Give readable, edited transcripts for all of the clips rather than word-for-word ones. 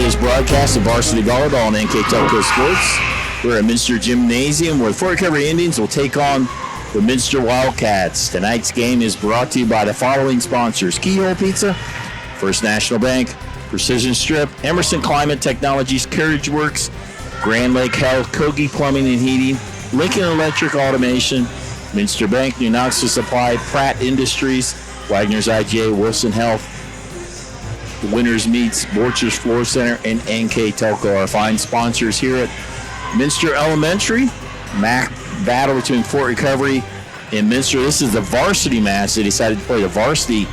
this broadcast of Varsity Volleyball on NKTelco Sports. We're at Minster Gymnasium where the Fort Recovery Indians will take on the Minster Wildcats. Tonight's game is brought to you by the following sponsors: Keyhole Pizza, First National Bank, Precision Strip, Emerson Climate Technologies, Carriage Works, Grand Lake Health, Kogi Plumbing and Heating, Lincoln Electric Automation, Minster Bank, New Knoxville Supply, Pratt Industries, Wagner's IGA, Wilson Health, Winners Meats, Borchers Floor Center, and NKTelco, our fine sponsors here at Minster Elementary. MAC battle between Fort Recovery and Minster. This is the varsity match. They decided to play the varsity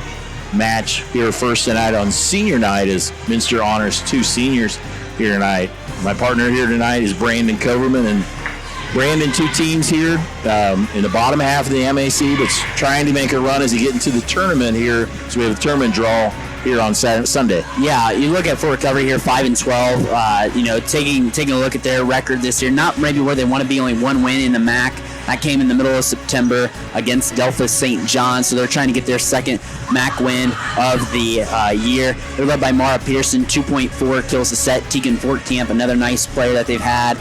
match here first tonight on senior night as Minster honors two seniors here tonight. My partner here tonight is Brandon Coverman, and Brandon, two teams here in the bottom half of the MAC, but trying to make a run as they get into the tournament here. So we have a tournament draw here on Sunday. Yeah, you look at Fort Recovery here, 5-12. Taking a look at their record this year, not maybe where they want to be. Only one win in the MAC. That came in the middle of September against Delphos St. John, so they're trying to get their second MAC win of the year. They're led by Mara Pearson, 2.4 kills a set. Tegan Fortcamp, another nice player that they've had.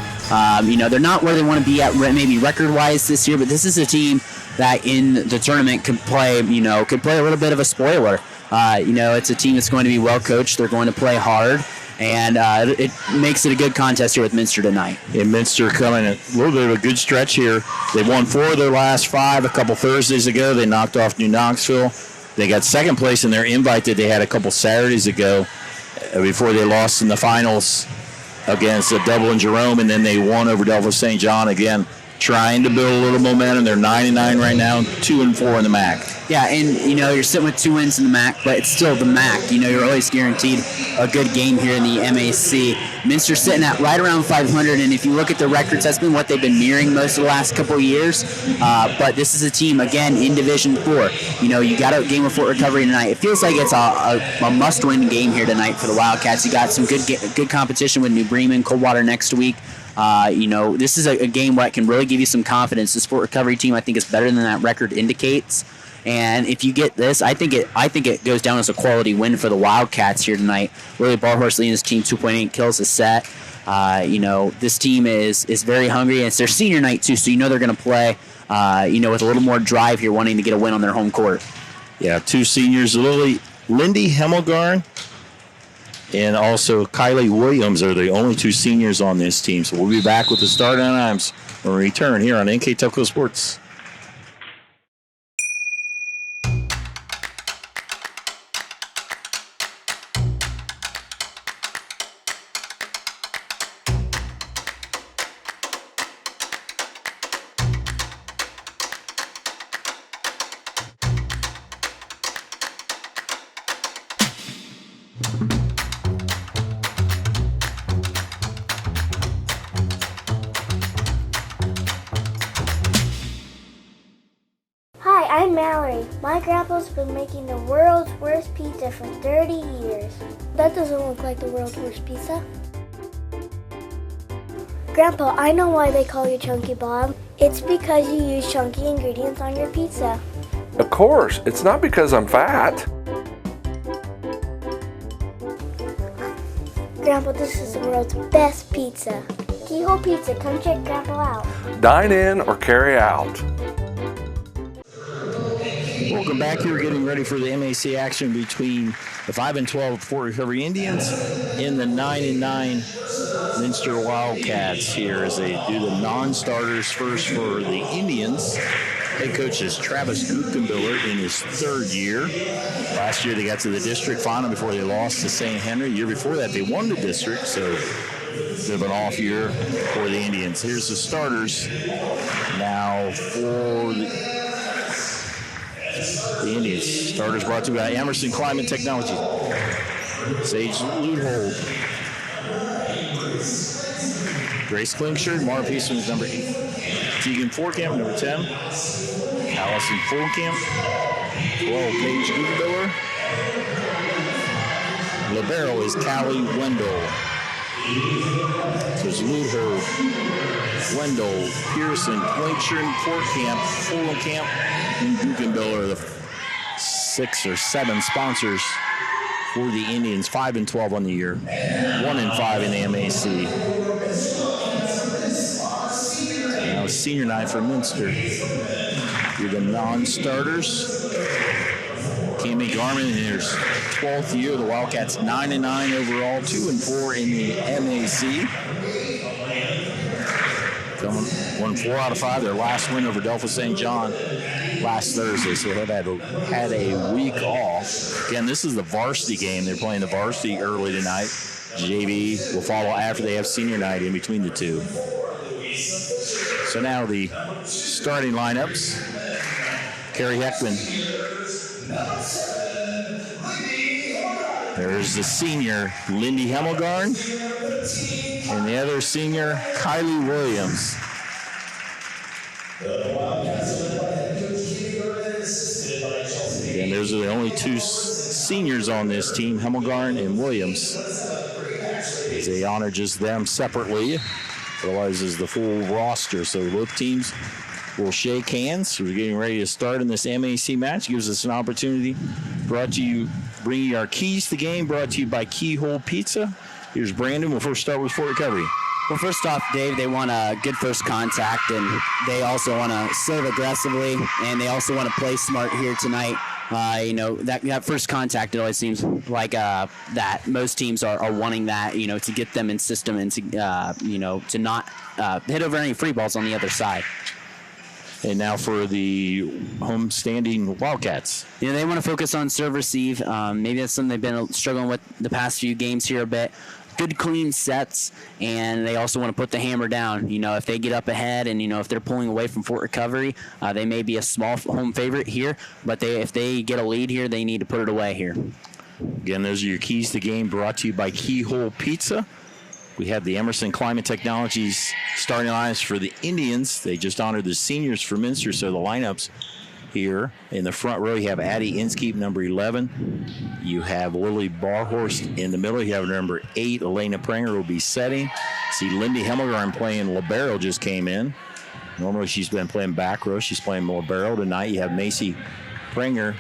They're not where they want to be at maybe record-wise this year, but this is a team that in the tournament could play a little bit of a spoiler. It's a team that's going to be well coached. They're going to play hard, and it makes it a good contest here with Minster tonight. Yeah, Minster coming a little bit of a good stretch here. They won 4 of their last 5 a couple Thursdays ago. They knocked off New Knoxville. They got second place in their invite that they had a couple Saturdays ago before they lost in the finals against Dublin Jerome, and then they won over Delphos St. John again, trying to build a little momentum. They're 9-9 right now, 2-4 in the MAC. Yeah, and you're sitting with 2 wins in the MAC, but it's still the MAC. You're always guaranteed a good game here in the MAC. Minster's sitting at right around 500, and if you look at the records, that's been what they've been mirroring most of the last couple of years. But this is a team, again, in Division 4. You got a game with Fort Recovery tonight. It feels like it's a must-win game here tonight for the Wildcats. You got some good competition with New Bremen, Coldwater next week. This is a game where it can really give you some confidence. This Fort Recovery team, I think, is better than that record indicates. And if you get this, I think it goes down as a quality win for the Wildcats here tonight. Willie Barhorse leading his team 2.8 kills a set. This team is very hungry, and it's their senior night too, so they're going to play, with a little more drive here, wanting to get a win on their home court. Yeah, 2 seniors, Lindy Hemmelgarn and also Kylie Williams are the only 2 seniors on this team. So we'll be back with the starting times when we return here on NKTelco Sports. I'm Mallory. My grandpa's been making the world's worst pizza for 30 years. That doesn't look like the world's worst pizza. Grandpa, I know why they call you Chunky Bob. It's because you use chunky ingredients on your pizza. Of course, it's not because I'm fat. Grandpa, this is the world's best pizza. Keyhole Pizza, come check Grandpa out. Dine in or carry out. Welcome back. Here, getting ready for the MAC action between the 5-12 Fort Recovery Indians and the 9-9 Minster Wildcats here as they do the non-starters first for the Indians. Head coach is Travis Guckenbiller in his 3rd year. Last year they got to the district final before they lost to St. Henry. The year before that they won the district, so a bit of an off year for the Indians. Here's the starters now for the Indians. Starters brought to you by Emerson Climate Technology. Sage Luthold. Grace Klingshirt, Mara Pearson is number 8. Tegan Fortcamp, number 10. Allison Fulcamp. 12, Paige Gutenbiller. Libero is Callie Wendell. So it's Luthold, Wendell, Pearson, Klingshirt, Fortcamp, Fulcamp, and Gutenbiller, the 6 or 7 sponsors for the Indians. 5-12 on the year. 1-5 in the MAC. Now senior night for Minster. Here the non-starters. Cammy Garman in his 12th year. The Wildcats 9-9 overall, 2-4 in the MAC. Won 4 out of 5. Their last win over Delphi St. John last Thursday, so they had a week off. Again, this is the varsity game. They're playing the varsity early tonight. JV will follow after they have senior night in between the two. So now the starting lineups. Carrie Heckman. There's the senior, Lindy Hemmelgarn. And the other senior, Kylie Williams. And those are the only two seniors on this team, Hemmelgarn and Williams. As they honor just them separately. Otherwise, is the full roster. So both teams will shake hands. We're getting ready to start in this MAC match. Gives us an opportunity. Brought to you, bringing our keys to the game. Brought to you by Keyhole Pizza. Here's Brandon. We'll first start with Fort Recovery. Well, first off, Dave, they want a good first contact, and they also want to serve aggressively, and they also want to play smart here tonight. That first contact, it always seems like that most teams are wanting that, to get them in system and to not hit over any free balls on the other side. And now for the home-standing Wildcats. They want to focus on serve receive. Maybe that's something they've been struggling with the past few games here a bit. Good clean sets, and they also want to put the hammer down. If they get up ahead and, if they're pulling away from Fort Recovery, they may be a small home favorite here, but if they get a lead here, they need to put it away here. Again, those are your keys to the game, brought to you by Keyhole Pizza. We have the Emerson Climate Technologies starting lines for the Indians. They just honored the seniors for Minster, so the lineups here in the front row, you have Addie Inskeep, number 11. You have Lily Barhorst in the middle. You have number 8, Elena Pranger, will be setting. See Lindy Hemmelgarn playing libero just came in. Normally she's been playing back row. She's playing libero tonight. You have Macy Pranger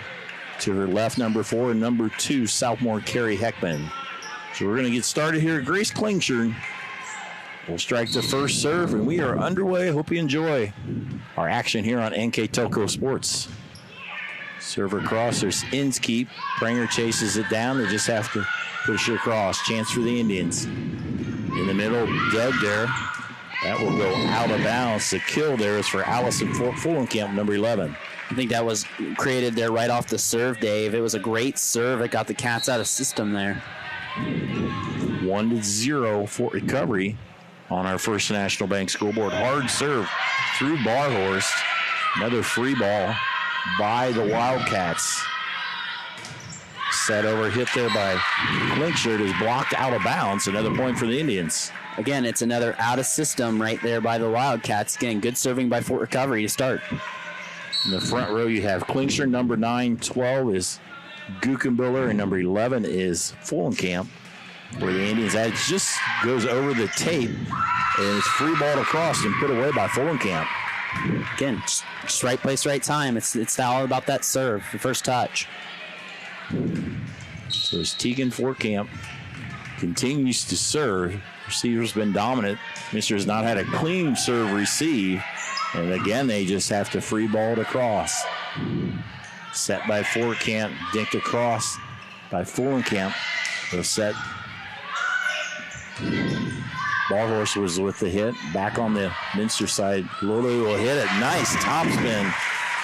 to her left, number 4, and number 2, sophomore Carrie Heckman. So we're going to get started here. Grace Klingshire will strike the first serve, and we are underway. Hope you enjoy our action here on NKTelco Sports. Serve across. There's Inskeep. Pranger chases it down. They just have to push it across. Chance for the Indians. In the middle, dug there. That will go out of bounds. The kill there is for Allison Fullenkamp, number 11. I think that was created there right off the serve, Dave. It was a great serve. It got the Cats out of system there. 1-0 Fort Recovery on our First National Bank scoreboard. Hard serve through Barhorst. Another free ball by the Wildcats. Set over, hit there by Klingshire, is blocked out of bounds. Another point for the Indians. Again, it's another out of system right there by the Wildcats. Again, good serving by Fort Recovery to start. In the front row, you have Klingshire. Number 9, 12 is Guckenbiller, and number 11 is Fullenkamp. Where the Indians, that just goes over the tape, and it's free ball across and put away by Fullenkamp. Again, just right place, right time. It's all about that serve, the first touch. So as Tegan Fullenkamp continues to serve, receiver's been dominant. Minster has not had a clean serve receive, and again they just have to free ball it across. Set by Fullenkamp, dinked across by Fullenkamp. The set. Barhorst was with the hit. Back on the Minster side. Lulu will hit it. Nice topspin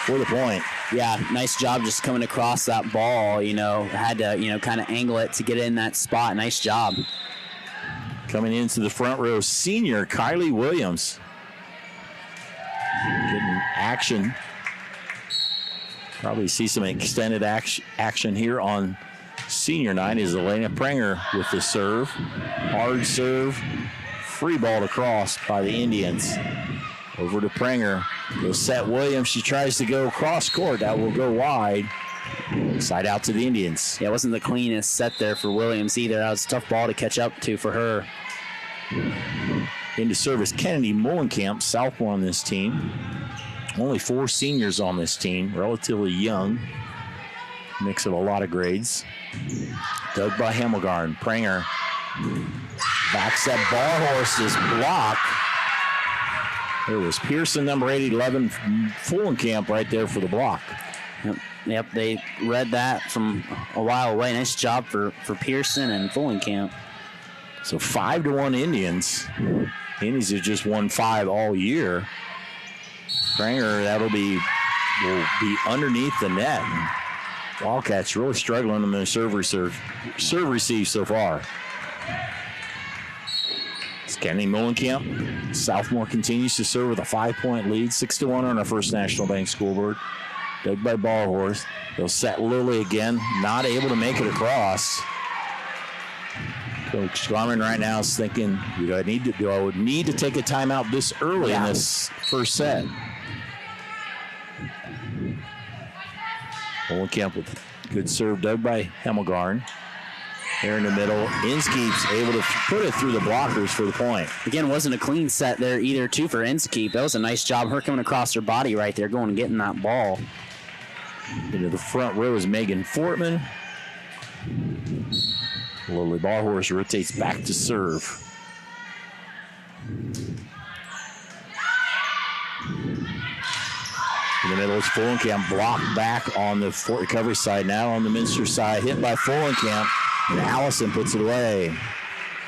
for the point. Yeah, nice job just coming across that ball. Had to, kind of angle it to get in that spot. Nice job. Coming into the front row, senior Kylie Williams. Getting action. Probably see some extended action here on senior night is Elena Pranger with the serve. Hard serve. Free ball across by the Indians. Over to Pranger. They'll set Williams. She tries to go cross court. That will go wide. Side out to the Indians. Yeah, it wasn't the cleanest set there for Williams either. That was a tough ball to catch up to for her. Into service, Kennedy Mullenkamp, sophomore on this team. Only 4 seniors on this team, relatively young. Mix of a lot of grades. Dug by Hemmelgarn. Pranger backs that ball horse's block. There was Pearson, number 811, Fullenkamp right there for the block. Yep, they read that from a while away. Nice job for Pearson and Fullenkamp. So 5-1 Indians. Indians have just won 5 all year. Pranger, will be underneath the net. Wildcats really struggling in their serve receive so far. It's Kenny Mullenkamp. Southmore continues to serve with a 5-point lead, 6-1 on our First National Bank scoreboard. Dug by Ballhorse. They'll set Lilly again, not able to make it across. Coach Garmin right now is thinking, do I would need to take a timeout this early in this first set? Mullenkamp with good serve, dug by Hemmelgarn. There in the middle, Inskeep's able to put it through the blockers for the point. Again, wasn't a clean set there either, too, for Inskeep. That was a nice job. Her coming across her body right there, going and getting that ball. Into the front row is Megan Fortman. Lily Ballhorse rotates back to serve. In the middle is Fullenkamp, blocked back on the Fort Recovery side. Now on the Minster side, hit by Fullenkamp, and Allison puts it away.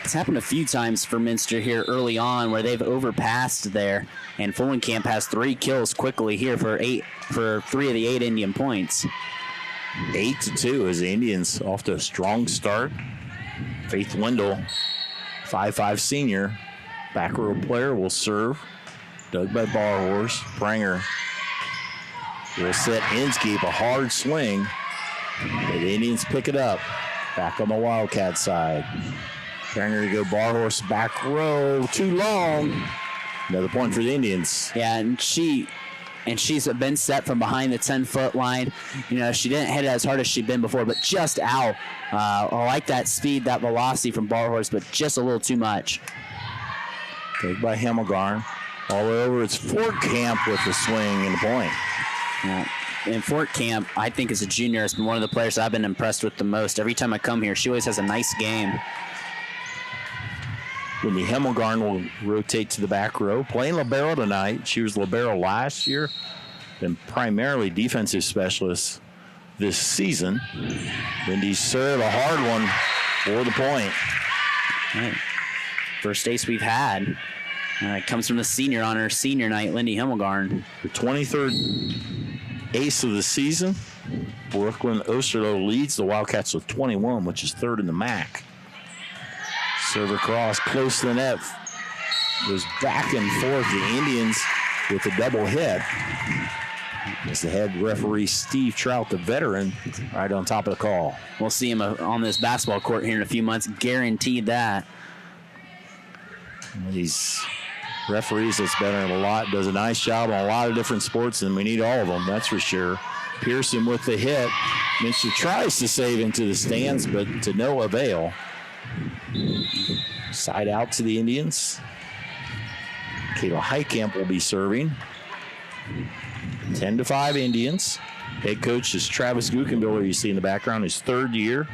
It's happened a few times for Minster here early on where they've overpassed there, and Fullenkamp has 3 kills quickly here for 3 of the 8 Indian points. 8-2 as the Indians off to a strong start. Faith Wendell, 5'5" senior, back row player, will serve. Dug by Barhorse. Pranger will set Inskeep, a hard swing. The Indians pick it up. Back on the Wildcat side. Pranger to go Barhorse, back row, too long. Another point for the Indians. Yeah, and she's been set from behind the 10-foot line. You know, she didn't hit it as hard as she'd been before, but just out. I like that speed, that velocity from Barhorse, but just a little too much. Take by Hemmelgarn. All the way over, it's Fortkamp with the swing and the point. Yeah. And Fortkamp, I think as a junior, has been one of the players I've been impressed with the most. Every time I come here, she always has a nice game. Wendy Hemmelgarn will rotate to the back row. Playing libero tonight. She was libero last year. Been primarily defensive specialist this season. Wendy's serve, a hard one for the point. Right. First ace we've had. Comes from the senior on her senior night, Lindy Hemmelgarn. The 23rd ace of the season. Brooklyn Osterloh leads the Wildcats with 21, which is 3rd in the MAC. Serve across, close to the net. Goes back and forth. The Indians with a double hit. As the head referee, Steve Trout, the veteran, right on top of the call. We'll see him on this basketball court here in a few months. Guaranteed that. These referees that's been in a lot, does a nice job on a lot of different sports, and we need all of them, that's for sure. Pearson with the hit. Minster tries to save into the stands, but to no avail. Side out to the Indians. Kayla Heitkamp will be serving. 10-5 Indians. Head coach is Travis Guckenbiller, you see in the background, his 3rd year.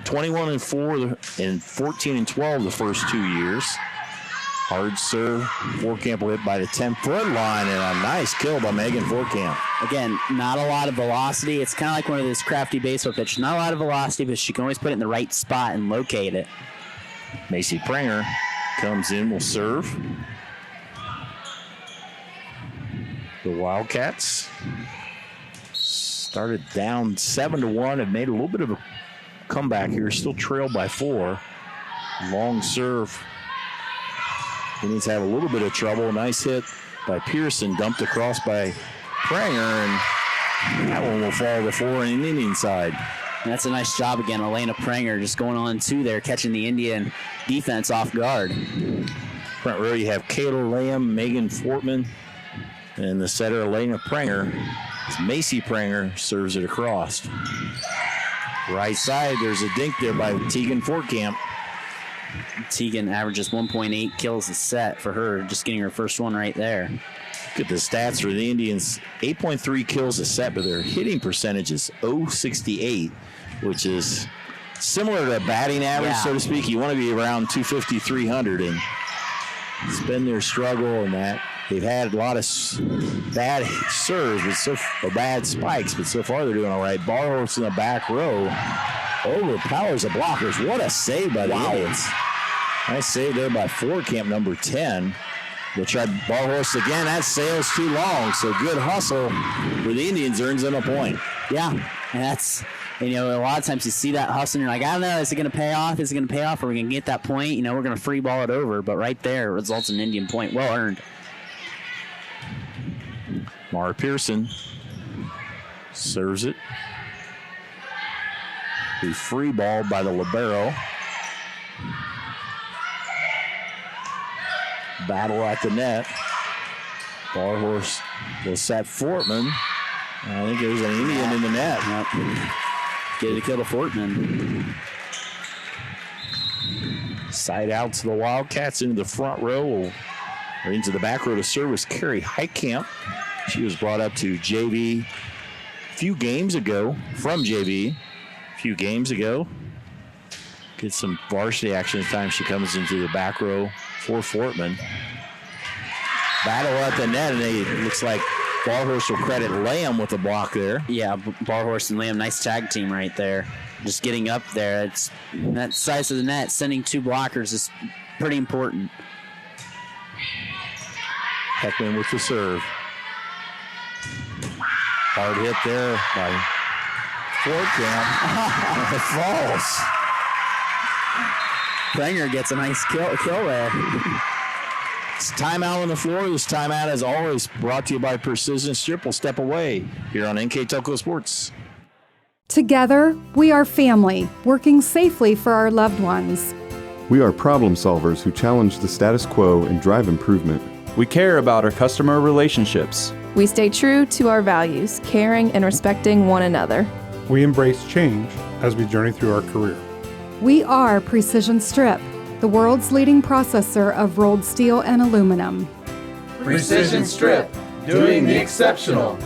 21-4 and 14-12 the first 2 years. Hard serve. Fortkamp will hit by the 10-foot line, and a nice kill by Megan Fortkamp. Again, not a lot of velocity. It's kind of like one of those crafty baseball pitches. Not a lot of velocity, but she can always put it in the right spot and locate it. Macy Pranger comes in, will serve. The Wildcats started down 7-1, have made a little bit of a comeback here, still trailed by 4. Long serve. Indians have a little bit of trouble. Nice hit by Pearson, dumped across by Pranger, and that one will fall to 4 on the Indian side. And that's a nice job again. Elena Pranger just going on 2 there, catching the Indian defense off guard. Front row, you have Kayla Lamb, Megan Fortman, and the setter, Elena Pranger. It's Macy Pranger serves it across. Right side, there's a dink there by Tegan Fortkamp. Tegan averages 1.8 kills a set for her, just getting her first one right there. Look at the stats for the Indians. 8.3 kills a set, but their hitting percentage is .068, which is similar to batting average, so to speak. You want to be around 250, 300, and it's been their struggle in that. They've had a lot of bad serves, or bad spikes, but so far they're doing all right. Barhorse in the back row overpowers the blockers. What a save by the Indians. Nice save there by Camp number 10. They tried Barhorse again. That sails too long, so good hustle for the Indians earns them a point. Yeah, and that's, a lot of times you see that hustle and you're like, I don't know, is it going to pay off? Is it going to pay off? Are we going to get that point? We're going to free ball it over, but right there results in an Indian point. Well earned. Mara Pearson serves it. The free ball by the libero. Battle at the net. Barhorse will set Fortman. I think there's an Indian in the net. Yep. Get it to kill the Fortman. Side out to the Wildcats into the front row, or into the back row to service Carrie Heitkamp. She was brought up to JV a few games ago, Get some varsity action this time. She comes into the back row for Fortman. Battle at the net, and it looks like Barhorse will credit Lamb with the block there. Yeah, Barhorse and Lamb, nice tag team right there. Just getting up there. It's that size of the net, sending two blockers is pretty important. Heckman with the serve. Hard hit there by Fortcamp. It falls. Prenger gets a nice kill there. It's timeout on the floor. This timeout, as always, brought to you by Precision Strip. We'll step away here on NKTelco Sports. Together, we are family, working safely for our loved ones. We are problem solvers who challenge the status quo and drive improvement. We care about our customer relationships. We stay true to our values, caring and respecting one another. We embrace change as we journey through our career. We are Precision Strip, the world's leading processor of rolled steel and aluminum. Precision Strip, doing the exceptional.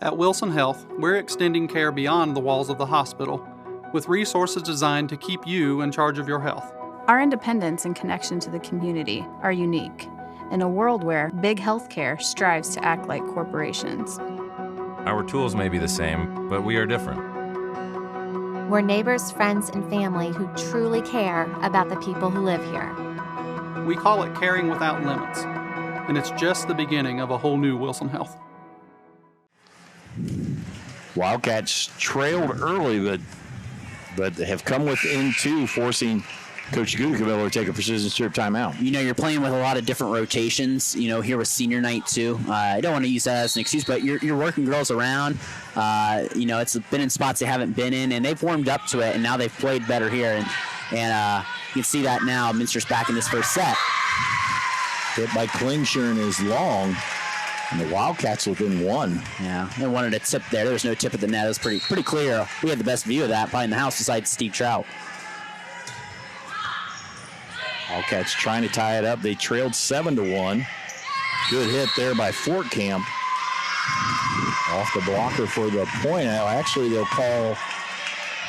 At Wilson Health, we're extending care beyond the walls of the hospital, with resources designed to keep you in charge of your health. Our independence and connection to the community are unique in a world where big healthcare strives to act like corporations. Our tools may be the same, but we are different. We're neighbors, friends, and family who truly care about the people who live here. We call it caring without limits, and it's just the beginning of a whole new Wilson Health. Wildcats trailed early, but have come within two, forcing Coach Gudicavilla to take a Precision Strip timeout. You're playing with a lot of different rotations, here with senior night too. I don't want to use that as an excuse, but you're working girls around. It's been in spots they haven't been in, and they've warmed up to it, and now they've played better here. And you can see that now. Minster's back in this first set. Hit by Klingshire is long, and the Wildcats within one. Yeah, they wanted a tip there. There was no tip at the net. It was pretty clear. We had the best view of that, probably in the house, besides Steve Trout. Wildcats trying to tie it up. They trailed 7-1. Good hit there by Fortcamp. Off the blocker for the point. Actually, they'll call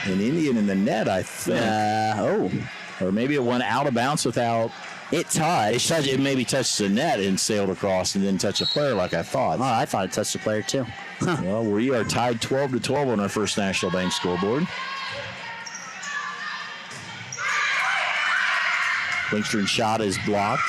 an Indian in the net, I think. Or maybe it went out of bounds without. It maybe touched the net and sailed across and didn't touch the player like I thought. Oh, I thought it touched the player too. Well, we are tied 12-12 on our First National Bank scoreboard. Linkstron's shot is blocked.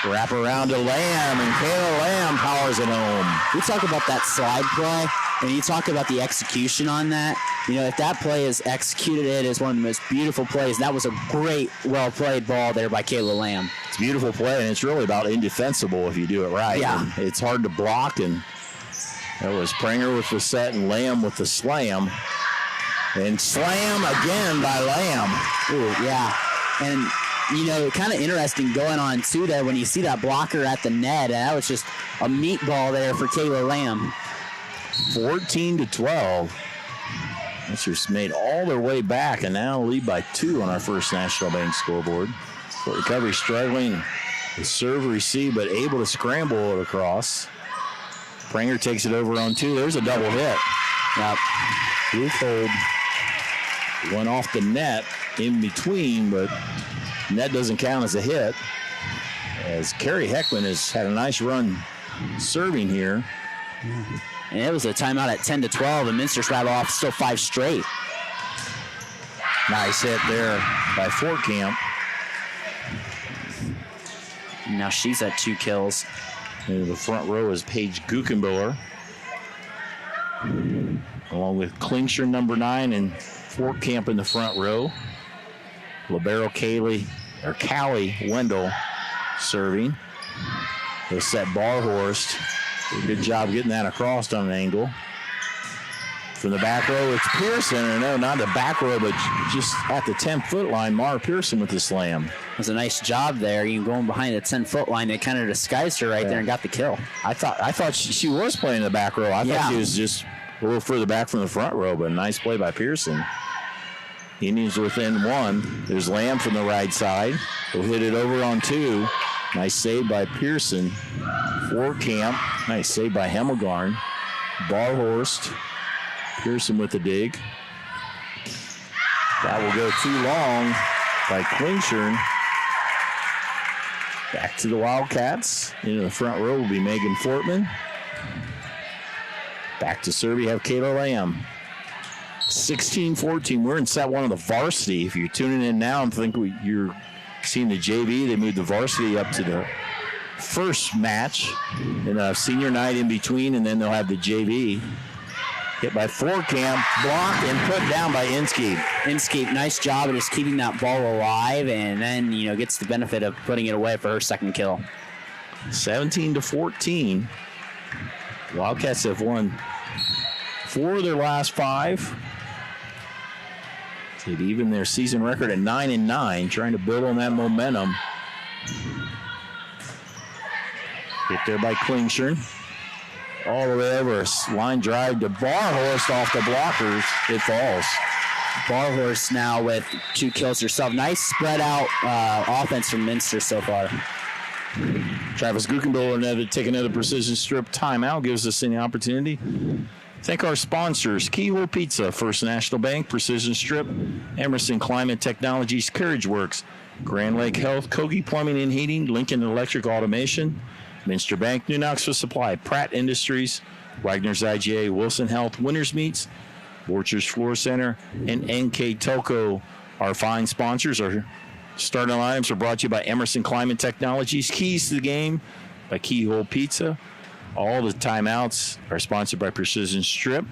Wrap around to Lamb, and Kayla Lamb powers it home. We talk about that slide play, and you talk about the execution on that. If that play is executed, it is one of the most beautiful plays. That was a great, well-played ball there by Kayla Lamb. It's a beautiful play, and it's really about indefensible if you do it right. Yeah. And it's hard to block, and there was Prenger with the set and Lamb with the slam. And slam again by Lamb. Ooh, yeah. And, kind of interesting going on, too, there when you see that blocker at the net. And that was just a meatball there for Kayla Lamb. 14-12. Minster's made all their way back and now lead by 2 on our First National Bank scoreboard. Fort Recovery struggling with serve receive, but able to scramble it across. Pranger takes it over on 2. There's a double hit. Now, roof hold went off the net in between, but net doesn't count as a hit. As Carrie Heckman has had a nice run serving here. And it was a timeout at 10-12, and Minster's rattled off still 5 straight. Nice hit there by Fort Camp. Now she's at 2 kills. And the front row is Paige Guckenbiller, along with Klingscher, number 9, and Fort Camp in the front row. Libero Callie Wendell serving. They'll set Barhorst. Good job getting that across on an angle. From the back row, it's Pearson. Or no, not the back row, but just at the 10-foot line, Mara Pearson with the slam. It was a nice job there. You going behind the 10-foot line, they kind of disguised her right there and got the kill. I thought she was playing the back row. I thought she was just a little further back from the front row, but a nice play by Pearson. Indians within 1. There's Lamb from the right side. Will hit it over on 2. Nice save by Pearson. Fort Camp. Nice save by Hemmelgarn. Barhorst. Pearson with the dig. That will go too long by Klingscher. Back to the Wildcats. Into the front row will be Megan Fortman. Back to serve, you have Kayla Lamb. 16-14. We're in set 1 of the varsity. If you're tuning in now and think you're seeing the JV, they moved the varsity up to the first match. And a senior night in between, and then they'll have the JV. Hit by Fort Camp, blocked and put down by Inskeep. Inskeep, nice job of just keeping that ball alive, and then gets the benefit of putting it away for her second kill. 17-14. Wildcats have won 4 of their last 5. They've evened their season record at 9-9, trying to build on that momentum. Hit there by Klingscher. All the way over, a line drive to Barhorst off the blockers. It falls. Barhorst now with 2 kills herself. Nice spread out offense from Minster so far. Travis Guckenbiller take another precision strip timeout. Gives us the opportunity. Thank our sponsors, Keyhole Pizza, First National Bank, Precision Strip, Emerson Climate Technologies, Carriage Works, Grand Lake Health, Kogi Plumbing and Heating, Lincoln Electric Automation, Minster Bank, New Knoxville Supply, Pratt Industries, Wagner's IGA, Wilson Health, Winners Meats, Borchers Floor Center, and NKTelco. Our fine sponsors. Our starting items are brought to you by Emerson Climate Technologies, Keys to the Game by Keyhole Pizza. All the timeouts are sponsored by Precision Strip.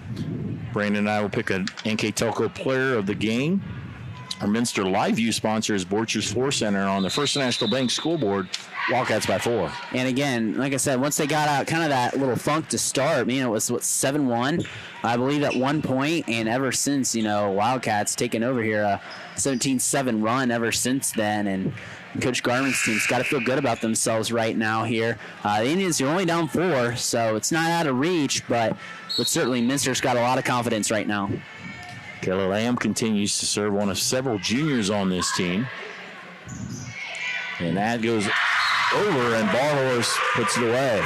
Brandon and I will pick an NKTelco player of the game. Our Minster Live View sponsor is Borchers Floor Center on the First National Bank School Board. Wildcats by 4. And again, like I said, once they got out kind of that little funk to start, it was 7-1, I believe, at one point, and ever since, Wildcats taken over here, a 17-7 run ever since then, and Coach Garman's team's got to feel good about themselves right now here. The Indians are only down 4, so it's not out of reach, but certainly Minster's got a lot of confidence right now. Kayla Lamb continues to serve one of several juniors on this team. And that goes over, and Barhorst puts it away.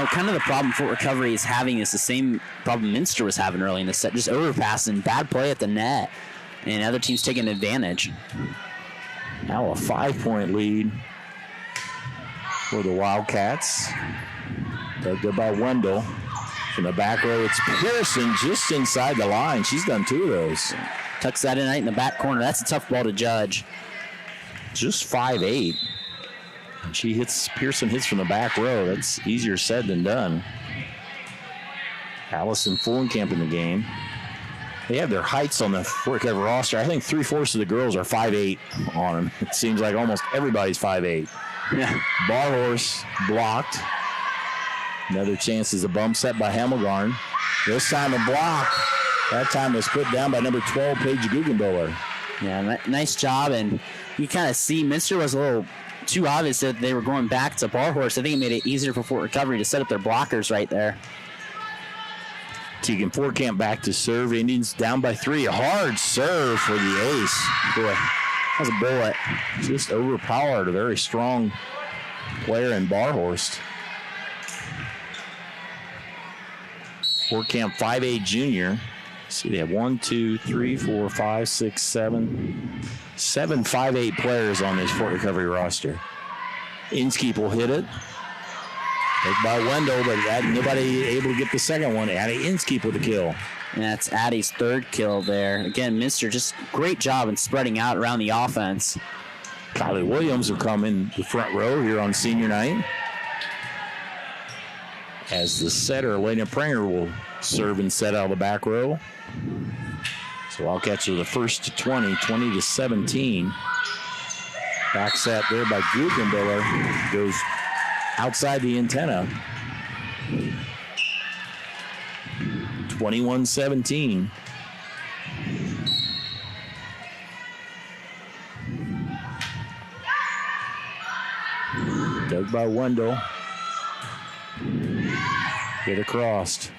Kind of the problem Fort Recovery is having is the same problem Minster was having early in the set, just overpassing, bad play at the net, and other teams taking advantage. Now a 5-point lead for the Wildcats. Dug there by Wendell. From the back row, it's Pearson just inside the line. She's done 2 of those. Tucks that in right in the back corner. That's a tough ball to judge. Just 5'8". And Pearson hits from the back row. That's easier said than done. Allison Fullenkamp in the game. They have their heights on the Fort Recovery roster. I think 3/4 of the girls are 5'8" on them. It seems like almost everybody's 5'8". Yeah. Barhorst blocked. Another chance is a bump set by Hemmelgarn. This time a block. That time was put down by number 12, Paige Guggenbiller. Yeah, nice job. And you kind of see Minster was a little too obvious that they were going back to Barhorst. I think it made it easier for Fort Recovery to set up their blockers right there. Tegan Fortcamp back to serve. Indians down by 3. A hard serve for the ace. Boy, That was a bullet. Just overpowered a very strong player in Barhorst. Fort Camp 5'8" junior. See, they have 1, 2, 3, 4, 5, 6, 7. 7 5'8" players on this Fort Recovery roster. Inskeep will hit it. Take by Wendell, but nobody able to get the second one. Addie Inskeep with the kill. And that's Addie's third kill there. Again, Minster just great job in spreading out around the offense. Kylie Williams will come in the front row here on senior night. As the setter, Elena Pranger, will serve and set out of the back row. So Wildcats are the first to 20, 20 to 17. Back set there by Guggenbiller. Goes outside the antenna. 21-17. Dug by Wendell. Get across.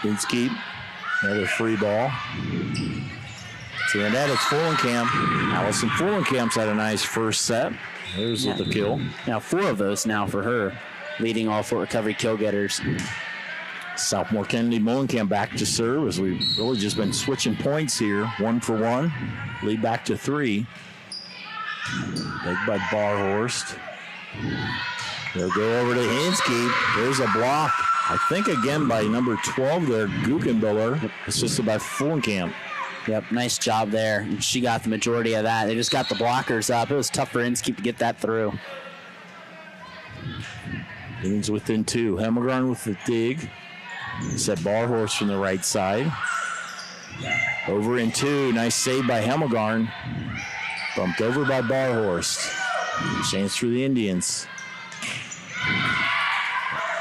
Inskeep. Another free ball. To the net, it's Fullenkamp. Allison Fullenkamp's had a nice first set. There's the kill. Now 4 of those now for her, leading all Fort Recovery kill getters. Sophomore Kennedy Mullenkamp back to serve as we've really just been switching points here. 1 for 1. Lead back to 3. Leg by Barhorst. They'll go over to Inskeep. There's a block. I think again by number 12 there, Guggenbiller. Assisted by Fullenkamp. Yep, nice job there. And she got the majority of that. They just got the blockers up. It was tough for Inskeep to get that through. Innings within 2. Hemmelgarn with the dig. Set Barhorst from the right side. Over in 2. Nice save by Hemmelgarn. Bumped over by Barhorst. Chance for the Indians.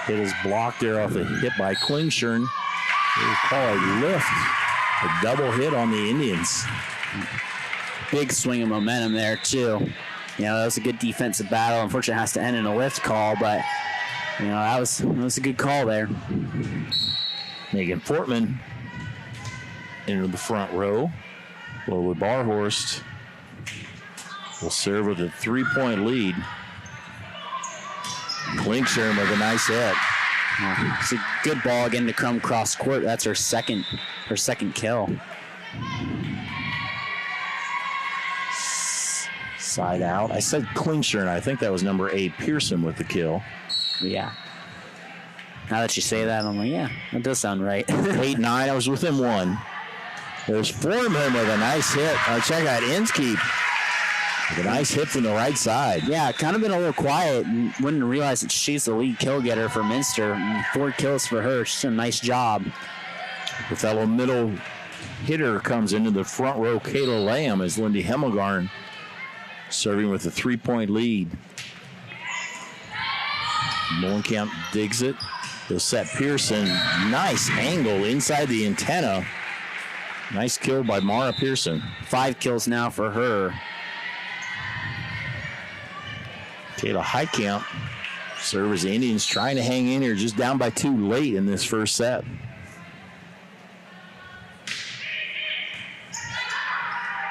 Hit is blocked there off the hit by Klingshirn. They call a lift. A double hit on the Indians. Big swing of momentum there, too. You know, that was a good defensive battle. Unfortunately, it has to end in a lift call, but, you know, that was a good call there. Megan Fortman into the front row. Lola Barhorst will serve with a 3-point lead. Klingshirn with a nice hit. It's a good ball again to come cross court. That's her second kill. Side out. I said Klingshirn. I think that was number 8, Pearson, with the kill. Yeah. Now that you say that, I'm like, yeah, that does sound right. 8-9. I was within 1. There's Foreman with a nice hit. Check out Inskeep. With a nice hit from the right side. Yeah, kind of been a little quiet. And wouldn't realize that she's the lead kill getter for Minster. 4 kills for her. She's done a nice job. The fellow middle hitter comes into the front row. Kayla Lamb as Lindy Hemmelgarn serving with a 3-point lead. Mullenkamp digs it. He'll set Pearson. Nice angle inside the antenna. Nice kill by Mara Pearson. 5 kills now for her. Kayla Heitkamp serves the Indians trying to hang in here, just down by 2 late in this first set.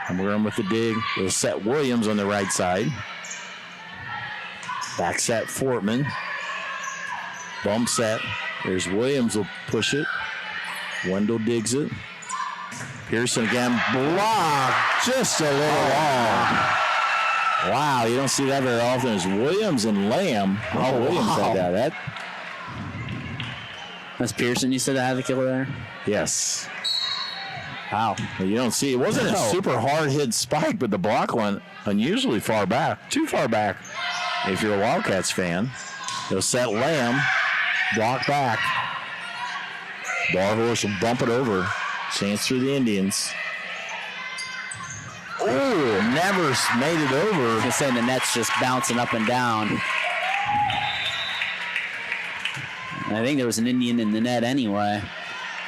And we're in with the dig. They'll set Williams on the right side. Back set Fortman. Bump set. There's Williams will push it. Wendell digs it. Pearson again. Blocked just a little long. Wow, you don't see that very often. It's Williams and Lamb. Oh, Williams had that. That's Pearson, you said that had the killer there? Yes. Wow. Well, you don't see. It wasn't a super hard hit spike, but the block went unusually far back. Too far back if you're a Wildcats fan. They'll set Lamb. Block back. Barhorst will bump it over. Chance for the Indians. Oh, never made it over. I was going to say the net's just bouncing up and down. I think there was an Indian in the net anyway.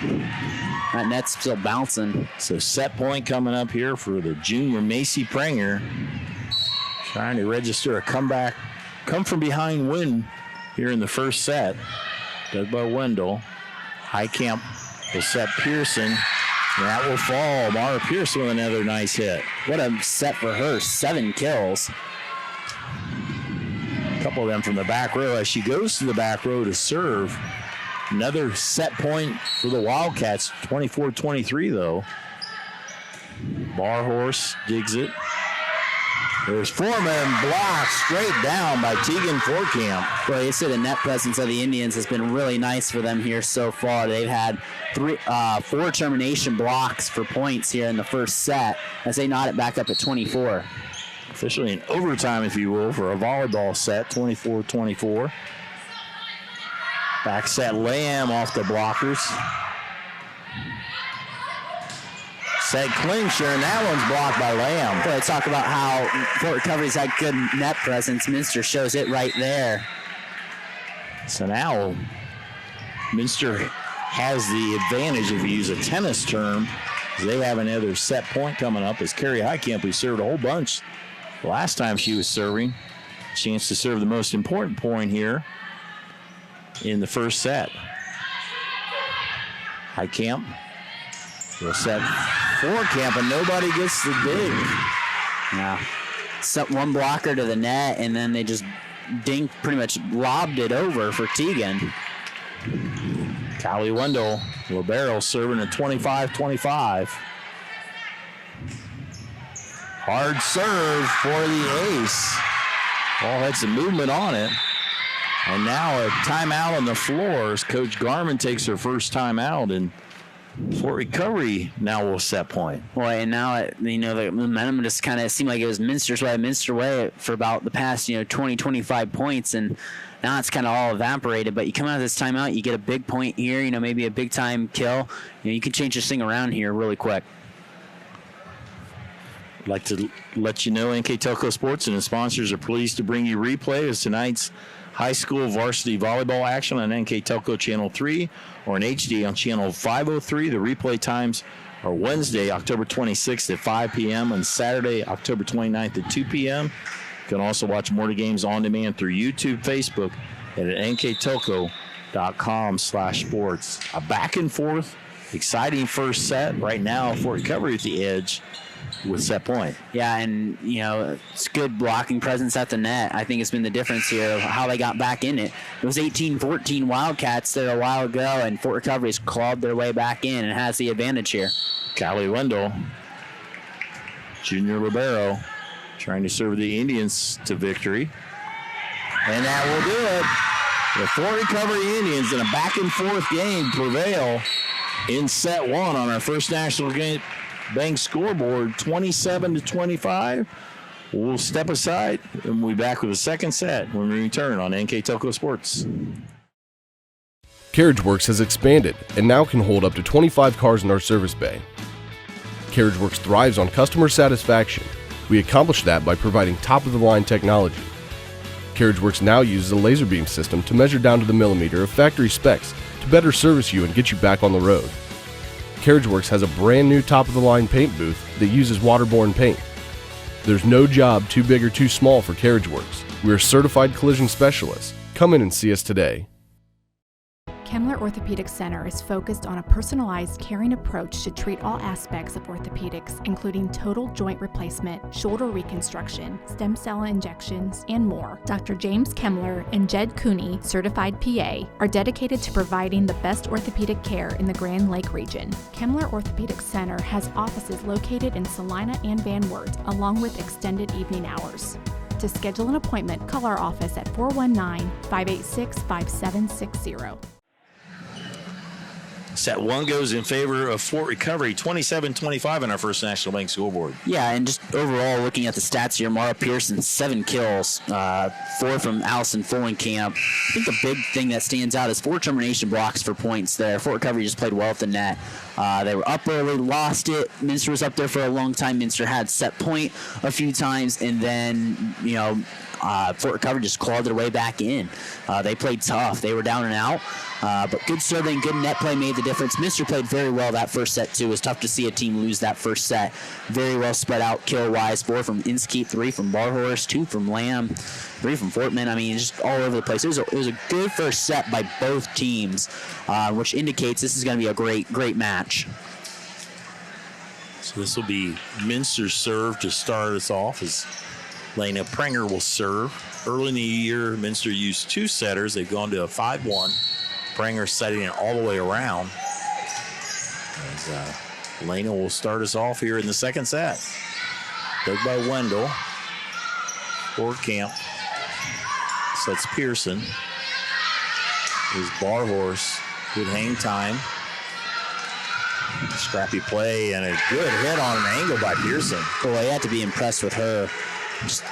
That net's still bouncing. So set point coming up here for the junior Macy Pranger. Trying to register a comeback, come from behind win here in the first set. Dug by Wendell. Heitkamp will set Pearson. That will fall. Mara Pierce with another nice hit. What a set for her. 7 kills. A couple of them from the back row as she goes to the back row to serve. Another set point for the Wildcats. 24-23 though. Barhorse digs it. There's Foreman blocked straight down by Tegan Forkamp. Well, you see the net presence of the Indians has been really nice for them here so far. They've had 4 termination blocks for points here in the first set as they knot it back up at 24. Officially in overtime, if you will, for a volleyball set, 24-24. Back set Lamb off the blockers. Set Klingsher, and that one's blocked by Lamb. Boy, talk about how Fort Recovery's had good net presence. Minster shows it right there. So now Minster has the advantage, if you use a tennis term. They have another set point coming up as Carrie Heitkamp, who served a whole bunch last time she was serving. Chance to serve the most important point here in the first set. Heitkamp will set Forkamp, and nobody gets the dig. Yeah. Set one blocker to the net, and then they just pretty much lobbed it over for Tegan. Callie Wendell, libero, serving at 25-25. Hard serve for the ace. Ball had some movement on it. And now a timeout on the floor as Coach Garman takes her first timeout, and Fort Recovery now will set point. Boy, and now, the momentum just kind of seemed like it was Minster way for about the past, 20, 25 points, and now it's kind of all evaporated. But you come out of this timeout, you get a big point here, maybe a big-time kill. You can change this thing around here really quick. I'd like to let you know NKTelco Sports and its sponsors are pleased to bring you replay of tonight's high school varsity volleyball action on NKTelco Channel 3 or in HD on Channel 503. The replay times are Wednesday, October 26th at 5 p.m. and Saturday, October 29th at 2 p.m. You can also watch more of the games on demand through YouTube, Facebook, and at nktelco.com/sports. A back and forth, exciting first set. Right now, Fort Recovery at the edge with set point. Yeah, and, it's good blocking presence at the net. I think it's been the difference here of how they got back in it. It was 18-14 Wildcats there a while ago, and Fort Recovery has clawed their way back in and has the advantage here. Callie Wendell, junior libero, trying to serve the Indians to victory. And that will do it. The Fort Recovery Indians in a back-and-forth game prevail in set one on our first national game. Bank scoreboard 27-25. We'll step aside and we'll be back with the second set when we return on NKTelco Sports. CarriageWorks has expanded and now can hold up to 25 cars in our service bay. CarriageWorks thrives on customer satisfaction. We accomplish that by providing top-of-the-line technology. CarriageWorks now uses a laser beam system to measure down to the millimeter of factory specs to better service you and get you back on the road. CarriageWorks has a brand new top-of-the-line paint booth that uses waterborne paint. There's no job too big or too small for CarriageWorks. We're certified collision specialists. Come in and see us today. Kemmler Orthopedic Center is focused on a personalized, caring approach to treat all aspects of orthopedics, including total joint replacement, shoulder reconstruction, stem cell injections, and more. Dr. James Kemmler and Jed Cooney, certified PA, are dedicated to providing the best orthopedic care in the Grand Lake region. Kemmler Orthopedic Center has offices located in Salina and Van Wert, along with extended evening hours. To schedule an appointment, call our office at 419-586-5760. Set one goes in favor of Fort Recovery, 27-25 on our first National Bank scoreboard. Yeah, and just overall looking at the stats here, Mara Pearson, 7 kills, 4 from Allison Folenkamp. I think the big thing that stands out is 4 termination blocks for points there. Fort Recovery just played well at the net. They were up early, lost it. Minster was up there for a long time. Minster had set point a few times, and then, Fort Recovery just clawed their way back in. They played tough. They were down and out. But good serving, good net play made the difference. Minster played very well that first set, too. It was tough to see a team lose that first set. Very well spread out kill-wise. 4 from Inskeep, 3 from Barhorse, 2 from Lamb, 3 from Fortman. I mean, just all over the place. It was a good first set by both teams, which indicates this is going to be a great match. So this will be Minster's serve to start us off as Lena Prenger will serve. Early in the year, Minster used 2 setters. They've gone to a 5-1. Prenger setting it all the way around. As Lena will start us off here in the second set. Dug by Wendell. Camp sets Pearson. Is Barhorse. Good hang time. Scrappy play and a good hit on an angle by Pearson. Boy, you have to be impressed with her. Just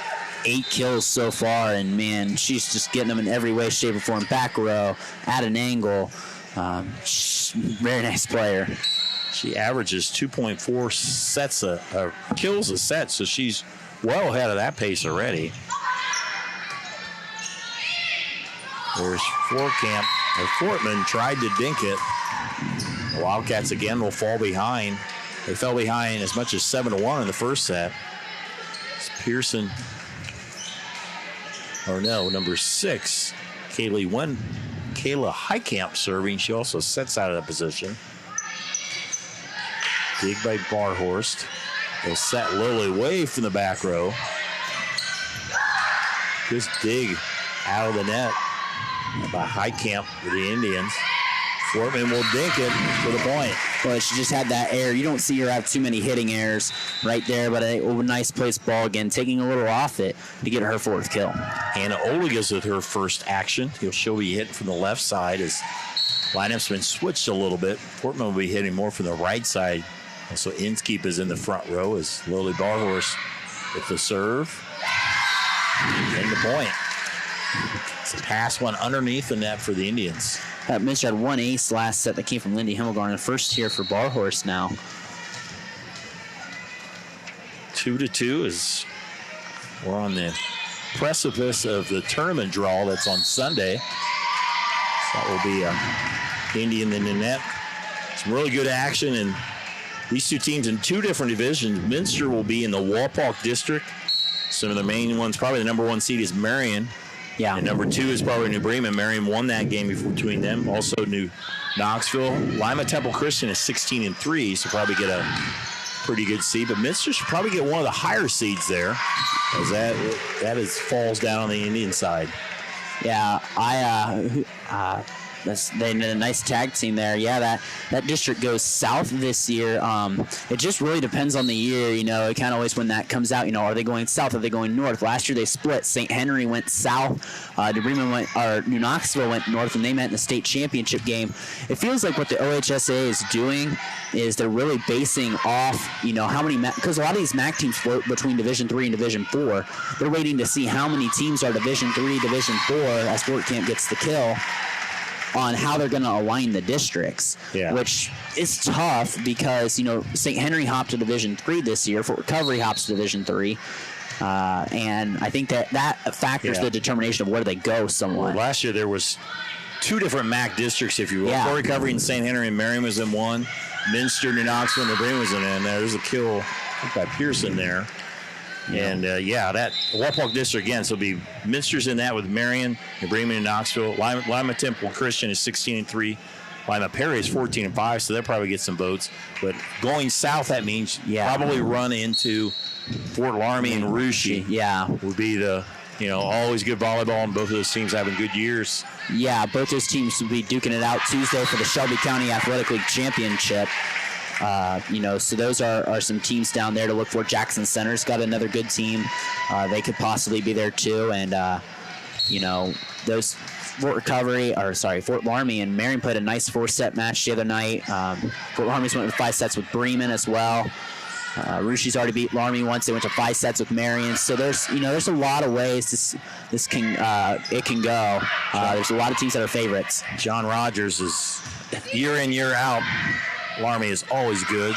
8 kills so far, and man, she's just getting them in every way, shape, or form. Back row, at an angle. Very nice player. She averages 2.4 sets kills a set, so she's well ahead of that pace already. There's Fortcamp. Fortman tried to dink it. The Wildcats again will fall behind. They fell behind as much as 7-1 in the first set. It's Pearson, number 6, Kayla Highcamp serving. She also sets out of that position. Dig by Barhorst. They'll set Lily way from the back row. Just dig out of the net by Highcamp for the Indians. Fortman will dink it for the point. Well, she just had that error. You don't see her have too many hitting errors right there, but a nice placed ball again, taking a little off it to get her 4th kill. Hannah Oliga's with her first action. She'll be hitting from the left side as lineup's been switched a little bit. Fortman will be hitting more from the right side. Also, Inskeep is in the front row as Lily Barhorse with the serve. And the point. It's a pass one underneath the net for the Indians. Minster had 1 ace last set that came from Lindy Himmelgarn. The first here for Barhorse now. 2-2 as we're on the precipice of the tournament draw that's on Sunday. So that will be Indian in the net. Some really good action, and these two teams in 2 different divisions. Minster will be in the Walpock district. Some of the main ones, probably the number 1 seed is Marion. Yeah. And number 2 is probably New Bremen. Marion won that game between them. Also New Knoxville. Lima Temple Christian is 16-3, so probably get a pretty good seed. But Minster should probably get one of the higher seeds there, as that falls down on the Indian side. Yeah, they did a nice tag team there. Yeah, that district goes south this year. It just really depends on the year. It kind of always when that comes out. Are they going south? Are they going north? Last year they split. St. Henry went south. New Knoxville went north, and they met in the state championship game. It feels like what the OHSA is doing is they're really basing off, how many, because a lot of these MAC teams float between Division 3 and Division 4. They're waiting to see how many teams are Division 3, Division 4 as Fort Camp gets the kill on how they're going to align the districts, which is tough because, St. Henry hopped to Division 3 this year. Fort Recovery hops to Division 3. And I think that factors the determination of where they go somewhat. Well, last year there was 2 different MAC districts, if you will. Fort Recovery and St. Henry and Marion was in one. Minster, New Knoxville, and New Bremen was in. There's a kill by Pearson there. And, that Walpock district again, so it'll be Minster's in that with Marion, New Bremen, and Knoxville. Lima Temple Christian is 16-3. Lima Perry is 14-5, so they'll probably get some votes. But going south, that means probably run into Fort Laramie and Russia. Yeah. Would be the, always good volleyball, and both of those teams having good years. Yeah, both those teams will be duking it out Tuesday for the Shelby County Athletic League Championship. So those are some teams down there to look for. Jackson Center's got another good team. They could possibly be there too. And, those Fort Laramie and Marion played a nice 4-set match the other night. Fort Laramie's went with 5 sets with Bremen as well. Rushi's already beat Laramie once. They went to 5 sets with Marion. So there's a lot of ways it can go. There's a lot of teams that are favorites. John Rogers is year in, year out. Laramie is always good.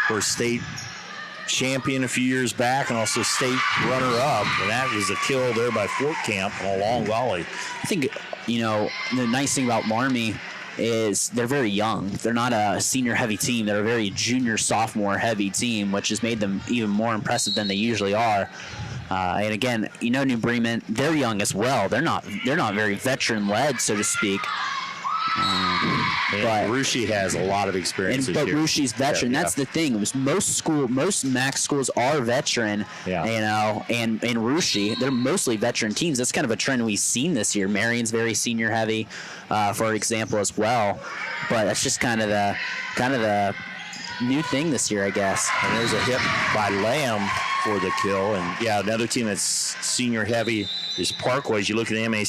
For state champion a few years back and also state runner-up. And that was a kill there by Fort Camp on a long volley. I think, the nice thing about Laramie is they're very young. They're not a senior-heavy team. They're a very junior, sophomore-heavy team, which has made them even more impressive than they usually are. And again, New Bremen, they're young as well. They're not very veteran-led, so to speak. But Russia has a lot of experience this but year. Russia's veteran. That's the thing. It was most MAC schools are veteran. Yeah. You know, and Russia, they're mostly veteran teams. That's kind of a trend we've seen this year. Marion's very senior heavy, for example, as well. But that's just kind of the new thing this year, I guess. And there's a hit by Lamb for the kill. And yeah, another team that's senior heavy is Parkway. As you look at the MAC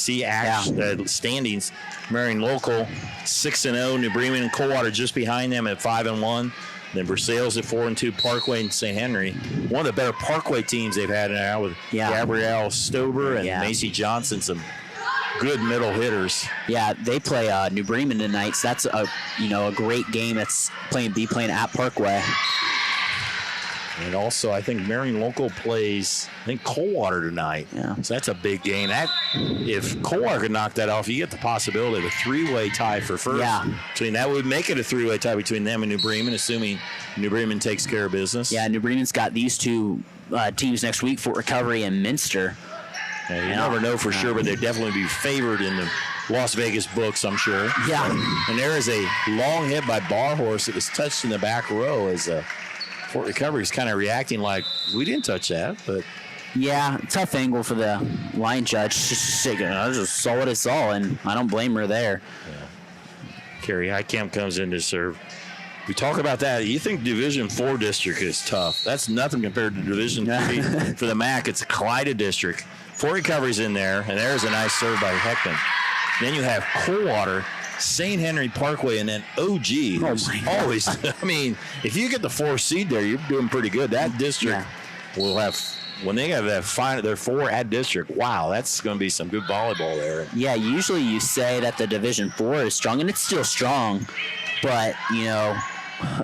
standings, Marion Local 6-0, New Bremen and Coldwater just behind them at 5-1. Then Versailles at 4-2, Parkway and St. Henry. One of the better Parkway teams they've had now with Gabrielle Stober and Macy Johnson, some good middle hitters. Yeah, they play New Bremen tonight, so that's a great game. That's playing at Parkway. And also, I think Marion Local plays, Coldwater tonight. Yeah. So that's a big game. If Coldwater could knock that off, you get the possibility of a three-way tie for first. Yeah. That would make it a three-way tie between them and New Bremen, assuming New Bremen takes care of business. Yeah, New Bremen's got these two teams next week, Fort Recovery and Minster. Yeah, you never know for sure, but they'd definitely be favored in the Las Vegas books, I'm sure. Yeah. And there is a long hit by Barhorse that was touched in the back row as Fort Recovery is kind of reacting like, we didn't touch that, but... Yeah, tough angle for the line judge. I just saw what I saw, and I don't blame her there. Yeah. Carrie Highcamp comes in to serve. We talk about that. You think Division 4 district is tough. That's nothing compared to Division 3 for the MAC. It's a Clyde district. Fort Recovery's in there, and there's a nice serve by Heckman. Then you have Coldwater, St. Henry Parkway, and then OG. Always, if you get the 4 seed there, you're doing pretty good. That district will have, when they have their 4 at district, wow, that's going to be some good volleyball there. Yeah, usually you say that the Division 4 is strong, and it's still strong, but,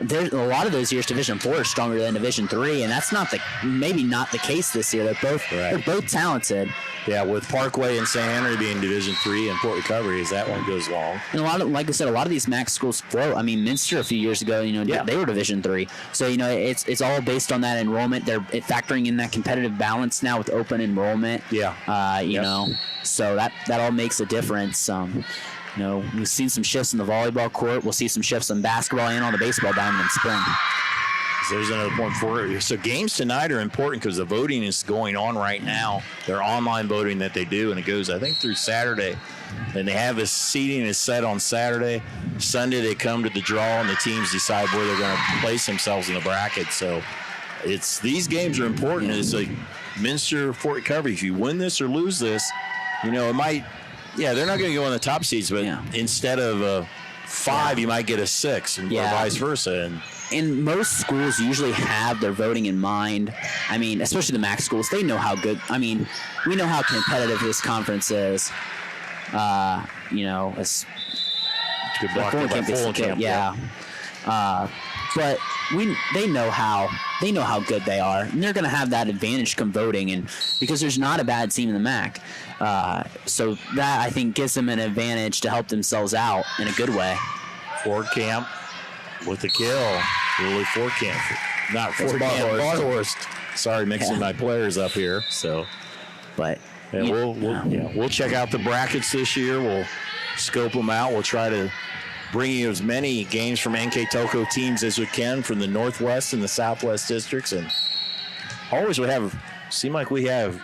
there's a lot of those years Division 4 is stronger than Division 3, and that's maybe not the case this year. They're both talented. Yeah, with Parkway and St. Henry being Division 3 and Fort Recovery as that one goes long. And like I said, a lot of these MAC schools float. I mean, Minster a few years ago, they were Division 3. So, it's all based on that enrollment. They're factoring in that competitive balance now with open enrollment. Yeah. You know, so that all makes a difference. We've seen some shifts in the volleyball court. We'll see some shifts in basketball and on the baseball diamond in spring. So there's another point for it. So games tonight are important because the voting is going on right now. They're online voting that they do, and it goes, I think, through Saturday. And they have this seating is set on Saturday. Sunday they come to the draw, and the teams decide where they're going to place themselves in the bracket. So these games are important. It's like Minster, Fort Recovery. If you win this or lose this, it might. Yeah, they're not going to go on the top seeds, but instead of 5, you might get a 6, and or vice versa. And most schools usually have their voting in mind. I mean, especially the MAC schools, they know how good. I mean, we know how competitive this conference is. It's good block by Full-Camp. But they know how good they are, and they're going to have that advantage come voting, and because there's not a bad team in the MAC, so that I think gives them an advantage to help themselves out in a good way. Full-Camp with the kill, really Full-Camp, not Full-Camp. Barhorst. Sorry, mixing my players up here. So, but we'll check out the brackets this year. We'll scope them out. We'll try to bring you as many games from NKTelco teams as we can from the Northwest and the Southwest districts. And always we seem like we have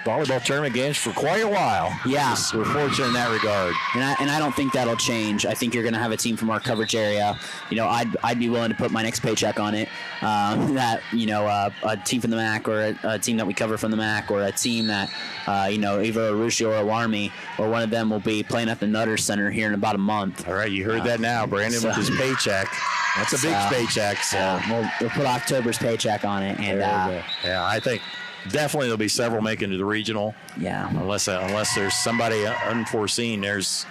volleyball tournament games for quite a while. Yeah. We're fortunate in that regard. And I don't think that'll change. I think you're going to have a team from our coverage area. I'd be willing to put my next paycheck on it. A team from the MAC or a team that we cover from the MAC or a team that, either Arusha or Alarmi or one of them will be playing at the Nutter Center here in about a month. All right, you heard that now. Brandon with his paycheck. That's a big paycheck. So we'll put October's paycheck on it. And I think definitely there'll be several making to the regional. Yeah. Unless there's somebody unforeseen. There's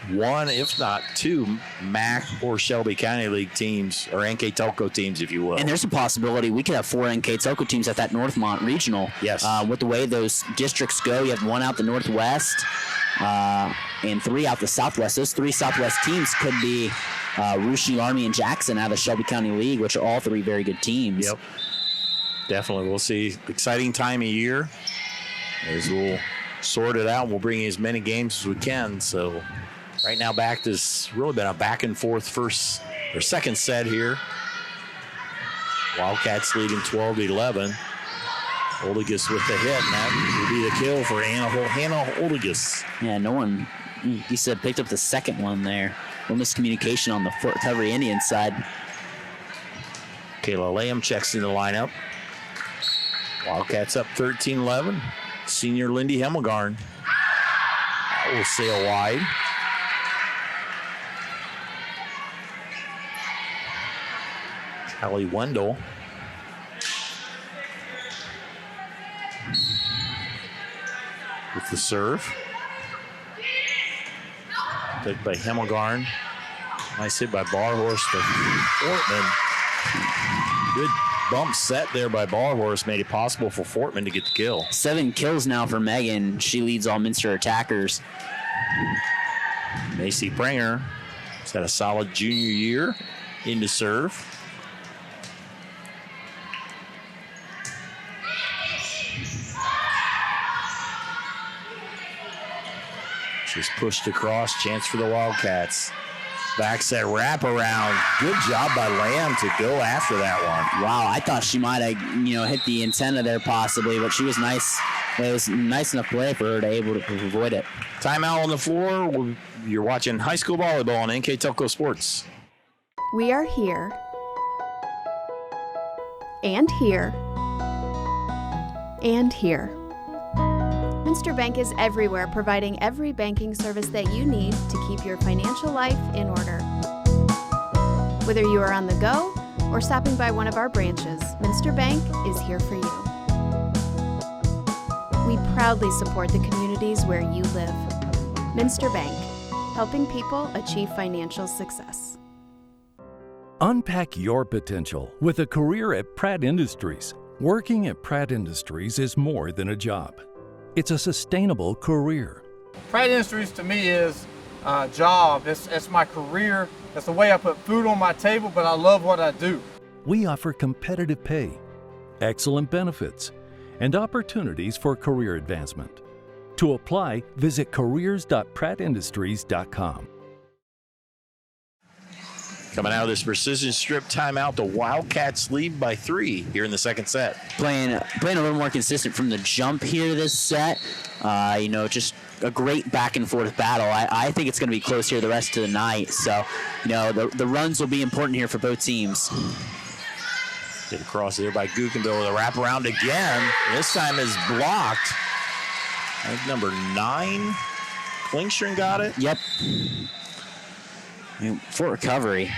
one, if not 2, MAC or Shelby County League teams or NKTelco teams, if you will. And there's a possibility we could have 4 NKTelco teams at that Northmont regional. Yes. With the way those districts go, you have 1 out the Northwest and 3 out the Southwest. Those 3 Southwest teams could be Russia, Army, and Jackson out of the Shelby County League, which are all 3 very good teams. Yep. Definitely. We'll see. Exciting time of year as we'll sort it out. We'll bring you as many games as we can. So Right now, really been a back and forth second set here. Wildcats leading 12-11. Oldigus with the hit, and that will be the kill for Hannah Oldigus. Yeah, no one, he said, picked up the second one there. A little miscommunication on the Fort Recovery Indians side. Kayla Lamb checks in the lineup. Wildcats up 13-11. Senior Lindy Hemmelgarn. That will sail wide. Allie Wendell. With the serve. Picked by Hemmelgarn. Nice hit by Barhorse, but Fortman. Good bump set there by Barhorse made it possible for Fortman to get the kill. 7 kills now for Megan. She leads all Minster attackers. Macy Pringer has had a solid junior year into serve. Just pushed across, chance for the Wildcats. Back set wraparound. Good job by Lamb to go after that one. Wow, I thought she might have, hit the antenna there possibly, but she was nice. It was nice enough play for her to able to avoid it. Timeout on the floor. You're watching high school volleyball on NKTelco Sports. We are here. And here. And here. Minster Bank is everywhere, providing every banking service that you need to keep your financial life in order. Whether you are on the go or stopping by one of our branches, Minster Bank is here for you. We proudly support the communities where you live. Minster Bank, helping people achieve financial success. Unpack your potential with a career at Pratt Industries. Working at Pratt Industries is more than a job. It's a sustainable career. Pratt Industries to me is a job. It's my career. It's the way I put food on my table, but I love what I do. We offer competitive pay, excellent benefits, and opportunities for career advancement. To apply, visit careers.prattindustries.com. Coming out of this precision strip timeout, the Wildcats lead by 3 here in the second set. Playing a little more consistent from the jump here this set. Just a great back and forth battle. I think it's going to be close here the rest of the night. So, the runs will be important here for both teams. Get across there by Gukenville with a wraparound again. This time is blocked. I think number 9, Klingstrom got it. Yep. For recovery,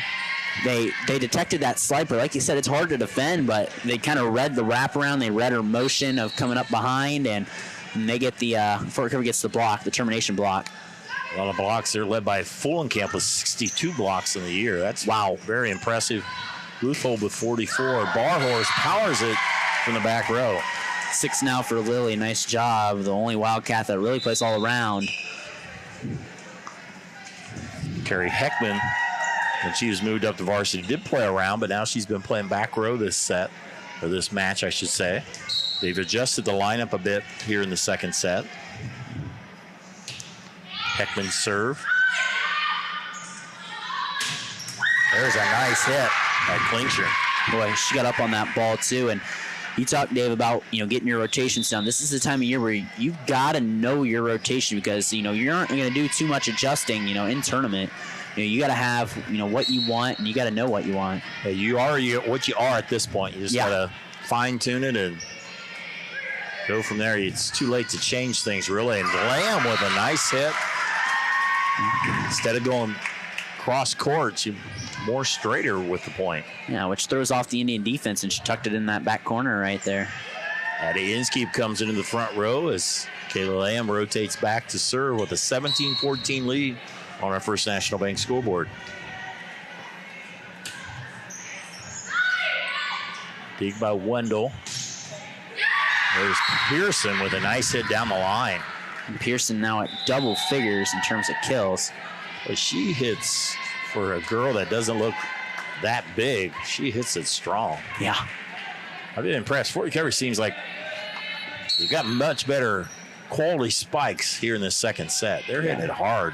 they detected that sliper. Like you said, it's hard to defend, but they kind of read the wraparound. They read her motion of coming up behind, and they get the Fort Recovery gets the block, the termination block. A lot of blocks there, led by Fullenkamp with 62 blocks in the year. That's wow, very impressive. Luthold with 44. Barhorse powers it from the back row. 6 now for Lily. Nice job. The only Wildcat that really plays all around. Carrie Heckman, when she was moved up to varsity, did play around, but now she's been playing back row this set, or this match, I should say. They've adjusted the lineup a bit here in the second set. Heckman serve. There's a nice hit by Klingstrom. Boy, she got up on that ball too, and you talked, Dave, about getting your rotations down. This is the time of year where you've got to know your rotation because you aren't going to do too much adjusting. In tournament, you got to have what you want, and you got to know what you want. Yeah, you are what you are at this point. You just got to fine tune it and go from there. It's too late to change things really. And Lamb with a nice hit. Instead of going cross court, you more straighter with the point. Yeah, which throws off the Indian defense, and she tucked it in that back corner right there. Addie Inskeep comes into the front row as Kayla Lamb rotates back to serve with a 17-14 lead on our First National Bank scoreboard. Dig by Wendell. There's Pearson with a nice hit down the line. And Pearson now at double figures in terms of kills. But she hits, for a girl that doesn't look that big, she hits it strong. Yeah. I've been impressed. Fort Recovery seems like you've got much better quality spikes here in this second set. They're hitting it hard.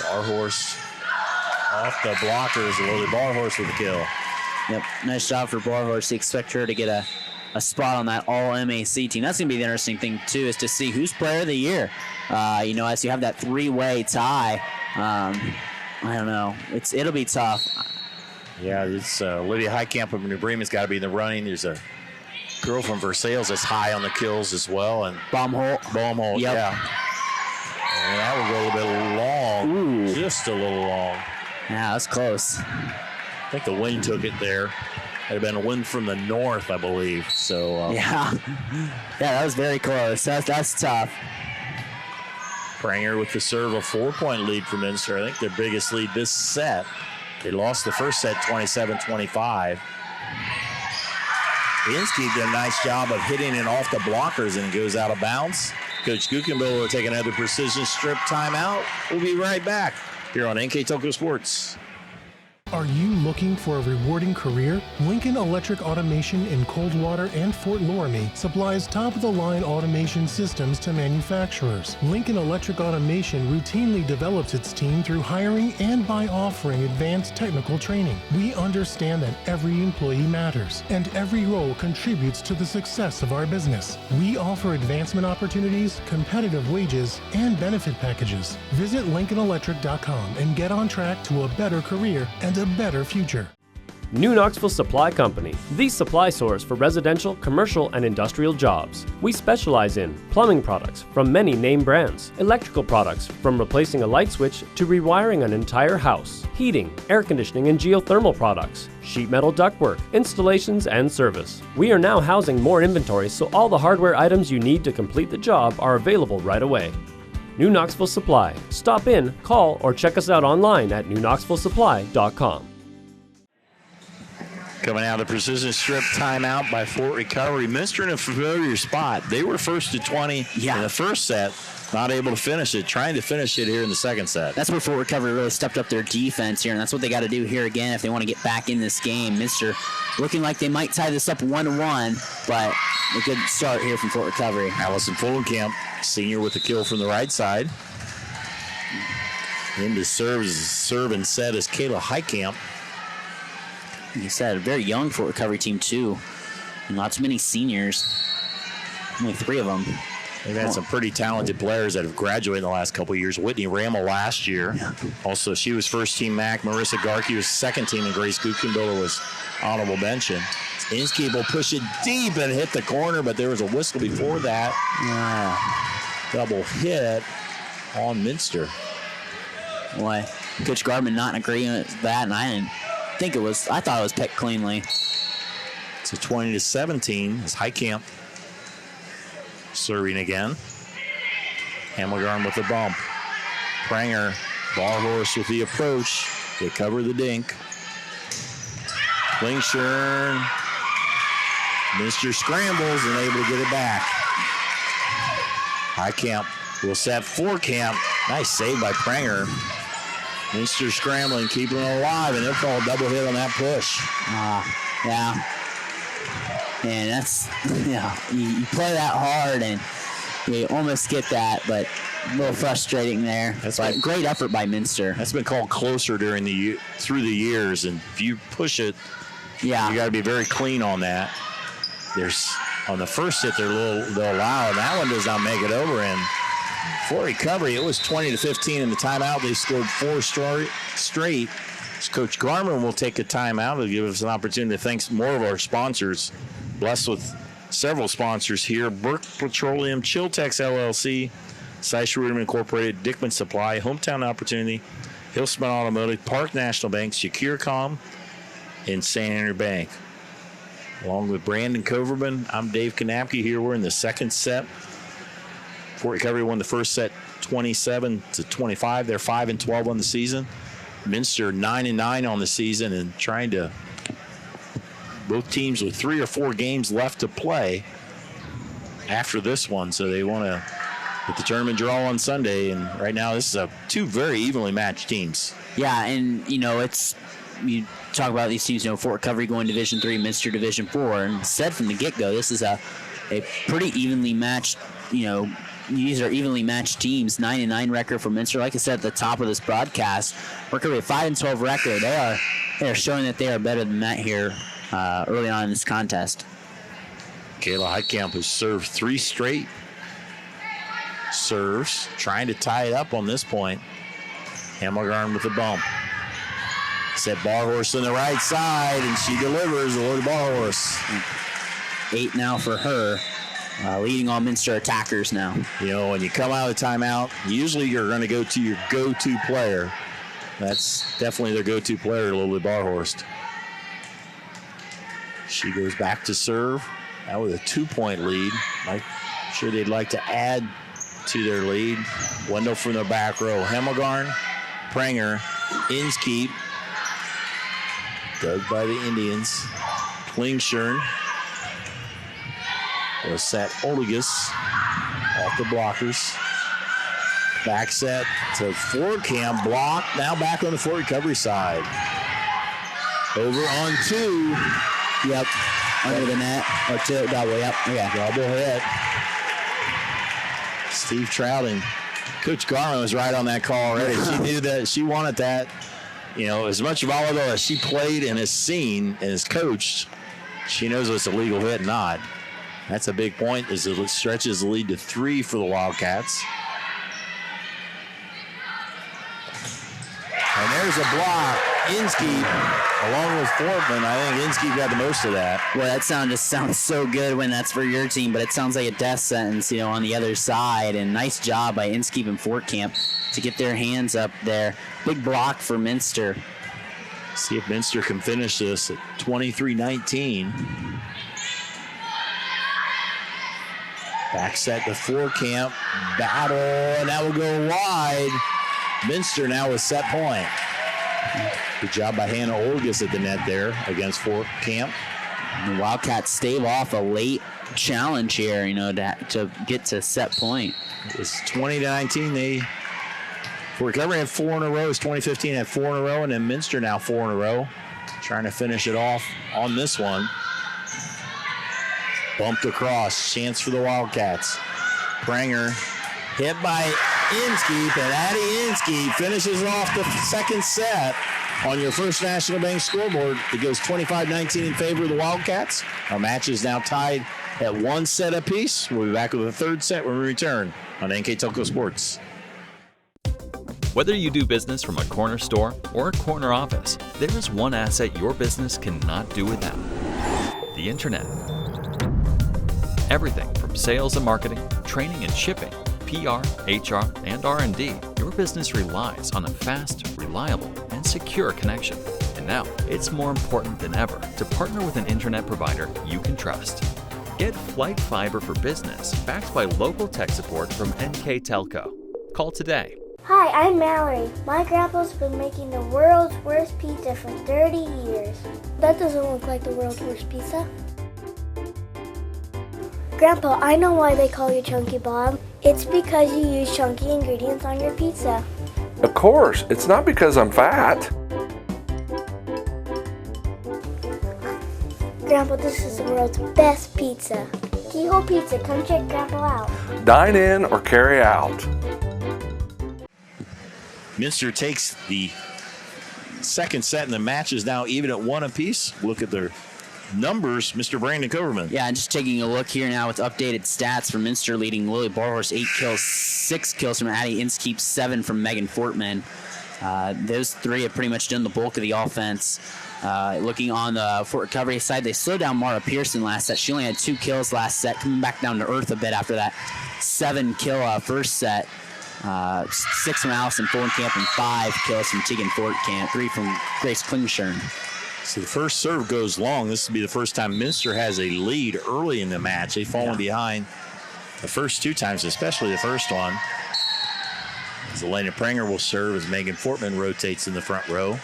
Bar Horse off the blockers. Lily Bar Horse with the kill. Yep, nice job for Bar Horse. You expect her to get a spot on that All-MAC team. That's going to be the interesting thing, too, is to see who's Player of the Year. As you have that three-way tie, I don't know. It'll be tough. Yeah, it's Lydia Heitkamp from New Bremen's got to be in the running. There's a girl from Versailles that's high on the kills as well. And Baumholt, yep. Yeah. And that would go a little bit long. Ooh. Just a little long. Yeah, that's close. I think the wind took it there. Had been a wind from the north, I believe. So yeah, that was very close. That's tough. Pranger with the serve, a 4-point lead for Minster. I think their biggest lead this set. They lost the first set 27-25. Inskeep did a nice job of hitting it off the blockers and it goes out of bounds. Coach Guckenbill will take another precision strip timeout. We'll be right back here on NKTelco Sports. Are you looking for a rewarding career? Lincoln Electric Automation in Coldwater and Fort Loramie supplies top-of-the-line automation systems to manufacturers. Lincoln Electric Automation routinely develops its team through hiring and by offering advanced technical training. We understand that every employee matters, and every role contributes to the success of our business. We offer advancement opportunities, competitive wages, and benefit packages. Visit LincolnElectric.com and get on track to a better career and a better future. New Knoxville Supply Company, the supply source for residential, commercial, and industrial jobs. We specialize in plumbing products from many name brands, electrical products from replacing a light switch to rewiring an entire house, heating, air conditioning, and geothermal products, sheet metal ductwork, installations, and service. We are now housing more inventory, so all the hardware items you need to complete the job are available right away. New Knoxville Supply. Stop in, call, or check us out online at newknoxvillesupply.com. Coming out of the precision strip timeout by Fort Recovery. Minster in a familiar spot. They were first to 20 in the first set. Not able to finish it. Trying to finish it here in the second set. That's where Fort Recovery really stepped up their defense here, and that's what they got to do here again if they want to get back in this game. Minster looking like they might tie this up 1-1, but a good start here from Fort Recovery. Allison Fullenkamp, senior with the kill from the right side. In to serve and set is Kayla Heitkamp. Like you said, a very young Fort Recovery team, too. And lots of many seniors. Only 3 of them. They've had some pretty talented players that have graduated in the last couple of years. Whitney Rammel last year. Yeah. Also, she was first team MAC. Marissa Garkey was second team, and Grace Guckenbiller was honorable mention. Inskeep will push it deep and hit the corner, but there was a whistle before that. Double hit on Minster. Boy, Coach Gardman not in agreement with that, and I thought it was picked cleanly. It's a 20-17 as Heitkamp serving again. Hamelgarn with the bump. Pranger, Bar Horse with the approach. They cover the dink. Klingshirn. Minster scrambles and able to get it back. Heitkamp will set for Camp. Nice save by Pranger. Minster scrambling, keeping it alive, and they'll call a double hit on that push. Yeah. And that's, you play that hard and you almost get that, but a little frustrating there. But great effort by Minster. That's been called closer through the years, and if you push it, you got to be very clean on that. There's on the first hit they'll allow, and that one does not make it over. And for Recovery, it was 20-15 in the timeout. They scored 4 straight. Coach Garman will take a timeout to give us an opportunity to thank more of our sponsors. Blessed with several sponsors here: Burke Petroleum, Chiltex LLC, Seicher Incorporated, Dickman Supply, Hometown Opportunity, Hillsman Automotive, Park National Bank, SecureCom, and St. Henry Bank. Along with Brandon Coverman, I'm Dave Kanapke here. We're in the second set. Fort Recovery won the first set 27-25. They're 5-12 on the season. Minster 9-9 on the season, and trying to both teams with 3 or 4 games left to play after this one, so they want to get the tournament draw on Sunday. And right now, this is 2 very evenly matched teams. Yeah, and you talk about these teams. Fort Recovery going Division III, Minster Division IV, and said from the get-go, this is a pretty evenly matched these are evenly matched teams. 9-9 record for Minster. Like I said at the top of this broadcast, Fort Calvary 5-12 record. They are showing that they are better than that here early on in this contest. Kayla Heitkamp has served 3 straight serves, trying to tie it up on this point. Hamilgarn with a bump. Set Barhorse on the right side, and she delivers. Lord Barhorse. 8 now for her, leading all Minster attackers now. You know, when you come out of the timeout, usually you're going to go to your go-to player. That's definitely their go-to player, Lily Barhorst. She goes back to serve. Now with a 2-point lead. I'm sure they'd like to add to their lead. Wendell from the back row. Hamilgarn, Pranger, Inskeep. Dug by the Indians. Klingshern will set Oligus off the blockers. Back set to Fort Camp. Block. Now back on the Fort Recovery side. Over on 2. Yep. Under the net. Or 2. Double. Yep. Yeah. Double hit. Steve Trouting. Coach Garland was right on that call already. She knew that. She wanted that. You know, as much volleyball as she played and has seen and has coached, she knows what's a legal hit and not. That's a big point as it stretches the lead to 3 for the Wildcats. And there's a block. Inskeep, along with Fortman. I think Inskeep got the most of that. Well, that sound just sounds so good when that's for your team, but it sounds like a death sentence, you know, on the other side. And nice job by Inskeep and Fort Camp to get their hands up there. Big block for Minster. See if Minster can finish this at 23-19. Back set to Fort Camp. Battle, and that will go wide. Minster now with set point. Good job by Hannah Olgus at the net there against Fort Camp. And the Wildcats stave off a late challenge here, you know, to get to set point. It's 20-19. Fort Recovery had 4 in a row. It's 2015 had 4 in a row, and then Minster now 4 in a row. Trying to finish it off on this one. Bumped across. Chance for the Wildcats. Pranger hit by Inskeep, and Addie Inskeep finishes off the second set on your First National Bank scoreboard. It goes 25-19 in favor of the Wildcats. Our match is now tied at 1 set apiece. We'll be back with a third set when we return on NKTelco Sports. Whether you do business from a corner store or a corner office, there is one asset your business cannot do without: the Internet. Everything from sales and marketing, training and shipping, PR, HR, and R&D, your business relies on a fast, reliable, and secure connection. And now, it's more important than ever to partner with an internet provider you can trust. Get Flight Fiber for Business, backed by local tech support from NKTelco. Call today. Hi, I'm Mallory. My grandpa's been making the world's worst pizza for 30 years. That doesn't look like the world's worst pizza. Grandpa, I know why they call you Chunky Bob. It's because you use chunky ingredients on your pizza. Of course, it's not because I'm fat. Grandpa, this is the world's best pizza. Keyhole Pizza, come check Grandpa out. Dine in or carry out. Minster takes the second set, and the match is now even at 1 apiece. Look at their numbers, Mr. Brandon Coverman. Yeah, just taking a look here now with updated stats for Minster, leading Lily Barhorse 8 kills, 6 kills from Addie Inskeep, 7 from Megan Fortman. Those 3 have pretty much done the bulk of the offense. Looking on the Fort Recovery side, they slowed down Mara Pearson last set. She only had 2 kills last set, coming back down to earth a bit after that 7-kill first set. 6 from Allison Fulenkamp and 5 kills from Tegan Fortkamp, 3 from Grace Klingshern. So the first serve goes long. This will be the first time Minster has a lead early in the match. They've fallen behind the first 2 times, especially the first one. As Elena Pranger will serve as Megan Fortman rotates in the front row.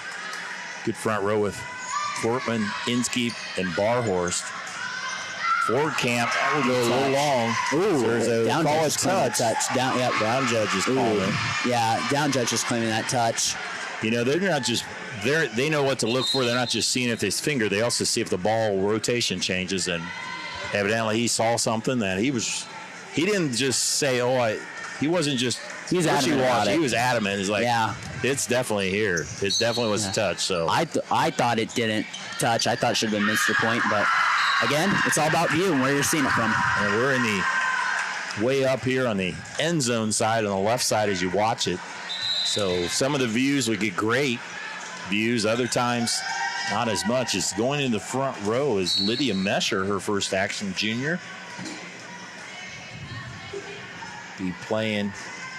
Good front row with Fortman, Inskeep, and Barhorst. Fort Camp, that will go a little long. Ooh, there's a down call judge it touch. Down, yep. Down judge is calling it. Yeah, down judge is claiming that touch. You know, they're not just they know what to look for. They're not just seeing if it's finger. They also see if the ball rotation changes. And evidently, he saw something that he was he didn't just say, he wasn't just He's adamant about it. He was adamant. He's like, it's definitely here. It definitely was a touch. So I thought it didn't touch. I thought it should have been Minster point, but again, it's all about view and where you're seeing it from. And we're in the way up here on the end zone side on the left side as you watch it. So some of the views we get great views. Other times, not as much. It's going in the front row is Lydia Mesher, her first action junior. Be playing,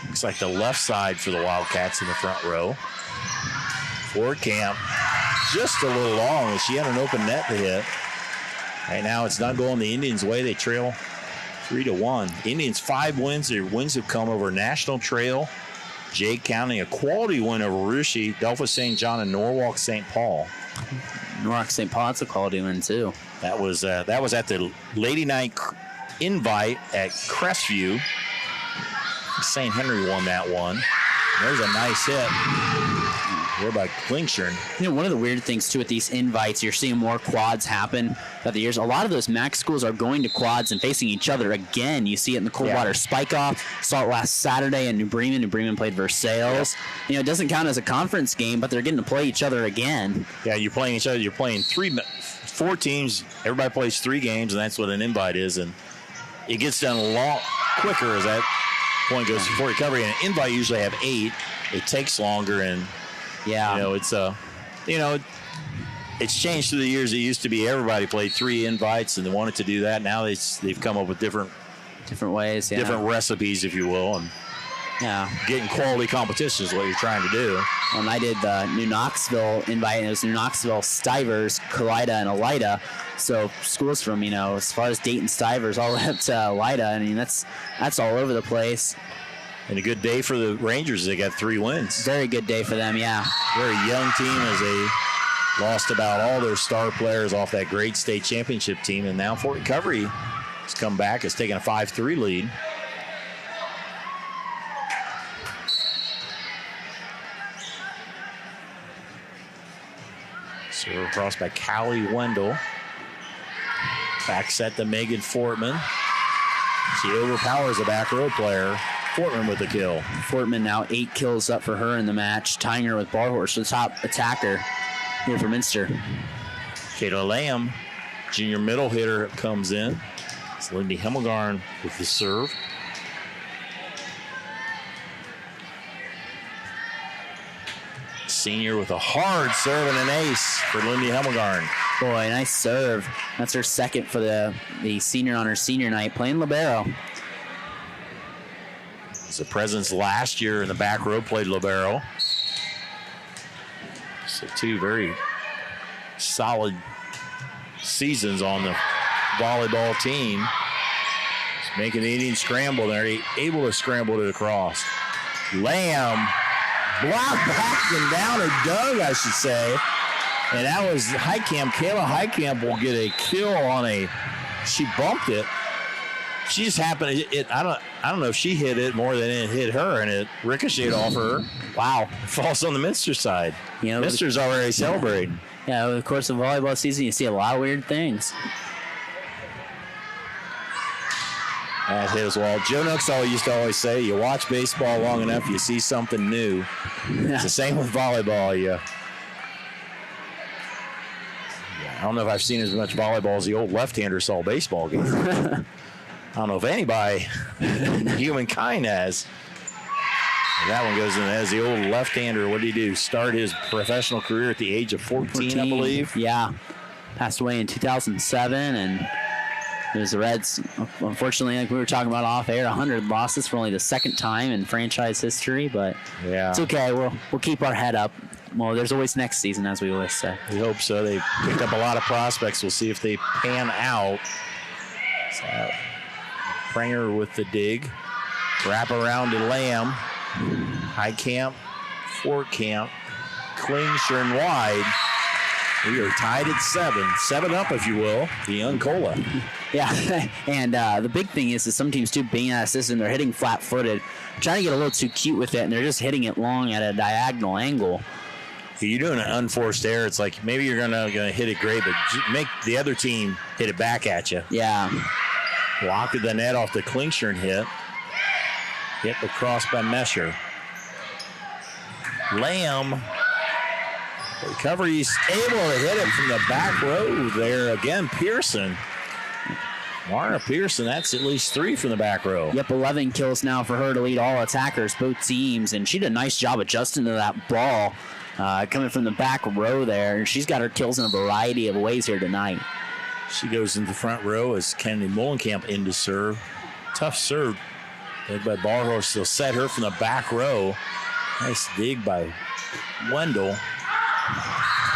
looks like the left side for the Wildcats in the front row. Ford Camp just a little long as she had an open net to hit. Right now it's not going the Indians' way. They trail 3-1. Indians 5 wins. Their wins have come over National Trail, Jake County, a quality win over Russia, Delphos St. John, and Norwalk St. Paul. Norwalk St. Paul, that's a quality win too. That was at the Lady Night invite at Crestview. St. Henry won that one. There's a nice hit. We're by Klingshern. You know, one of the weird things too with these invites, you're seeing more quads happen throughout the years. A lot of those MAC schools are going to quads and facing each other again. You see it in the Coldwater Spike Off. Saw it last Saturday in New Bremen. New Bremen played Versailles. You know, it doesn't count as a conference game, but they're getting to play each other again. Yeah, you're playing each other. You're playing 4 teams. Everybody plays 3 games, and that's what an invite is. And it gets done a lot quicker as that point goes for recovery. And an invite usually have 8. It takes longer, and it's changed through the years. It used to be everybody played 3 invites, and they wanted to do that. Now they've come up with different ways, different recipes, if you will, and getting quality competition is what you're trying to do. When I did the New Knoxville invite, and it was New Knoxville, Stivers, Kalida, and Elida. So schools from, as far as Dayton, Stivers, all the way up to Elida. I mean, that's all over the place. And a good day for the Rangers. They got 3 wins. Very good day for them, yeah. Very young team as they lost about all their star players off that great state championship team. And now Fort Recovery has come back, has taken a 5-3 lead. Serve across by Callie Wendell. Back set to Megan Fortman. She overpowers the back row player. Fortman with the kill. Fortman now 8 kills up for her in the match, tying her with Barhorse, the top attacker here for Minster. Kayla Lamb, junior middle hitter, comes in. It's Lindy Hemmelgarn with the serve. Senior with a hard serve and an ace for Lindy Hemmelgarn. Boy, nice serve. That's her second for the senior on her senior night, playing libero. It's a presence last year in the back row, played libero. So 2 very solid seasons on the volleyball team. Just making the Indians scramble. They're able to scramble it across. Lamb blocked back and down or dug, I should say. And that was Heitkamp. Kayla Heitkamp will get a kill on she bumped it. She just happened I don't know if she hit it more than it hit her, and it ricocheted off her. Wow. It falls on the Minster side. Minster's already celebrating. Yeah, over the course of volleyball season, you see a lot of weird things. That hit as well. Joe Nooks used to always say, you watch baseball long enough, you see something new. It's the same with volleyball. I don't know if I've seen as much volleyball as the old left-hander saw a baseball game. I don't know if anybody in humankind has. And that one goes in as the old left-hander. What did he do? Start his professional career at the age of 14, I believe. Yeah. Passed away in 2007, and it was the Reds, unfortunately, like we were talking about off air, 100 losses for only the second time in franchise history, but it's okay. We'll keep our head up. Well, there's always next season, as we always say. We hope so. They picked up a lot of prospects. We'll see if they pan out. So, Pranger with the dig. Wrap around to Lamb. High Camp, Fort Camp, Klingshern wide. We are tied at 7. 7 up, if you will, the young Cola. Yeah, and the big thing is some teams, too, being out of system, they're hitting flat-footed, trying to get a little too cute with it, and they're just hitting it long at a diagonal angle. You're doing an unforced error. It's like maybe you're gonna hit it great, but make the other team hit it back at you. Yeah. Block of the net off the Klingshirn hit. Hit across by Mesher. Lamb. Recovery. He's able to hit it from the back row there. Again, Pearson. Marna Pearson, that's at least 3 from the back row. Yep, 11 kills now for her to lead all attackers, both teams. And she did a nice job adjusting to that ball coming from the back row there. She's got her kills in a variety of ways here tonight. She goes into the front row as Kennedy Molenkamp in to serve. Tough serve. Played by Barhorse. They'll set her from the back row. Nice dig by Wendell.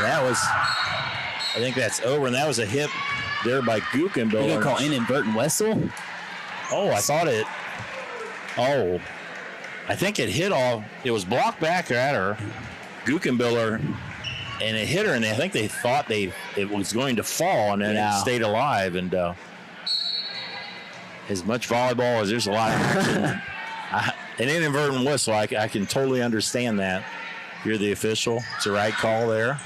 That was, I think that's over, and that was a hit there by Guckenbiller. You gonna call inadvertent whistle? Oh, I thought it. Oh, I think it hit all. It was blocked back at her, Guckenbiller, and it hit her, and I think they thought it was going to fall, and then it stayed alive. And as much volleyball as there's a lot of action, an inadvertent whistle, I can totally understand that. You're the official. It's the right call there.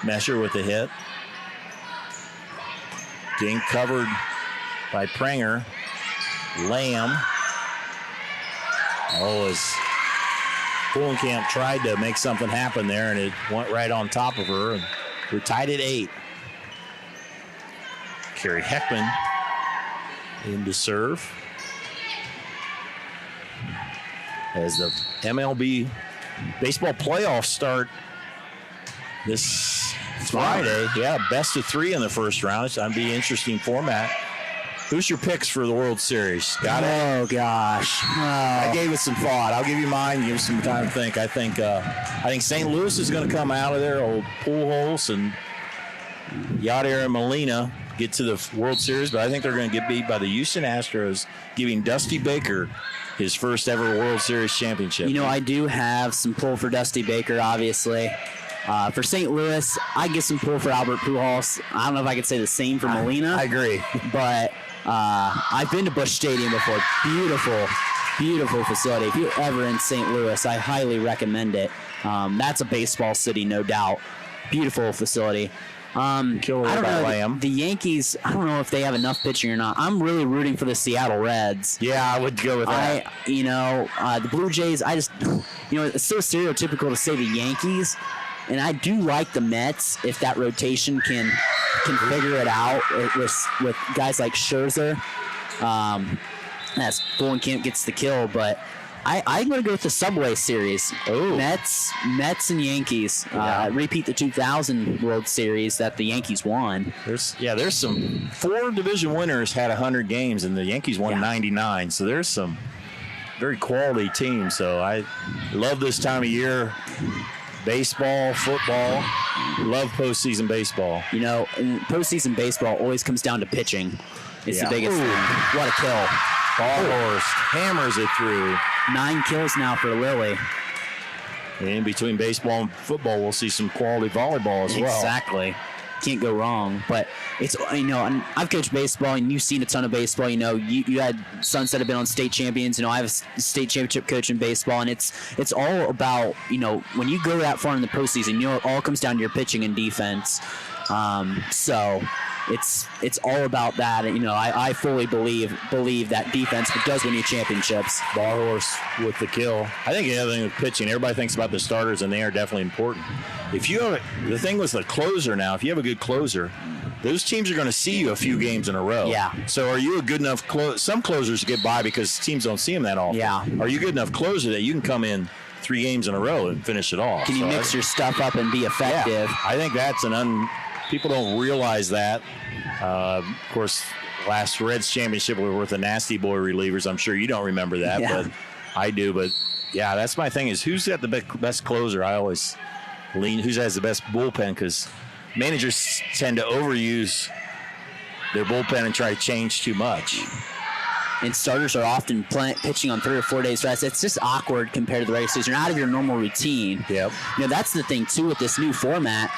Mesher with the hit. Getting covered by Pranger. Lamb. Oh, as Fulenkamp tried to make something happen there, and it went right on top of her. And we're tied at 8. Carrie Heckman in to serve. As the MLB baseball playoffs start this Friday. Yeah, best of 3 in the first round. It's going to be an interesting format. Who's your picks for the World Series? Got it? Oh, gosh. I gave it some thought. I'll give you mine. Give you some time to think. I think St. Louis is going to come out of there. Old Pujols and Yadier and Molina get to the World Series, but I think they're going to get beat by the Houston Astros, giving Dusty Baker his first ever World Series championship. You know, I do have some pull for Dusty Baker, obviously. For St. Louis, I get some pull for Albert Pujols. I don't know if I could say the same for Molina. I agree. But I've been to Busch Stadium before. Beautiful, beautiful facility. If you're ever in St. Louis, I highly recommend it. That's a baseball city, no doubt. Beautiful facility. I don't know. The Yankees, I don't know if they have enough pitching or not. I'm really rooting for the Seattle Reds. Yeah, I would go with that. The Blue Jays, it's so stereotypical to say the Yankees, and I do like the Mets if that rotation can figure it out with guys like Scherzer. As Fulenkamp gets the kill, but I'm going to go with the Subway Series. Oh. Mets and Yankees. Repeat the 2000 World Series that the Yankees won. There's some 4 division winners had 100 games, and the Yankees won 99. So there's some very quality teams. So I love this time of year. Baseball, football, love postseason baseball. You know, postseason baseball always comes down to pitching. It's the biggest thing. What a kill. Ballhorst hammers it through. 9 kills now for Lily. And in between baseball and football, we'll see some quality volleyball as well. Exactly. Can't go wrong. But it's, and I've coached baseball, and you've seen a ton of baseball. You had sons that have been on state champions. I have a state championship coach in baseball, and it's all about, when you go that far in the postseason, it all comes down to your pitching and defense. So it's all about that. I fully believe that defense does win you championships. Barhorse with the kill. I think the other thing with pitching, everybody thinks about the starters, and they are definitely important. The thing with the closer now, if you have a good closer, those teams are going to see you a few games in a row. Yeah. So are you a good enough some closers get by because teams don't see them that often. Yeah. Are you a good enough closer that you can come in 3 games in a row and finish it off? Can you mix your stuff up and be effective? Yeah, I think that's people don't realize that. Of course, last Reds championship we were with the Nasty Boy relievers. I'm sure you don't remember that, but I do. But yeah, that's my thing is who's got the best closer. I always lean who has the best bullpen because managers tend to overuse their bullpen and try to change too much. and starters are often pitching on 3 or 4 days rest. It's just awkward compared to the regular season. You're out of your normal routine. Yep. That's the thing too with this new format.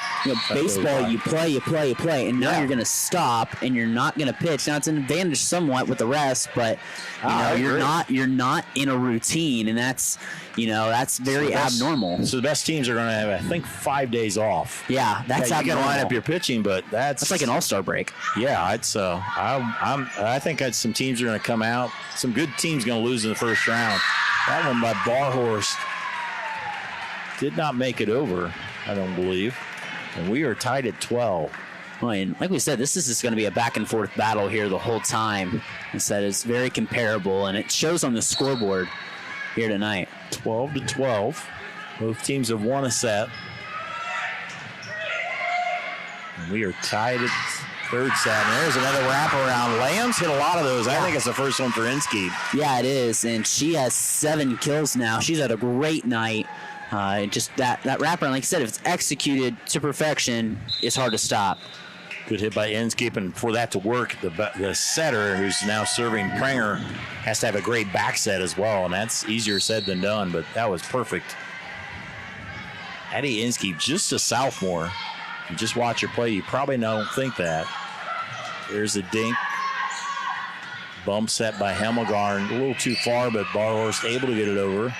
Baseball, you play, and now you're going to stop and you're not going to pitch. Now it's an advantage somewhat with the rest, but you're not in a routine, and that's very abnormal. So the best teams are going to have, I think, 5 days off. Yeah, that's you got to abnormal. line up your pitching, but that's like an all-star break. Yeah, I think some teams are going to come out. Some good teams going to lose in the first round. That one by Barhorst did not make it over, I don't believe. And we are tied at 12. Well, and like we said, this is just going to be a back-and-forth battle here the whole time. Instead, it's very comparable, and it shows on the scoreboard here tonight. 12-12. Both teams have won a set. And we are tied at third set. And there's another wraparound. Lamb's hit a lot of those. I think it's the first one for Inskeep. Yeah, it is. And she has 7 kills now. She's had a great night. Just that wraparound, like I said, if it's executed to perfection, it's hard to stop. Good hit by Inskeep, and for that to work, the setter, who's now serving Pranger, has to have a great back set as well, and that's easier said than done, but that was perfect. Addie Inskeep, just a sophomore. You just watch her play, you probably don't think that. There's a dink. Bump set by Hemmelgarn, a little too far, but Barhorst able to get it over.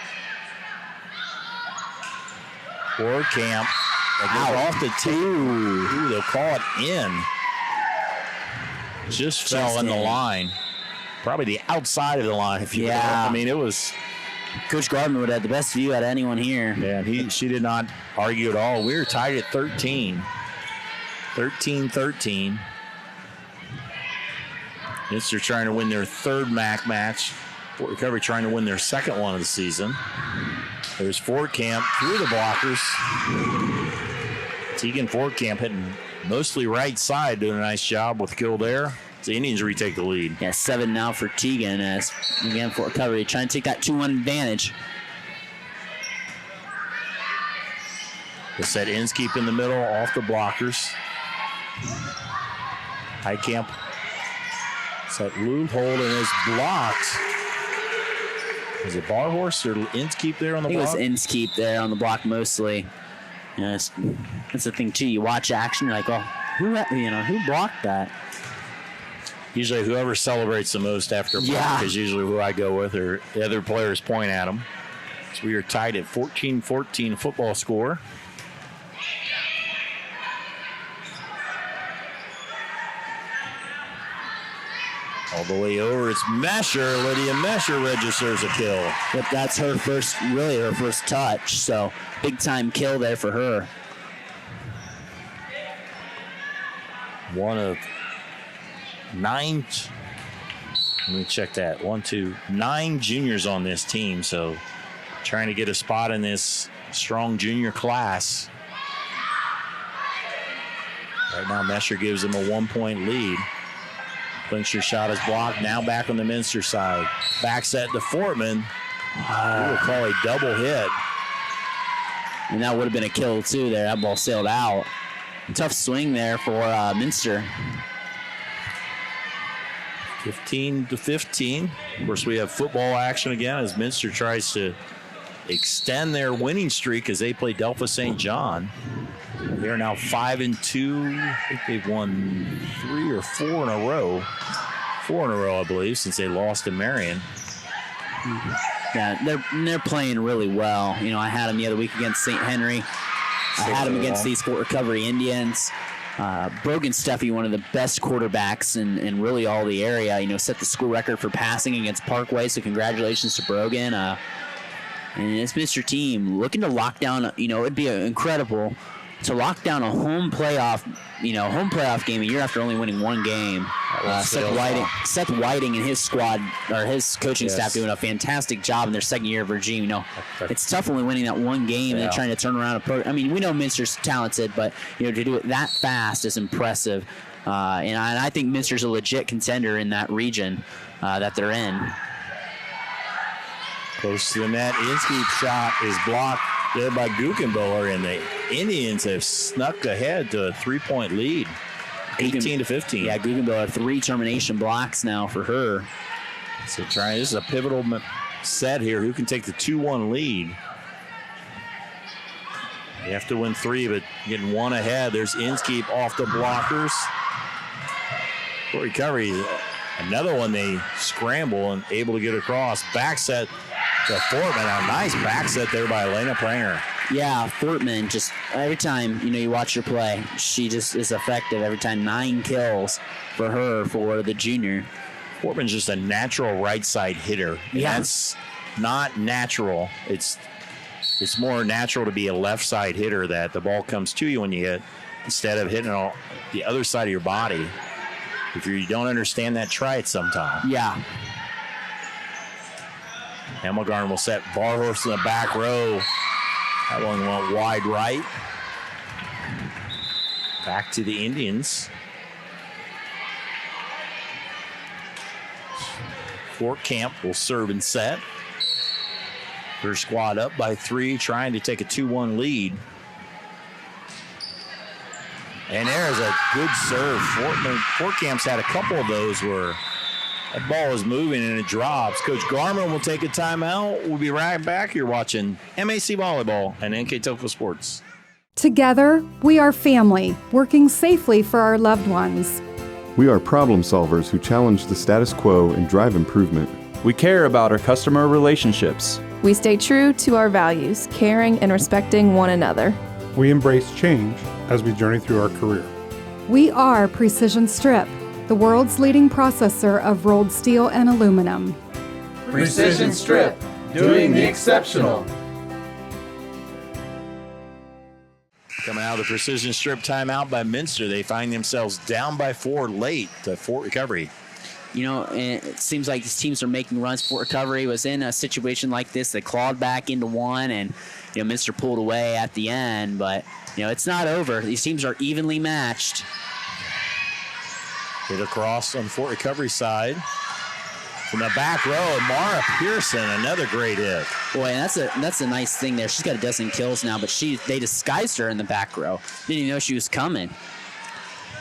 Forward camp. Off the tee. Ooh, they'll call it in. Just fell in the line. Probably the outside of the line, if you will. I mean, it was. Coach Gardner would have the best view out of anyone here. Yeah, and she did not argue at all. We were tied at 13. 13-13. Minster trying to win their third MAC match. Fort Recovery trying to win their second one of the season. There's Fort Camp through the blockers. Tegan Fort Camp hitting mostly right side, doing a nice job with Kildare. The Indians retake the lead. Yeah, 7 now for Tegan as, again, Fort Recovery trying to take that 2-1 advantage. They set Inskeep in the middle, off the blockers. High Camp set loophole and is blocked. Was it Barhorst or Inskeep there on the block? I think it was Inskeep there on the block mostly. Yes, that's the thing too. You watch action, you're like, oh, who blocked that? Usually, whoever celebrates the most after a block is usually who I go with, or the other players point at them. So we are tied at 14-14 football score. All the way over, it's Mesher. Lydia Mesher registers a kill. But that's her first touch. So big time kill there for her. One of 9. Let me check that. 9 juniors on this team. So trying to get a spot in this strong junior class. Right now, Mesher gives them a 1-point lead. Clincher shot is blocked. Now back on the Minster side. Back set to Fortman. We will call a double hit. And that would have been a kill too there. That ball sailed out. Tough swing there for Minster. 15-15. Of course, we have football action again as Minster tries to extend their winning streak as they play Delphi St. John. They are now 5-2. I think they've won 3 or 4 in a row. 4 in a row, I believe, since they lost to Marion. Yeah, they're playing really well. You know, I had them the other week against St. Henry. I had them against these Fort Recovery Indians. Brogan Steffi, one of the best quarterbacks in really all the area, you know, set the school record for passing against Parkway, so congratulations to Brogan. And this Minster team looking to lock down, you know, it'd be incredible to lock down a home playoff game a year after only winning 1 game. Seth Whiting and his squad, or his coaching staff, doing a fantastic job in their second year of regime. You know, it's tough only winning that 1 game and then trying to turn around a program. I mean, we know Minster's talented, but you know, to do it that fast is impressive. And I think Minster's a legit contender in that region that they're in. Close to the net. Inskeep's shot is blocked there by Guggenbauer, and the Indians have snuck ahead to a 3-point lead, 18-15. Yeah, Guggenbauer, 3 termination blocks now for her. So this is a pivotal set here. Who can take the 2-1 lead? You have to win 3, but getting 1 ahead. There's Inskeep off the blockers. For recovery, another one they scramble and able to get across. Back set to Fortman. A nice back set there by Elena Pranger. Yeah, Fortman, just every time, you watch her play, she just is effective every time. 9 kills for her, for the junior. Fortman's just a natural right side hitter. Yeah. That's not natural. It's more natural to be a left side hitter, that the ball comes to you when you hit instead of hitting on the other side of your body. If you don't understand that, try it sometime. Yeah. Hemmelgarn will set Barhorse in the back row. That one went wide right. Back to the Indians. Fort Camp will serve and set. Their squad up by 3, trying to take a 2-1 lead. And there's a good serve. Fort Camp's had a couple of those where that ball is moving and it drops. Coach Garman will take a timeout. We'll be right back. You're watching MAC Volleyball and NKTelco Sports. Together, we are family, working safely for our loved ones. We are problem solvers who challenge the status quo and drive improvement. We care about our customer relationships. We stay true to our values, caring and respecting one another. We embrace change as we journey through our career. We are Precision Strip, the world's leading processor of rolled steel and aluminum. Precision Strip, doing the exceptional. Coming out of the Precision Strip timeout by Minster, they find themselves down by 4 late to Fort Recovery. It seems like these teams are making runs. Fort Recovery was in a situation like this. They clawed back into one, and Minster pulled away at the end. But it's not over. These teams are evenly matched. Hit across on Fort Recovery side. From the back row, Mara Pearson, another great hit. Boy, and that's a nice thing there. She's got a dozen kills now, but they disguised her in the back row. Didn't even know she was coming.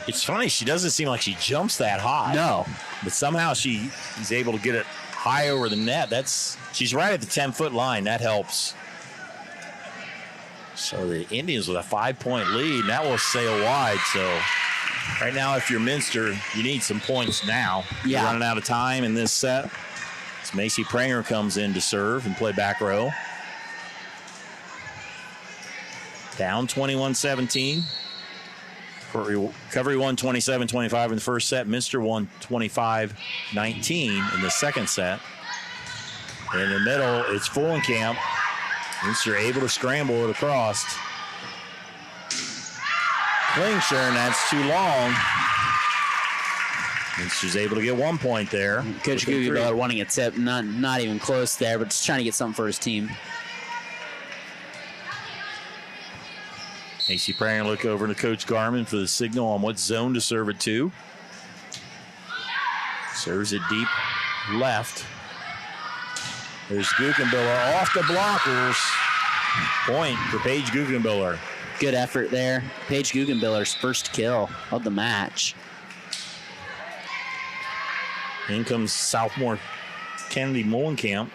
It's funny, she doesn't seem like she jumps that high. No. But somehow she's able to get it high over the net. She's right at the 10-foot line. That helps. So the Indians with a 5-point lead, and that will sail wide. So right now, if you're Minster, you need some points now. Yeah. You're running out of time in this set. As Macy Pranger comes in to serve and play back row. Down 21-17. Fort Recovery won 27-25 in the first set. Minster won 25-19 in the second set. In the middle, it's Fulenkamp. Minster able to scramble it across. Klingshire, and that's too long. Minster's able to get 1 point there. Coach Guggenbiller wanting a tip, not even close there, but just trying to get something for his team. AC Pranger look over to Coach Garman for the signal on what zone to serve it to. Serves it deep left. There's Guggenbiller off the blockers. Point for Paige Guggenbiller. Good effort there. Paige Guggenbiller's first kill of the match. In comes Southmore Kennedy Mullenkamp.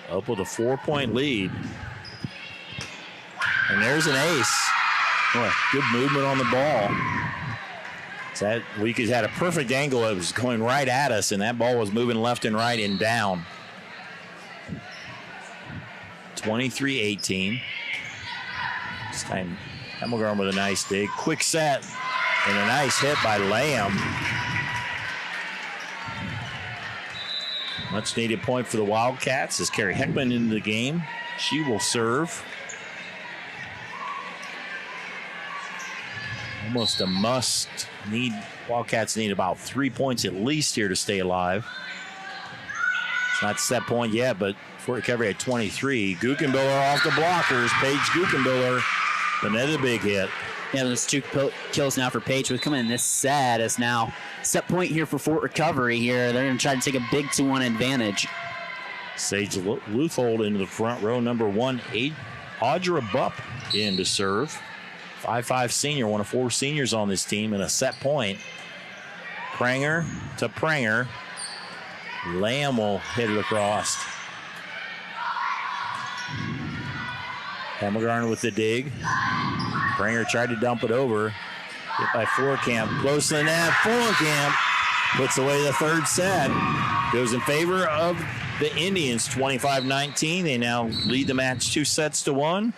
Up with a 4-point lead. And there's an ace. Boy, good movement on the ball. We had a perfect angle. It was going right at us, and that ball was moving left and right and down. 23-18. This time, Hemmelgarn with a nice dig. Quick set, and a nice hit by Lamb. Much needed point for the Wildcats as Carrie Heckman into the game. She will serve. Almost a must need. Wildcats need about 3 points at least here to stay alive. It's not set point yet, but Fort Recovery at 23. Guggenbiller off the blockers. Paige Guggenbiller, another big hit. Yeah, there's 2 kills now for Paige. We're coming in this set as now set point here for Fort Recovery here. They're going to try to take a big 2-1 advantage. Sage Luthold into the front row. Number 1, Audra Bupp in to serve. 5'5" senior, one of 4 seniors on this team, and a set point. Pranger to Pranger. Lamb will hit it across. Hemmelgarn with the dig. Pranger tried to dump it over. Hit by Forkamp. Close to the net. Forkamp puts away the third set. Goes in favor of the Indians, 25-19. They now lead the match 2-1.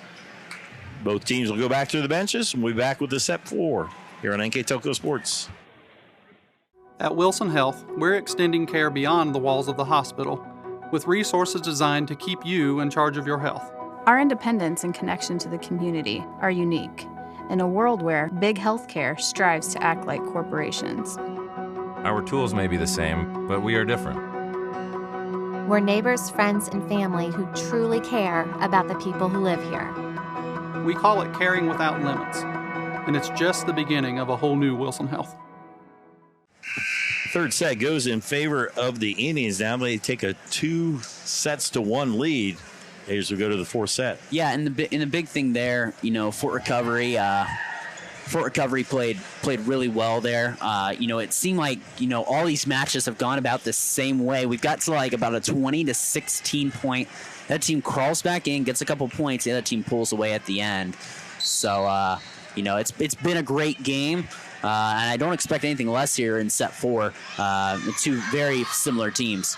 Both teams will go back to the benches, and we'll be back with the set 4 here on NKTelco Sports. At Wilson Health, we're extending care beyond the walls of the hospital with resources designed to keep you in charge of your health. Our independence and connection to the community are unique in a world where big healthcare strives to act like corporations. Our tools may be the same, but we are different. We're neighbors, friends, and family who truly care about the people who live here. We call it caring without limits, and it's just the beginning of a whole new Wilson Health. Third set goes in favor of the Indians. Now they take a 2-1 lead as we go to the fourth set. Yeah, and the big thing there, Fort Recovery played really well there. It seemed like, all these matches have gone about the same way. We've got to like about a 20 to 16 point. That team crawls back in, gets a couple points. The other team pulls away at the end. So, it's been a great game. And I don't expect anything less here in set 4. Two very similar teams.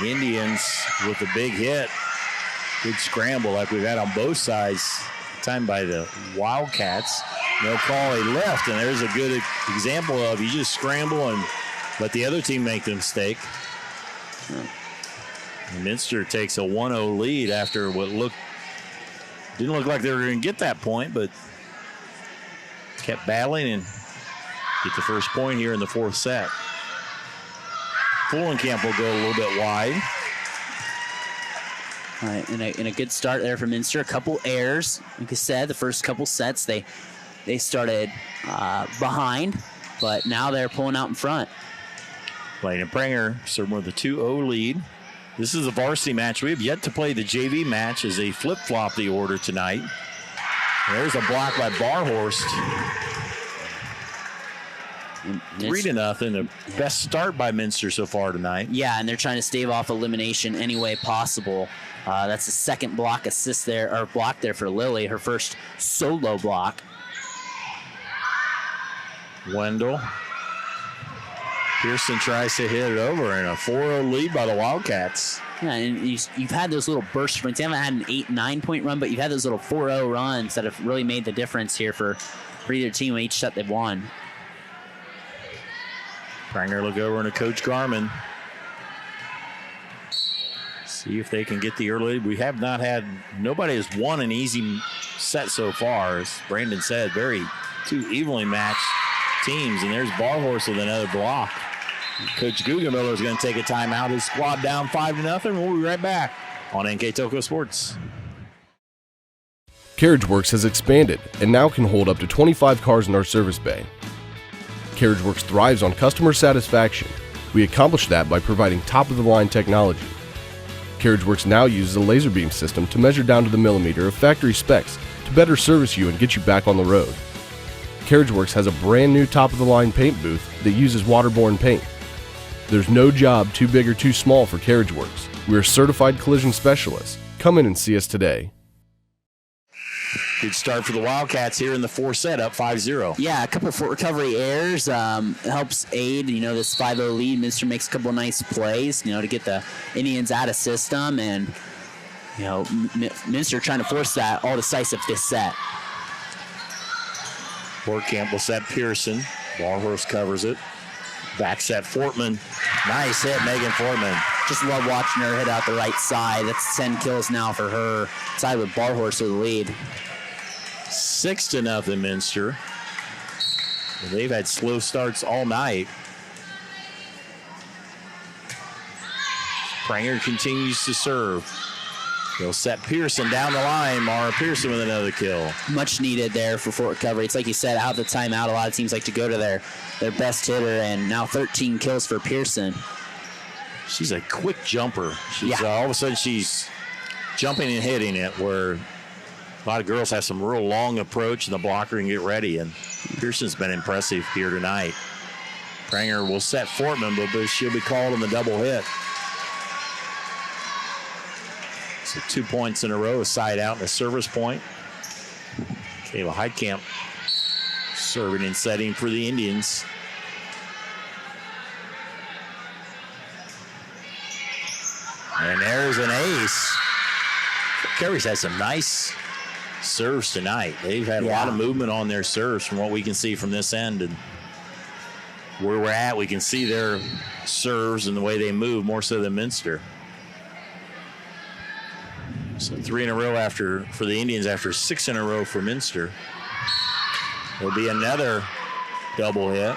Indians with a big hit. Good scramble like we've had on both sides. Timed by the Wildcats. No call, a left, and there's a good example of you just scramble and let the other team make the mistake. And Minster takes a 1-0 lead after what didn't look like they were going to get that point, but kept battling and get the first point here in the fourth set. Fulenkamp will go a little bit wide. All right, and a good start there for Minster. A couple errors. Like I said, the first couple sets they started behind, but now they're pulling out in front. Blaine and Pranger serving with a 2-0 lead. This is a varsity match. We have yet to play the JV match as they flip-flop the order tonight. There's a block by Barhorst. 3-0. The best start by Minster so far tonight. Yeah, and they're trying to stave off elimination any way possible. That's the second block assist there, or block there for Lily, her first solo block. Wendell. Pearson tries to hit it over, and a 4-0 lead by the Wildcats. Yeah, and you've had those little burst runs. You haven't had an 8-9 point run, but you've had those little 4-0 runs that have really made the difference here for either team each set they've won. Pranger look over into Coach Garman. See if they can get the early. We have not had, nobody has won an easy set so far. As Brandon said, two evenly matched teams, and there's Barhorse with another block. Coach Guggenmiller is going to take a timeout. His squad down 5-0. We'll be right back on NKTelco Sports. CarriageWorks has expanded and now can hold up to 25 cars in our service bay. CarriageWorks thrives on customer satisfaction. We accomplish that by providing top-of-the-line technology. CarriageWorks now uses a laser beam system to measure down to the millimeter of factory specs to better service you and get you back on the road. CarriageWorks has a brand new top-of-the-line paint booth that uses waterborne paint. There's no job too big or too small for CarriageWorks. We're certified collision specialists. Come in and see us today. Good start for the Wildcats here in the fourth set, up 5-0. Yeah, a couple of Fort Recovery errors helps aid, this 5-0 lead. Minster makes a couple of nice plays, to get the Indians out of system, and, Minster trying to force that all decisive this set. Forkamp will set Pearson. Barhorst covers it. Back set Fortman. Nice hit, Megan Fortman. Just love watching her hit out the right side. That's 10 kills now for her. Side with Barhorst with the lead. 6-0 Minster. They've had slow starts all night. Pranger continues to serve. They'll set Pearson down the line. Mara Pearson with another kill. Much needed there for Fort Recovery. It's like you said, out of the timeout, a lot of teams like to go to their best hitter, and now 13 kills for Pearson. She's a quick jumper. All of a sudden she's jumping and hitting it, where A lot of girls have some real long approach in the blocker and get ready, and Pearson's been impressive here tonight. Pranger will set Fortman, but she'll be called on the double hit. So 2 points in a row, a side out and a service point. Kayla Heitkamp serving and setting for the Indians. And there's an ace. Kerry's had some nice serves tonight. They've had a lot of movement on their serves from what we can see from this end. And where we're at, we can see their serves and the way they move more so than Minster. So 3 in a row for the Indians after 6 in a row for Minster. There'll be another double hit.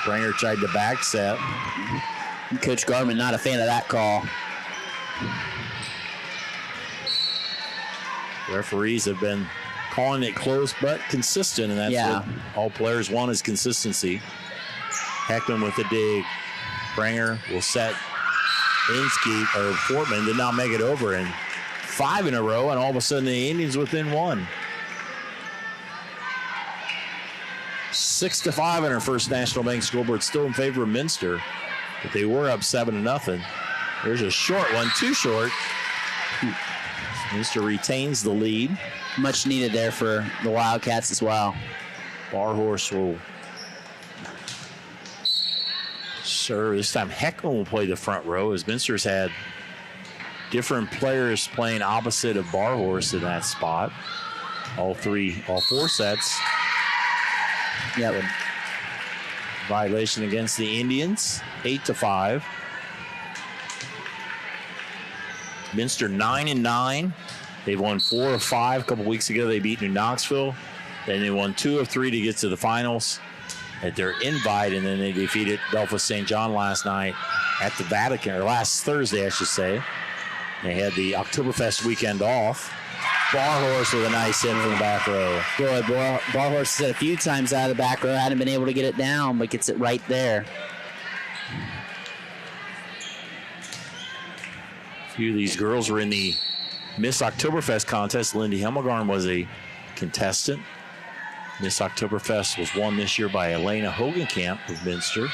Springer tried to back set. Coach Garman not a fan of that call. Referees have been calling it close but consistent, and that's what all players want is consistency. Heckman with the dig. Springer will set Fortman did not make it over, and 5 in a row, and all of a sudden the Indians within 1. 6-5 in our First National Bank scoreboard, still in favor of Minster, but they were up 7-0. There's a short one, too short. Minster retains the lead. Much needed there for the Wildcats as well. Barhorse will serve. This time Heckman will play the front row, as Minster's had different players playing opposite of Barhorse in that spot. All 4 sets. Yeah. Violation against the Indians, 8-5. Minster 9-9. They've won 4 of 5. A couple weeks ago, they beat New Knoxville. Then they won 2 of 3 to get to the finals at their invite, and then they defeated Belfast St. John last night at the Vatican, or last Thursday, I should say. They had the Oktoberfest weekend off. Barhorse with a nice hit from the back row. Boy, Barhorse said a few times out of the back row, hadn't been able to get it down, but gets it right there. A few of these girls were in the Miss Oktoberfest contest. Lindy Hemmelgarn was a contestant. Miss Oktoberfest was won this year by Elena Hogenkamp of Minster.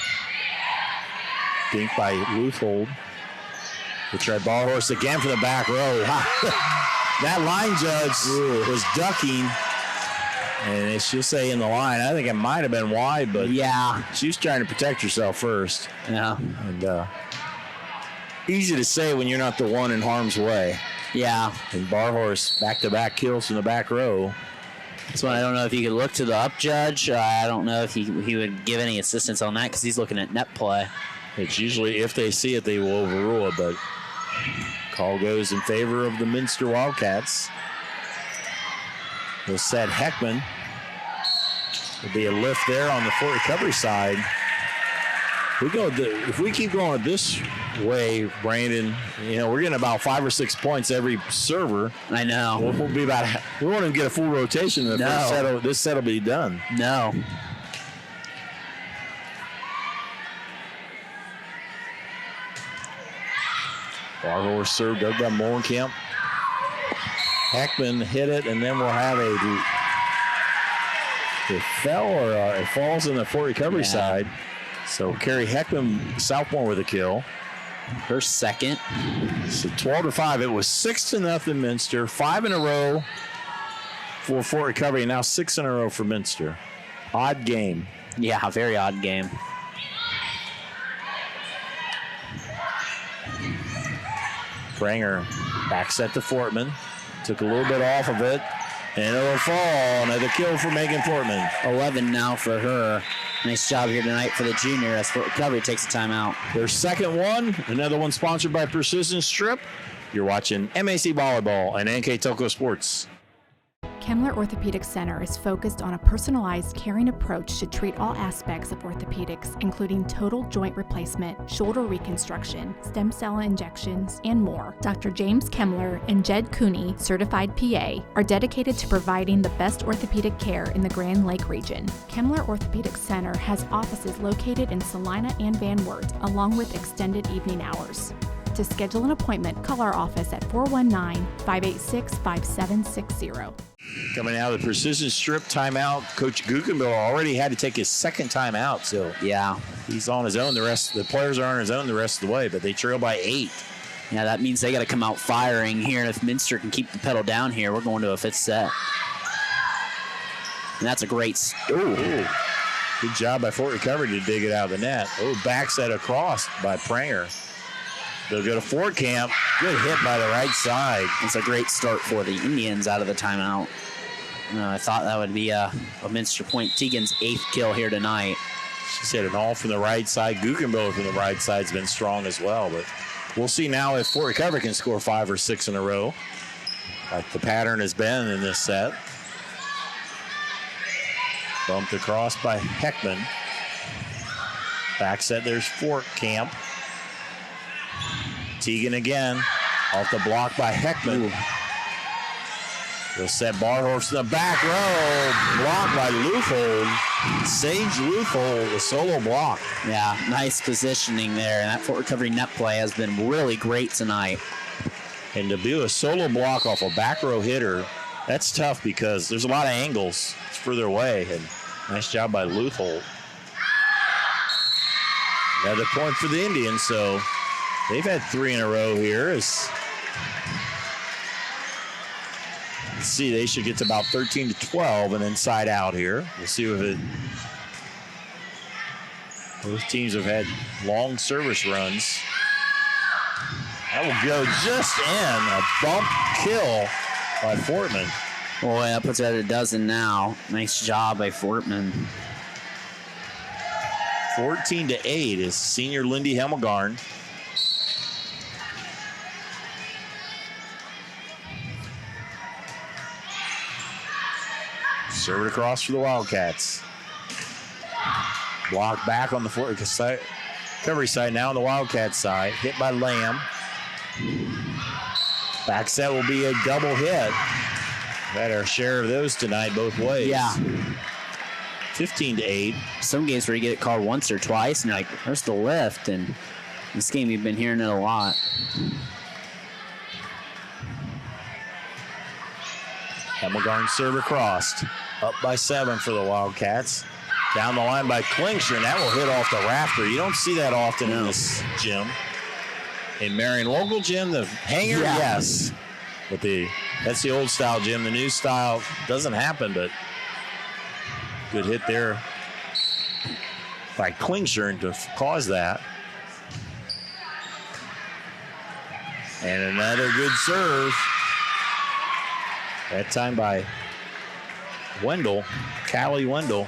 Dinked by Luthold. They tried Barhorse again from the back row. That line judge was ducking, and she'll say in the line, I think it might have been wide, but she was trying to protect herself first. Yeah. And easy to say when you're not the one in harm's way. Yeah. And Barhorse back-to-back kills from the back row. So I don't know if he could look to the up judge. I don't know if he would give any assistance on that because he's looking at net play. It's usually, if they see it, they will overrule it, but call goes in favor of the Minster Wildcats. They'll set Heckman. There'll be a lift there on the Fort Recovery side. If we keep going this way, Brandon, we're getting about 5 or 6 points every server. I know. We won't even get a full rotation. This set will be done. No. Barhorse served dug by Molenkamp. Heckman hit it, and then we'll have it falls in the Fort Recovery side. So Carrie Heckman, Southmore with a kill. Her second. So 12-5. It was 6-0 Minster. 5 in a row for Fort Recovery, and now 6 in a row for Minster. Odd game. Yeah, very odd game. Pranger back set to Fortman. Took a little bit off of it, and it'll fall. Another kill for Megan Fortman. 11 now for her. Nice job here tonight for the junior as Fort Recovery takes a timeout. Their second one, another one sponsored by Precision Strip. You're watching MAC Volleyball and NKTelco Sports. Kemmler Orthopedic Center is focused on a personalized, caring approach to treat all aspects of orthopedics, including total joint replacement, shoulder reconstruction, stem cell injections, and more. Dr. James Kemmler and Jed Cooney, certified PA, are dedicated to providing the best orthopedic care in the Grand Lake region. Kemmler Orthopedic Center has offices located in Salina and Van Wert, along with extended evening hours. To schedule an appointment, call our office at 419-586-5760. Coming out of the precision strip timeout, Coach Guggenbill already had to take his second timeout, so yeah, he's on his own. The players are on his own the rest of the way, but they trail by 8. Yeah, that means they got to come out firing here, and if Minster can keep the pedal down here, we're going to a 5th set. And that's a great... Good job by Fort Recovery to dig it out of the net. Back set across by Pranger. They'll go to Fort Camp. Good hit by the right side. It's a great start for the Indians out of the timeout. I thought that would be a Minster point. Tegan's 8th kill here tonight. She's hit an all from the right side. Guggenbill from the right side has been strong as well, but we'll see now if Fort Recovery can score 5 or 6 in a row, like the pattern has been in this set. Bumped across by Heckman. Back set, there's Fort Camp. Tegan again, off the block by Heckman. They'll set Barhorse in the back row. Blocked by Luthold. Sage Luthold, the solo block. Yeah, nice positioning there. And that Fort Recovery net play has been really great tonight. And to do a solo block off a back row hitter, that's tough because there's a lot of angles. It's further away. And nice job by Luthold. Another point for the Indians, so they've had 3 in a row here. Let's see, they should get to about 13-12 and then side out here. We'll see if both teams have had long service runs. That will go just in. A bump kill by Fortman. Boy, that puts it at a dozen now. Nice job by Fortman. 14-8 is senior Lindy Hemmelgarn. Serve it across for the Wildcats. Blocked back on the Fort Recovery side, now on the Wildcats side. Hit by Lamb. Back set will be a double hit. We've had our share of those tonight both ways. Yeah. 15-8. Some games where you get it called once or twice, and you're like, where's the lift? And this game, you've been hearing it a lot. Hemmelgarn serve across. Up by 7 for the Wildcats. Down the line by Klingsher, and that will hit off the rafter. You don't see that often in this gym. In Marion local gym, the hanger, yes. But that's the old style gym. The new style doesn't happen, but good hit there by Klingsher to cause that. And another good serve. That time by Wendell, Callie Wendell.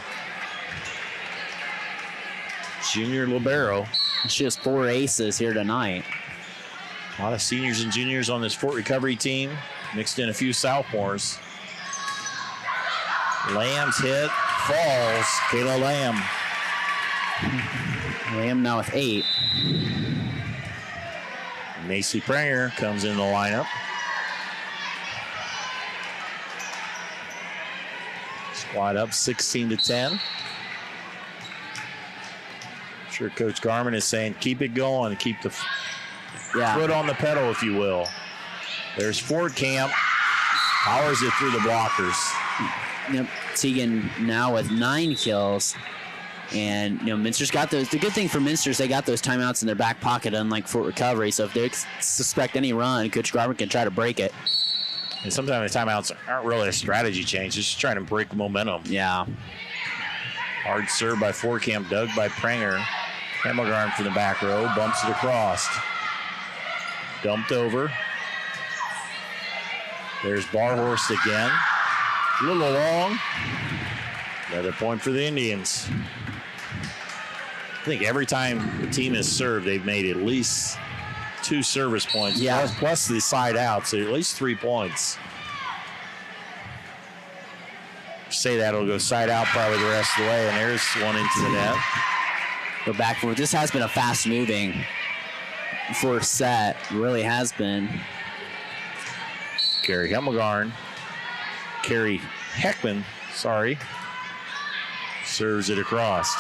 Junior libero. She has 4 aces here tonight. A lot of seniors and juniors on this Fort Recovery team. Mixed in a few sophomores. Lamb's hit falls. Kayla Lamb. Lamb now with 8. Macy Pranger comes in the lineup. Squad up 16-10. I'm sure Coach Garman is saying keep it going, keep the foot on the pedal, if you will. There's Fort Camp. Powers it through the blockers. Yep. Tegan now with 9 kills. And, Minster's got those. The good thing for Minster is they got those timeouts in their back pocket, unlike Fort Recovery. So if they suspect any run, Coach Garman can try to break it. And sometimes the timeouts aren't really a strategy change. It's just trying to break momentum. Yeah. Hard serve by Fort Camp, dug by Pranger. Hemmelgarn from the back row, bumps it across. Dumped over. There's Barhorst again. A little long. Another point for the Indians. I think every time the team has served, they've made at least 2 service points. Yeah. Plus the side out, so at least 3 points. Say that'll go side out probably the rest of the way, and there's one into the net. Go back forward. This has been a fast-moving first set. It really has been. Carrie Hemmelgarn. Carrie Heckman, serves it across.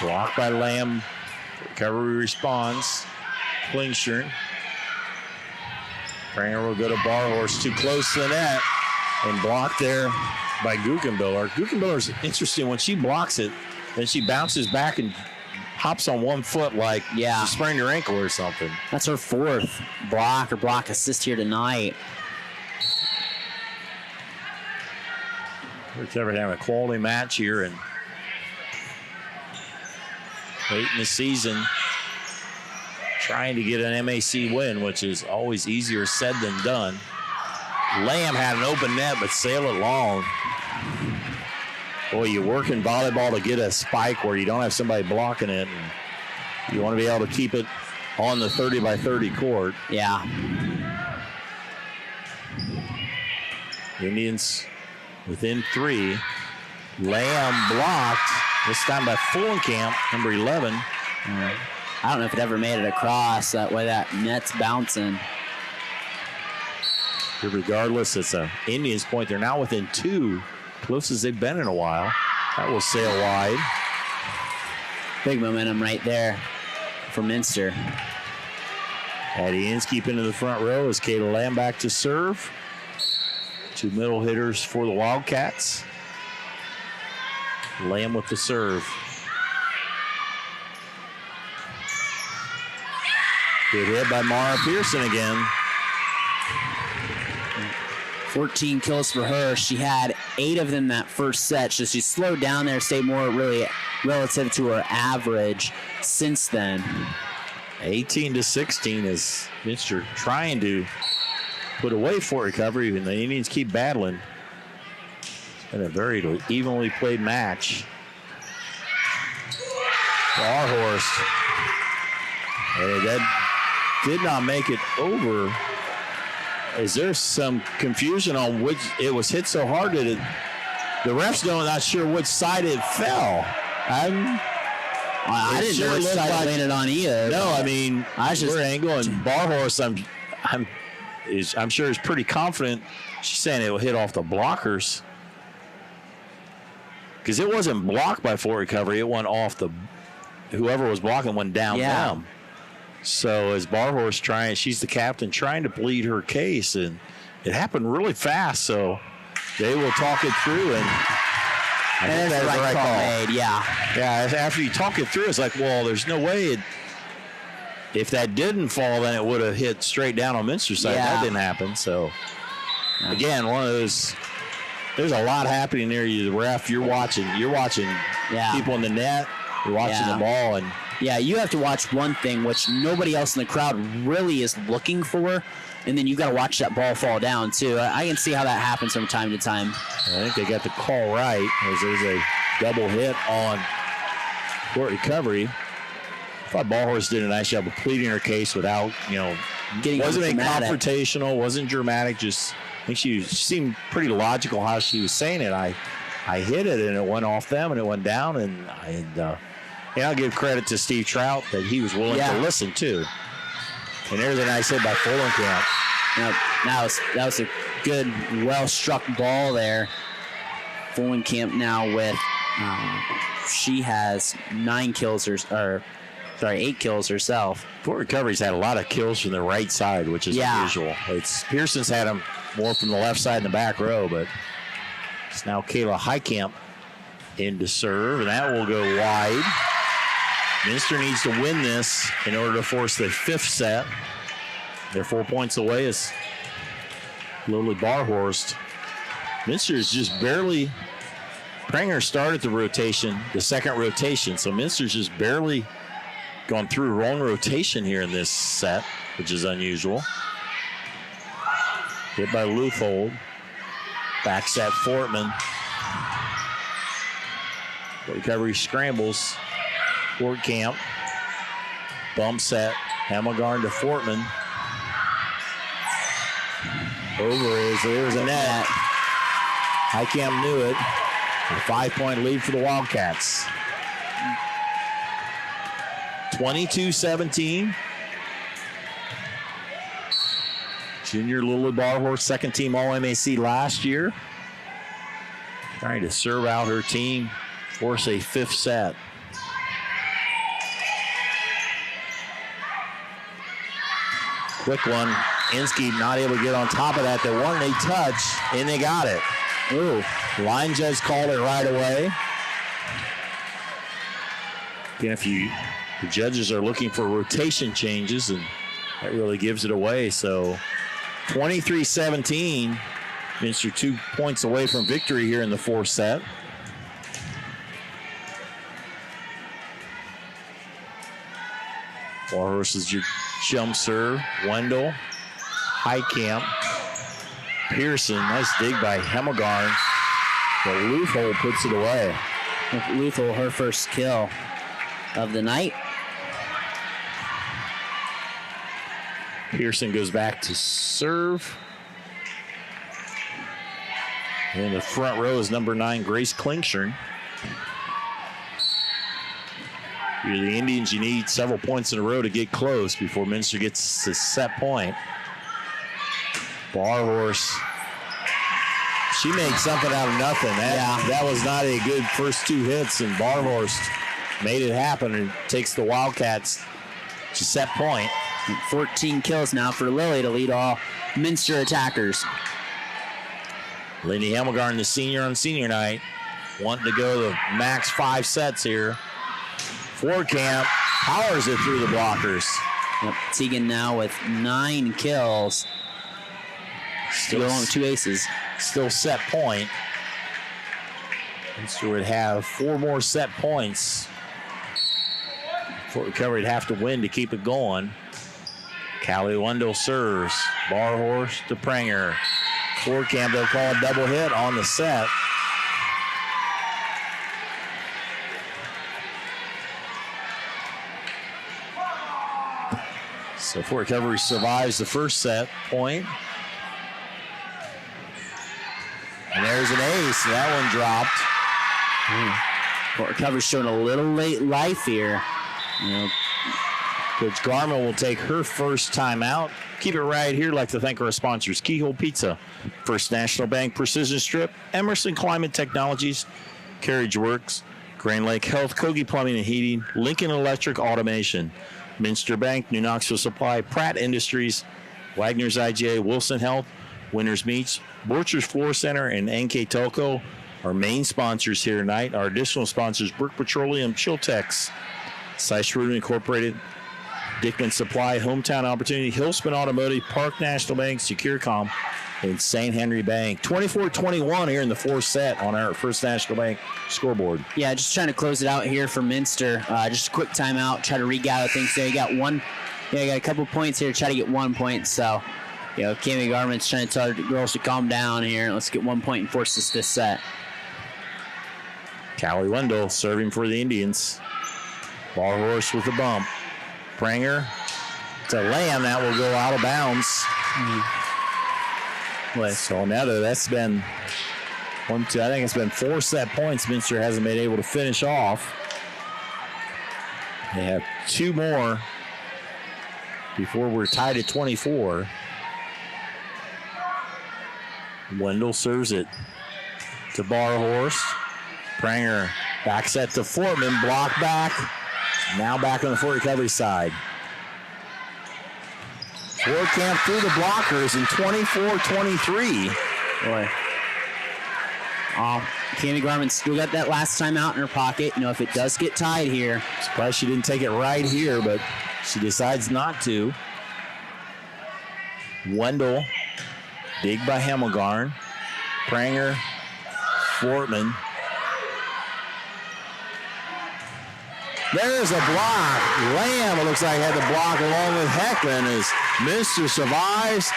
Blocked by Lamb. Recovery responds. Klingstern. Pranger will go to Barhorse, too close to the net, and blocked there by Guggenbiller. Guggenbiller's interesting. When she blocks it, then she bounces back and hops on one foot like she sprained her ankle or something. That's her fourth block or block assist here tonight. We're having a quality match here, and late in the season, trying to get an MAC win, which is always easier said than done. Lamb had an open net, but sailed it long. Boy, you work in volleyball to get a spike where you don't have somebody blocking it. And you want to be able to keep it on the 30 by 30 court. Yeah. Indians within 3. Lamb blocked, this time by Fulenkamp, number 11. I don't know if it ever made it across that way that net's bouncing. Regardless, it's a Indians point. They're now within 2, close as they've been in a while. That will sail wide. Big momentum right there for Minster. Addie Inskey into the front row as Kayla Lamb back to serve. 2 middle hitters for the Wildcats. Lamb with the serve. Good hit by Mara Pearson again. 14 kills for her. She had 8 of them that first set. So she slowed down there, stayed more really relative to her average since then. 18-16 is Minster trying to put away Fort Recovery, and the Indians keep battling. It's been a very evenly played match. Barhorst. And that did not make it over. Is there some confusion on which it was hit so hard that the refs not sure which side it fell? I didn't know which side it landed on either. No, I mean, we're angling Barhorst. I'm sure is pretty confident. She's saying it will hit off the blockers because it wasn't blocked by Fort Recovery. It went off the whoever was blocking went down. So as Barhorst she's the captain, trying to plead her case, and it happened really fast. So they will talk it through, and I think that's the right call. Made, yeah. After you talk it through, it's like, well, there's no way. If that didn't fall, then it would have hit straight down on Minster's side. That didn't happen. So again, one of those. There's a lot happening near you, the ref. You're watching people in the net. You're watching the ball, and you have to watch one thing, which nobody else in the crowd really is looking for, and then you got to watch that ball fall down too. I can see how that happens from time to time. I think they got the call right, as there's a double hit on Fort Recovery. I thought Barhorst did a nice job of pleading her case without, wasn't confrontational, wasn't dramatic. Just I think she seemed pretty logical how she was saying it. I hit it and it went off them and it went down, and I'll give credit to Steve Trout that he was willing to listen too. And there's a nice hit by Fulenkamp. That was a good, well-struck ball there. Fulenkamp now with she has 8 kills herself. Fort Recovery's had a lot of kills from the right side, which is unusual. Pearson's had them more from the left side in the back row, but it's now Kayla Heitkamp in to serve, and that will go wide. Minster needs to win this in order to force the 5th set. They're 4 points away as Lily Barhorst. Minster is just barely. Pranger started the second rotation, so Minster's just barely gone through wrong rotation here in this set, which is unusual. Hit by Luthold. Back set Fortman. Recovery scrambles. Fort Camp. Bump set. Hamagarn to Fortman. There's a net. Highcamp knew it. A 5-point lead for the Wildcats. 22-17. Junior Lily Barhorst, second team All-MAC last year. Trying to serve out her team, force a 5th set. Quick one. Inskeep not able to get on top of that. They wanted a touch, and they got it. Ooh, line judge called it right away. Again, the judges are looking for rotation changes, and that really gives it away. So 23-17. Minster 2 points away from victory here in the fourth set. Warhorse is your jump serve. Wendell, Highcamp, Pearson. Nice dig by Hemmelgarn. But Luthol puts it away. Luthol, her first kill of the night. Pearson goes back to serve. And in the front row is number 9, Grace Klingshern. You're the Indians, you need several points in a row to get close before Minster gets to set point. Barhorse. She made something out of nothing. That was not a good first 2 hits, and Barhorse made it happen and takes the Wildcats to set point. 14 kills now for Lily to lead all Minster attackers. Lindy Hemmelgarn, the senior on senior night, wanting to go the max 5 sets here. Camp powers it through the blockers. Yep. Tegan now with 9 kills. Still on 2 aces. Still set point. Minster would have 4 more set points. Fort Recovery would have to win to keep it going. Callie Wendell serves. Barhorse to Pranger. Camp, they'll call a double hit on the set. So Fort Recovery survives the first set point. And there's an ace. That one dropped. Fort Recovery's showing a little late life here. Coach Garma will take her first time out. Keep it right here. I'd like to thank our sponsors, Keyhole Pizza, First National Bank Precision Strip, Emerson Climate Technologies, Carriage Works, Grand Lake Health, Kogi Plumbing and Heating, Lincoln Electric Automation, Minster Bank, New Knoxville Supply, Pratt Industries, Wagner's IGA, Wilson Health, Winners Meats, Borchers Floor Center, and NKTelco. Our main sponsors here tonight. Our additional sponsors, Brook Petroleum, Chiltex, Seischruden Incorporated, Dickman Supply, Hometown Opportunity, Hillsman Automotive, Park National Bank, SecureCom, and St. Henry Bank. 24-21 here in the fourth set on our First National Bank scoreboard. Yeah, just trying to close it out here for Minster. Just a quick timeout, try to regather things there. You got a couple points here, try to get 1 point. So, Cami Garment's trying to tell the girls to calm down here. Let's get 1 point and force this fifth set. Callie Wendell serving for the Indians. Barhorse with a bump. Pranger to land, that will go out of bounds. So now that's been 1, 2, I think it's been 4 set points Minster hasn't been able to finish off. They have 2 more before we're tied at 24. Wendell serves it to Barhorse. Pranger back set to Fortman, block back. Now back on the Fort Recovery side. Camp through the blockers in 24-23. Boy. Cami Garment still got that last time out in her pocket. If it does get tied here. Surprised she didn't take it right here, but she decides not to. Wendell, dig by Hemmelgarn. Pranger, Fortman. There's a block. Lamb, it looks like, had the block along with Heckman as Minster survives.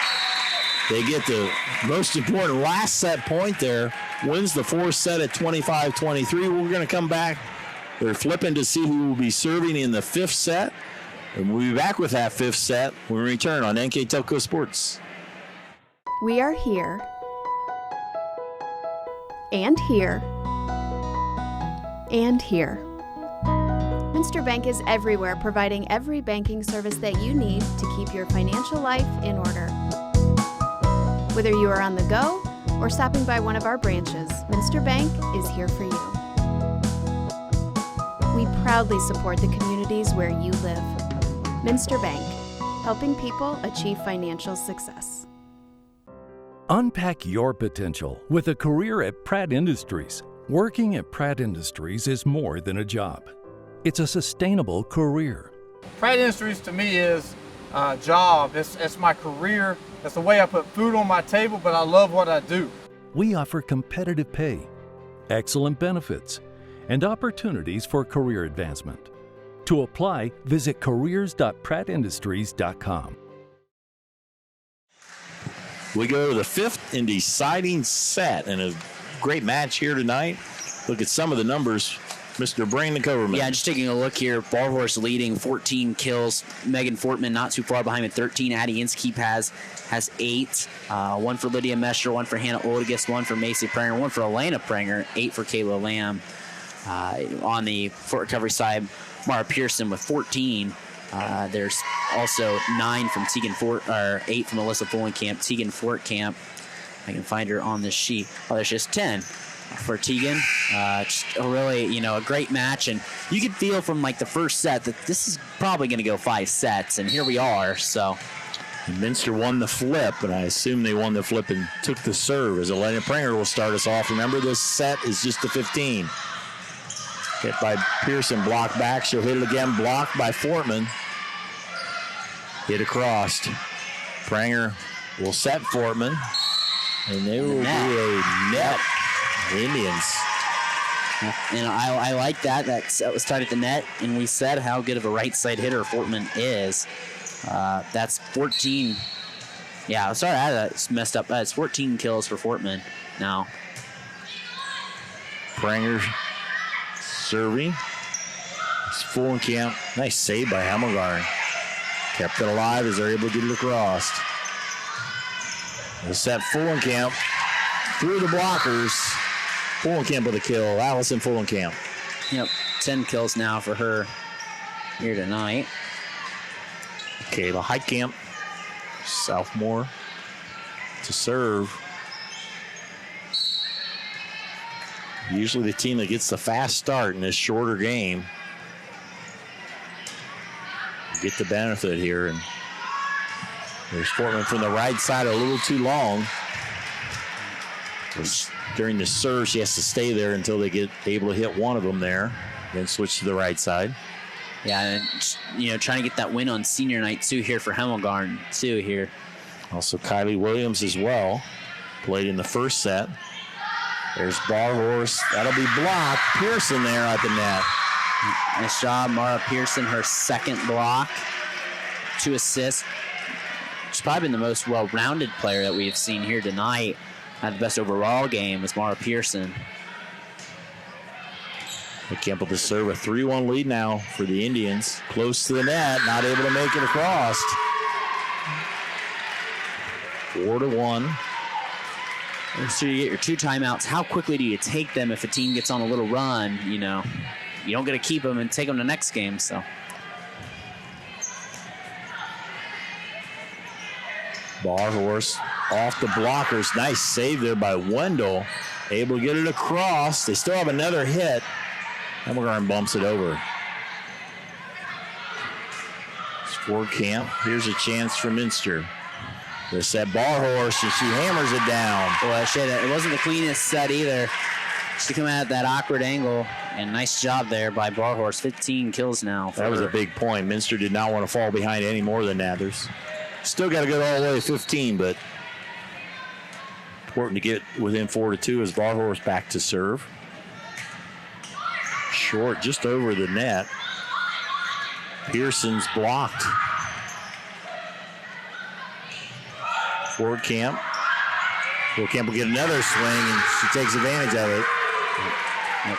They get the most important last set point there. Wins the fourth set at 25-23. We're going to come back. They're flipping to see who will be serving in the fifth set. And we'll be back with that fifth set when we return on NKTelco Sports. We are here. And here. And here. Minster Bank is everywhere, providing every banking service that you need to keep your financial life in order. Whether you are on the go or stopping by one of our branches, Minster Bank is here for you. We proudly support the communities where you live. Minster Bank, helping people achieve financial success. Unpack your potential with a career at Pratt Industries. Working at Pratt Industries is more than a job. It's a sustainable career. Pratt Industries to me is a job. It's my career. It's the way I put food on my table, but I love what I do. We offer competitive pay, excellent benefits, and opportunities for career advancement. To apply, visit careers.prattindustries.com. We go to the fifth and deciding set, and a great match here tonight. Look at some of the numbers. Mr. Brandon Coverman. Yeah, just taking a look here. Barhorse leading 14 kills. Megan Fortman not too far behind with 13. Addie Inskeep has 8. One for Lydia Mescher, one for Hannah Oldegus, one for Macy Pranger, one for Elena Pranger, 8 for Kayla Lamb. On the Fort Recovery side, Mara Pearson with 14. There's also 9 from 8 from Alyssa Fullenkamp. Tegan Fortkamp, I can find her on this sheet. Oh, there's just 10 for Tegan. Just a really, a great match, and you could feel from like the first set that this is probably going to go 5 sets, and here we are. So Minster won the flip, and I assume they won the flip and took the serve as Elena Pranger will start us off. Remember, this set is just a 15. Hit by Pearson, blocked back. She'll hit it again, blocked by Fortman. Hit across. Pranger will set Fortman, and they will be a net. Indians. And I like that. That was tied at the net, and we said how good of a right side hitter Fortman is. That's 14. Yeah, sorry, that's messed up. It's 14 kills for Fortman now. Pranger serving. It's Fullenkamp. Nice save by Hamelgarn. Kept it alive as they're able to get it across. They set Fullenkamp through the blockers. Fullenkamp with a kill. Allison Fullenkamp. Yep, 10 kills now for her here tonight. Kayla Heitkamp, sophomore, to serve. Usually the team that gets the fast start in this shorter game get the benefit here. And there's Fortman from the right side a little too long. During the serve, she has to stay there until they get able to hit one of them there, then switch to the right side. Yeah, and, trying to get that win on senior night, too, here for Hamelgarn, too, here. Also Kylie Williams as well, played in the first set. There's Barhorse. That'll be blocked. Pearson there at the net. Nice job, Mara Pearson, her second block. 2 assists. She's probably been the most well-rounded player that we've seen here tonight. Had the best overall game was Mara Pearson. Campbell to serve a 3-1 lead now for the Indians. Close to the net, not able to make it across. 4-1. So you get your 2 timeouts. How quickly do you take them if a team gets on a little run? You don't get to keep them and take them to the next game. So. Barhorse off the blockers. Nice save there by Wendell. Able to get it across. They still have another hit. Hamelgarn bumps it over. It's Fortkamp. Here's a chance for Minster. They set Barhorse, and she hammers it down. Boy, it wasn't the cleanest set either. She come out at that awkward angle, and nice job there by Barhorse. 15 kills now. That was a big point. Minster did not want to fall behind any more than that. There's still got to go all the way to 15, but important to get within 4-2 as Barhorse back to serve. Short, just over the net. Pearson's blocked. Fortkamp will get another swing, and she takes advantage of it. Yep.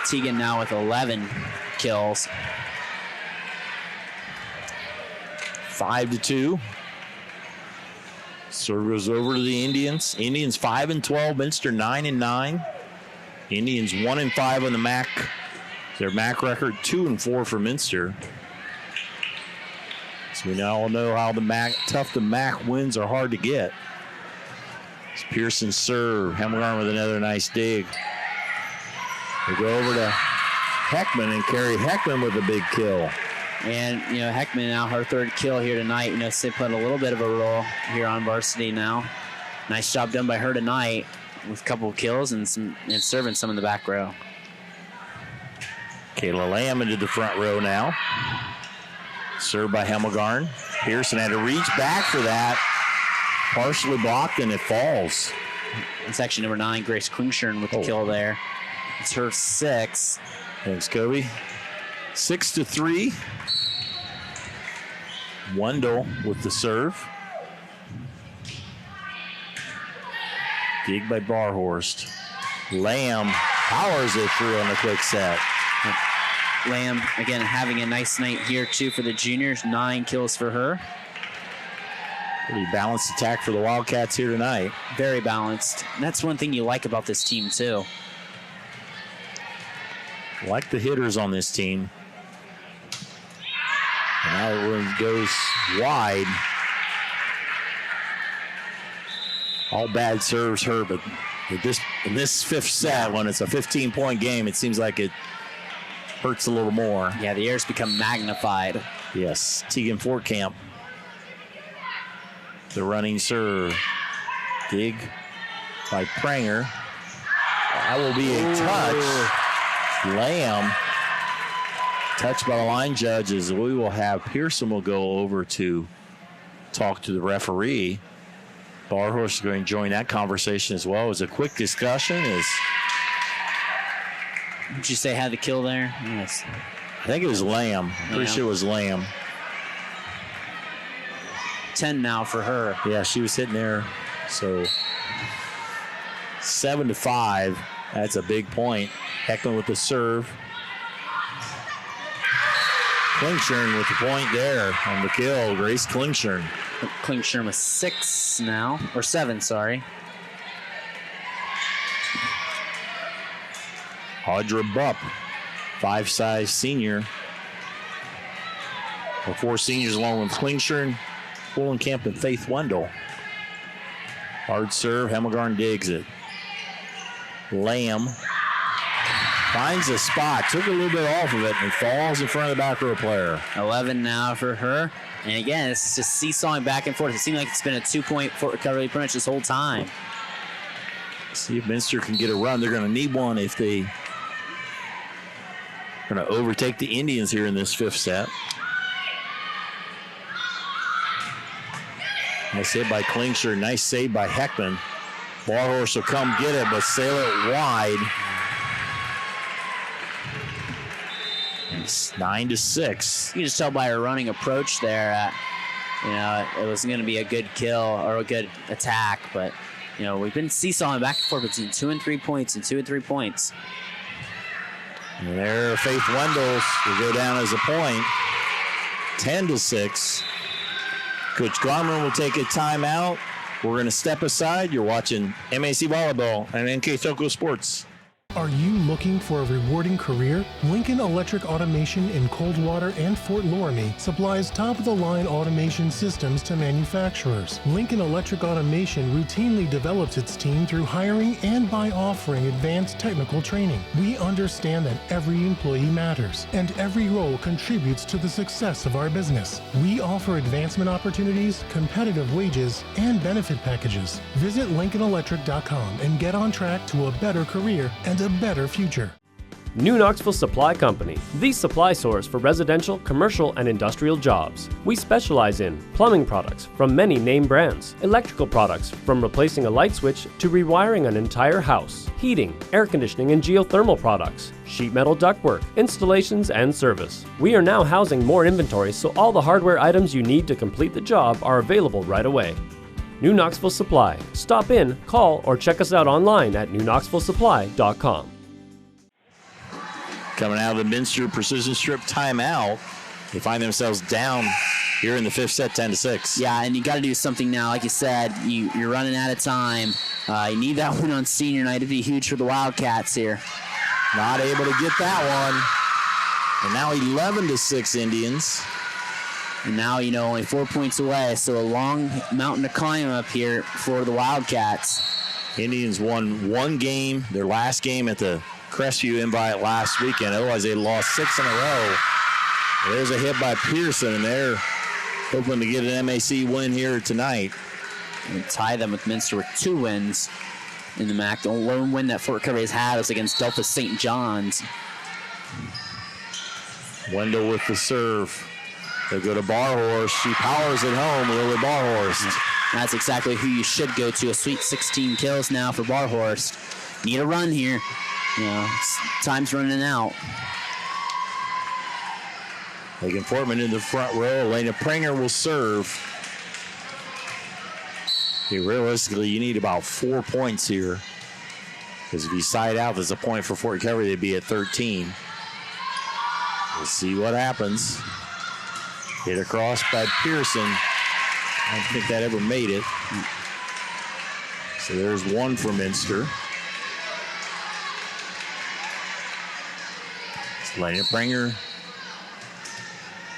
Tegan now with 11 kills. 5-2. Serve goes over to the Indians. Indians 5-12. Minster 9-9. Indians 1-5 on the MAC. Their MAC record 2-4 for Minster. So we now all know how tough the MAC wins are hard to get. It's Pearson serve. Hamelgarn with another nice dig. They go over to Heckman, and Carrie Heckman with a big kill. And, Heckman now her third kill here tonight. Sid played a little bit of a role here on varsity now. Nice job done by her tonight with a couple of kills and serving some in the back row. Kayla Lamb into the front row now. Served by Hemmelgarn. Pearson had to reach back for that. Partially blocked, and it falls. It's actually number 9, Grace Klingshirn with the kill there. It's her 6. Thanks, Kobe. 6-3. Wendell with the serve. Dig by Barhorst. Lamb powers it through on the quick set. Lamb, again, having a nice night here, too, for the juniors. 9 kills for her. Pretty balanced attack for the Wildcats here tonight. Very balanced. And that's one thing you like about this team, too. Like the hitters on this team. And now it goes wide. All bad serves her, but in this fifth set, when it's a 15-point game, it seems like it hurts a little more. Yeah, the air's become magnified. Yes, Tegan Fortcamp. The running serve. Dig by Pranger. That will be a touch. Lamb. Touched by the line judges. We will have Pearson will go over to talk to the referee. Barhorst is going to join that conversation as well. As a quick discussion is. Did you say had the kill there? Yes. I think it was Lamb. Pretty sure it was Lamb. 10 now for her. Yeah, she was hitting there. So 7-5. That's a big point. Heckman with the serve. Klingshirn with the point there on the kill. Grace Klingshirn. Klingshirn with 6 now, or 7, sorry. Audra Bupp, 5-size senior. The 4 seniors along with Klingshirn, Camp, and Faith Wendell. Hard serve, Hemmelgarn digs it. Lamb finds a spot, took a little bit off of it, and falls in front of the back row player. 11 now for her. And again, it's just seesawing back and forth. It seems like it's been a 2-point recovery pretty much this whole time. See if Minster can get a run. They're going to need one if they going to overtake the Indians here in this fifth set. Nice hit by Klingshirn. Nice save by Heckman. Barhorst will come get it, but sail it wide. It's 9-6. You can just tell by her running approach there, it was going to be a good kill or a good attack, but we've been seesawing back and forth between 2 and 3 points and 2 and 3 points. And there, Faith Wendell will go down as a point. 10-6. Coach Garman will take a timeout. We're going to step aside. You're watching MAC Volleyball and NKTelco Sports. Are you looking for a rewarding career? Lincoln Electric Automation in Coldwater and Fort Loramie supplies top-of-the-line automation systems to manufacturers. Lincoln Electric Automation routinely develops its team through hiring and by offering advanced technical training. We understand that every employee matters, and every role contributes to the success of our business. We offer advancement opportunities, competitive wages, and benefit packages. Visit LincolnElectric.com and get on track to a better career and a better future. New Knoxville Supply Company, the supply source for residential, commercial, and industrial jobs. We specialize in plumbing products from many name brands, electrical products from replacing a light switch to rewiring an entire house, heating, air conditioning, and geothermal products, sheet metal ductwork, installations, and service. We are now housing more inventory, so all the hardware items you need to complete the job are available right away. New Knoxville Supply. Stop in, call, or check us out online at newknoxvillesupply.com. Coming out of the Minster Precision Strip timeout, they find themselves down here in the fifth set, 10-6. Yeah, and you got to do something now. Like you said, you're running out of time. You need that one on senior night. It'd be huge for the Wildcats here. Not able to get that one. And now 11-6 Indians. And now, only 4 points away, so a long mountain to climb up here for the Wildcats. Indians won one game, their last game at the Crestview Invite last weekend. Otherwise, they lost 6 in a row. There's a hit by Pearson, and they're hoping to get an MAC win here tonight. And tie them with Minster with 2 wins in the MAC. The lone win that Fort Recovery has had is against Delta St. John's. Wendell with the serve. They'll go to Barhorse. She powers it home, Lily Barhorse. That's exactly who you should go to. A sweet 16 kills now for Barhorst. Need a run here. Time's running out. Megan Portman in the front row. Elena Pranger will serve. Realistically, you need about 4 points here. Because if you side out, there's a point for Fort Recovery, they'd be at 13. We'll see what happens. Hit across by Pearson. I don't think that ever made it. So there's 1 for Minster. Elena Pranger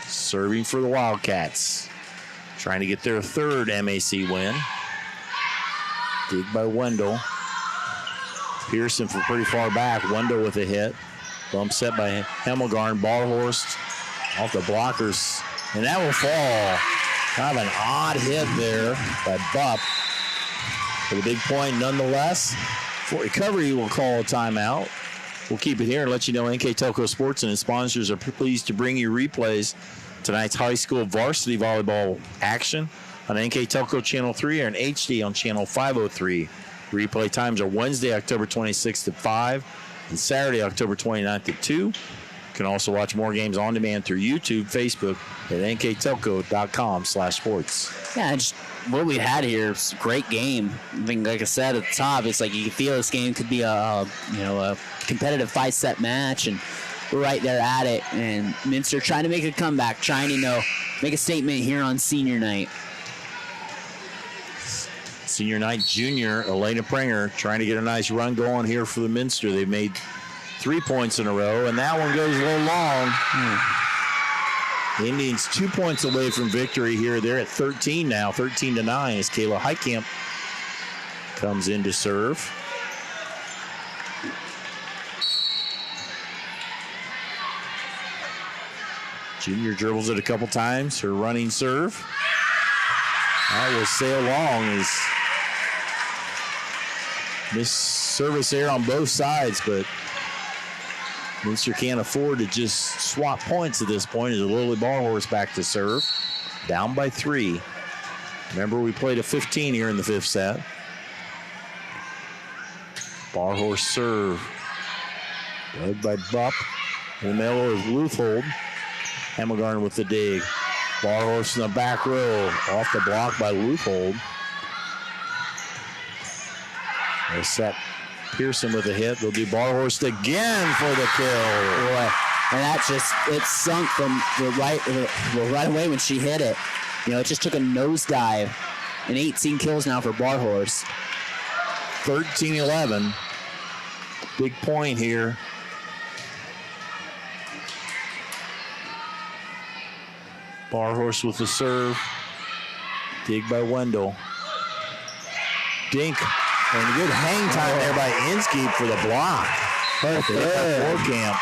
serving for the Wildcats. Trying to get their 3rd MAC win. Dig by Wendell. Pearson from pretty far back. Wendell with a hit. Bump set by Hemmelgarn. Barhorst off the blockers. And that will fall. Kind of an odd hit there by Bupp. But a big point nonetheless. Fort Recovery will call a timeout. We'll keep it here and let you know NKTelco Sports and its sponsors are pleased to bring you replays tonight's high school varsity volleyball action on NKTelco Channel 3 or in HD on Channel 503. Replay times are Wednesday, October 26th at 5 and Saturday, October 29th at 2. You can also watch more games on demand through YouTube, Facebook, at nktelco.com/sports. Yeah, just what we had here is a great game. I think, like I said at the top, it's like you can feel this game could be a competitive 5-set match, and we're right there at it. And Minster trying to make a comeback, trying to make a statement here on senior night. Senior night junior Elena Pranger trying to get a nice run going here for the Minster. They've made 3 points in a row, and that one goes a little long. The Indians 2 points away from victory here. They're at 13 now, 13-9 as Kayla Heitkamp comes in to serve. Junior dribbles it a couple times. Her running serve. That will sail long as miss service there on both sides, but Minster can't afford to just swap points at this point as Lily Barhorse back to serve. Down by 3. Remember, we played a 15 here in the 5th set. Barhorse serve. Dug by Bupp. In the middle is Luthold. Hemmelgarn with the dig. Barhorse in the back row. Off the block by Luthold. They set Pearson with a hit. They'll do Barhorst again for the kill. Boy, and that it sunk from right away when she hit it. It just took a nosedive. And 18 kills now for Barhorst. 13-11. Big point here. Barhorst with the serve. Dig by Wendell. Dink. And good hang time there by Inskeep for the block. Perfect. Camp.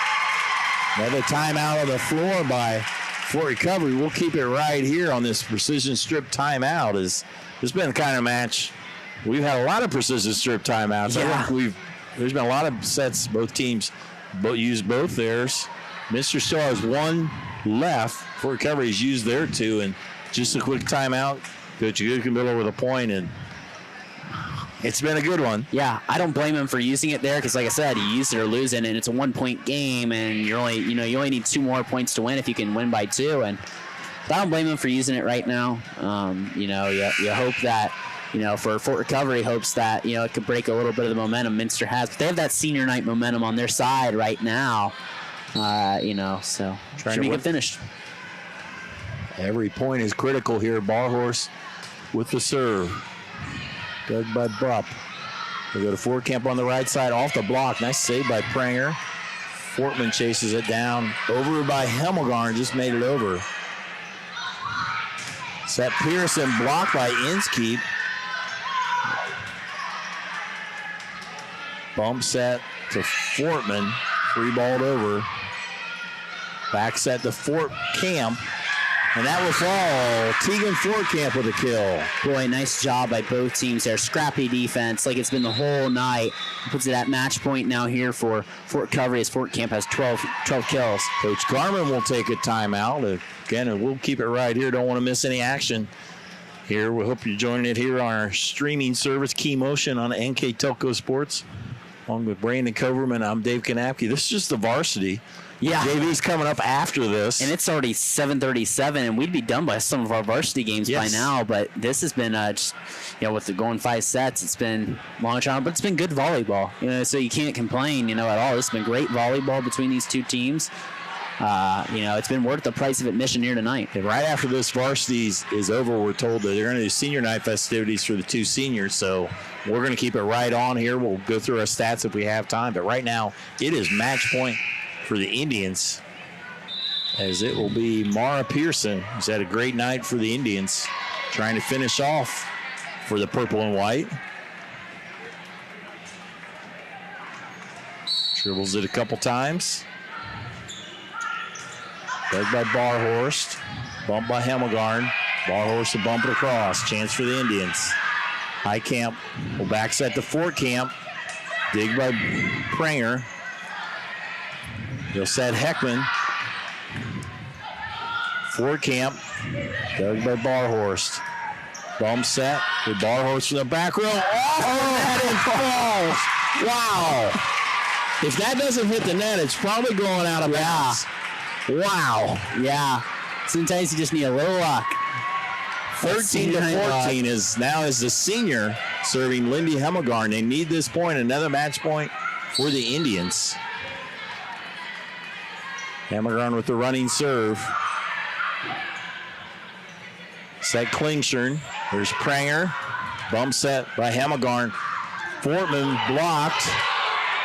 Another timeout on the floor by Fort Recovery. We'll keep it right here on this precision strip timeout. It's been the kind of match. We've had a lot of precision strip timeouts. Yeah. I think there's been a lot of sets. Both teams used both theirs. Minster still has 1 left. Fort Recovery has used their 2, and just a quick timeout. Coach Guckenmiller with a point, and it's been a good one. Yeah, I don't blame him for using it there because, like I said, you use it or lose it, and it's a 1-point game, and you only need 2 more points to win if you can win by 2. And I don't blame him for using it right now. You hope that for Fort Recovery hopes that it could break a little bit of the momentum Minster has, but they have that senior night momentum on their side right now. So trying to make it finished. Every point is critical here. Barhorse with the serve. Dug by Bupp. They go to Fortcamp on the right side, off the block. Nice save by Pranger. Fortman chases it down. Over by Hemmelgarn, just made it over. Set Pearson, blocked by Inskeep. Bump set to Fortman. Free balled over. Back set to Fort Camp. And that will fall. Tegan Fort Camp with a kill. Boy, nice job by both teams there. Scrappy defense like it's been the whole night. Puts it at match point now here for Fort Recovery as Fort Camp has 12 kills. Coach Garman will take a timeout. Again, we'll keep it right here. Don't want to miss any action here. We hope you're joining it here on our streaming service, Key Motion on NKTelco Sports. Along with Brandon Coverman, I'm Dave Kanapke. This is just the varsity. Yeah. JV's coming up after this. And it's already 7:37, and we'd be done by some of our varsity games by now. But this has been just, with the going 5 sets, it's been long time, but it's been good volleyball. So you can't complain, at all. It's been great volleyball between these two teams. It's been worth the price of admission here tonight. And right after this varsity is over, we're told that they're going to do senior night festivities for the two seniors. So we're going to keep it right on here. We'll go through our stats if we have time. But right now, it is match point for the Indians, as it will be Mara Pearson, who's had a great night for the Indians, trying to finish off for the purple and white. Dribbles it a couple times. Dug by Barhorst. Bumped by Hemmelgarn. Barhorst will bump it across. Chance for the Indians. High Camp will back set to Fort Camp. Dig by Pranger. He'll set Heckman. Fort Camp. Dug by Barhorst. Bump set with Barhorst from the back row. That it falls. Wow. If that doesn't hit the net, it's probably going out of bounds. Wow. Yeah. Sometimes you just need a little luck. 13-14 is the senior serving Lindy Hemmelgarn. They need this point, another match point for the Indians. Hemmelgarn with the running serve. Set Klingshern. There's Pranger. Bump set by Hemmelgarn. Fortman blocked.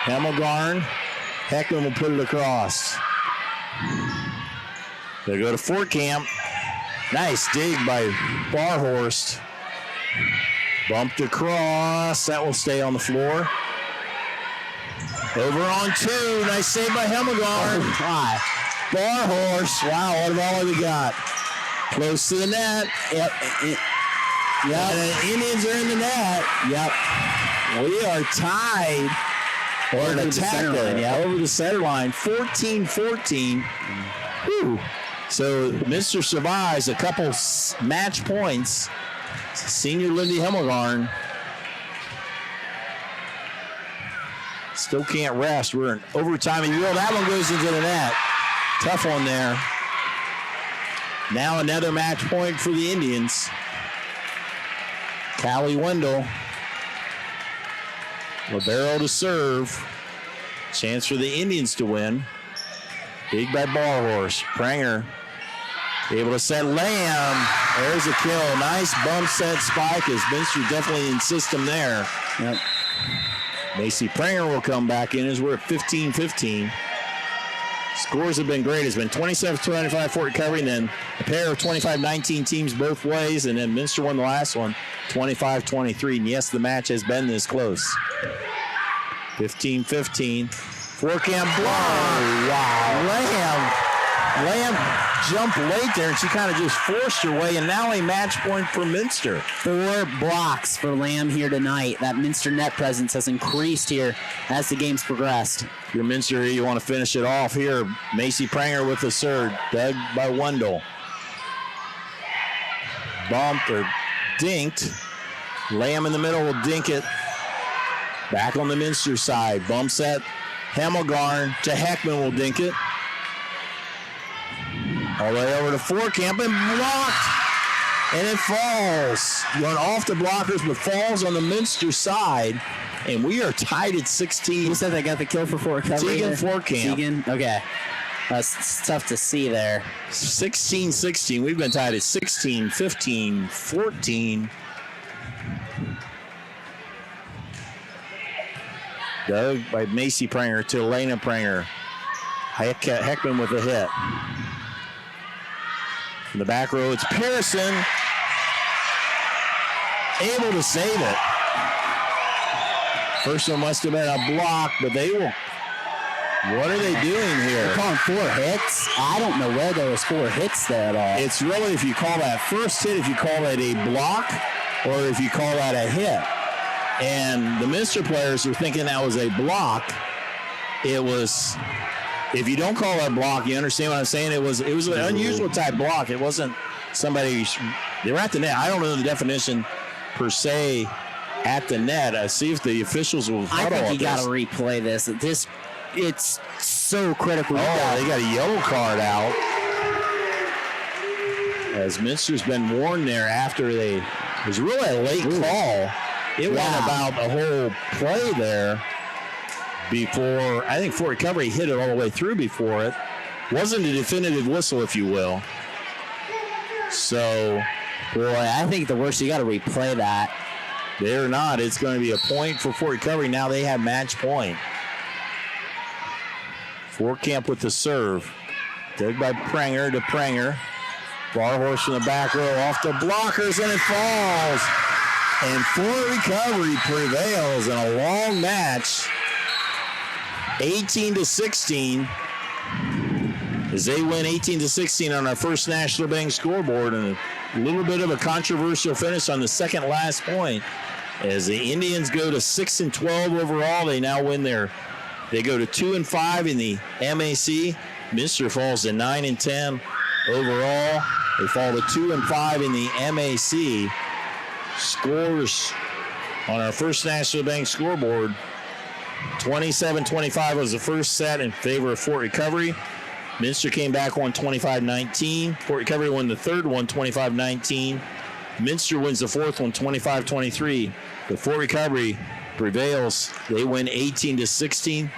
Hemmelgarn. Heckman will put it across. They go to Fort Camp. Nice dig by Barhorst. Bumped across. That will stay on the floor. Over on two. Nice save by Hemmelgarn. Barhorst. Wow, what a ball we got. Close to the net. Yep. And the Indians are in the net. Yep. We are tied. Or an attack there. Over the center line. 14-14. Whew. So Minster survives a couple match points. Senior Lindy Hemmelgarn still can't rest. We're in overtime. And that one goes into the net. Tough one there. Now another match point for the Indians. Callie Wendell. Libero to serve. Chance for the Indians to win. Big by Barhorst. Pranger able to set Lamb. There's a kill. Nice bump set spike as Minster definitely in system there. Yep. Macy Pranger will come back in as we're at 15-15. Scores have been great. It's been 27-25 Fort Recovery, and then a pair of 25-19 teams both ways, and then Minster won the last one, 25-23. And yes, the match has been this close. 15-15. Fort Camp block. Wow. Lamb jumped late there, and she kind of just forced her way, and now a match point for Minster. 4 blocks for Lamb here tonight. That Minster net presence has increased here as the game's progressed. If you're Minster, you want to finish it off here. Macy Pranger with the serve, dug by Wendell. Bumped or dinked. Lamb in the middle will dink it. Back on the Minster side. Bump set. Hemmelgarn to Heckman will dink it. All the way over to Fort Camp and blocked. And it falls. Going off the blockers, but falls on the Minster side. And we are tied at 16. Who said they got the kill for Fort Recovery? Tegan Fort Camp. Tegan? Okay. That's tough to see there. 16-16. We've been tied at 16, 15, 14. Dug by Macy Pranger to Elena Pranger. Heckman with a hit. In the back row, it's Pearson. Able to save it. First one must have been a block, but they will What are they doing here? They're calling 4 hits. I don't know where there was 4 hits there at all. It's really if you call that first hit, if you call it a block, or if you call that a hit. And the Minster players were thinking that was a block. It was, if you don't call that block, you understand what I'm saying? It was an unusual type block. It wasn't somebody, they were at the net. I don't know the definition per se at the net. See if the officials will huddle. I think you got to replay this. It's so critical. They got a yellow card out. As Minster's been warned there after it was really a late call. It went about the whole play there before, I think Fort Recovery hit it all the way through before it. Wasn't a definitive whistle, if you will. So, boy, I think the worst, you got to replay that. They're not. It's going to be a point for Fort Recovery. Now they have match point. Fort Camp with the serve. Dug by Pranger to Pranger. Bar horse from the back row off the blockers, and it falls. And Fort Recovery prevails in a long match, 18-16, as they win 18-16 on our first National Bank scoreboard, and a little bit of a controversial finish on the second last point. As the Indians go to 6-12 overall, they now win they go to 2-5 in the MAC. Minster falls to 9-10 overall. They fall to 2-5 in the MAC. Scores on our first National Bank scoreboard. 27-25 was the first set in favor of Fort Recovery. Minster came back, won 25-19. Fort Recovery won the third one, 25-19. Minster wins the fourth one, 25-23. But Fort Recovery prevails. They win 18-16.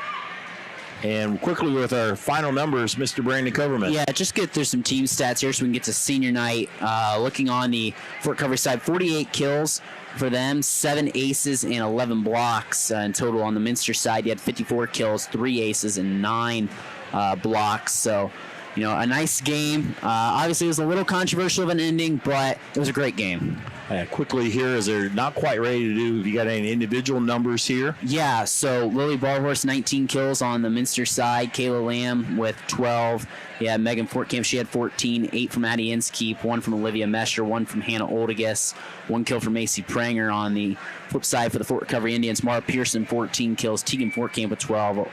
And quickly with our final numbers, Mr. Brandon Coverman. Yeah, just get through some team stats here so we can get to senior night. Looking on the Fort Recovery side, 48 kills for them, 7 aces and 11 blocks in total. On the Minster side, you had 54 kills, 3 aces and 9 blocks. So, a nice game. Obviously, it was a little controversial of an ending, but it was a great game. Quickly here, as they're not quite ready to do, you got any individual numbers here? Yeah, so Lily Barhorse, 19 kills on the Minster side. Kayla Lamb with 12. Yeah, Megan Fortcamp, she had 14. 8 from Addie Inskeep, 1 from Olivia Mesher, 1 from Hannah Oldegas, 1 kill from Macy Pranger. On the flip side for the Fort Recovery Indians, Mara Pearson, 14 kills. Tegan Fortcamp with 12.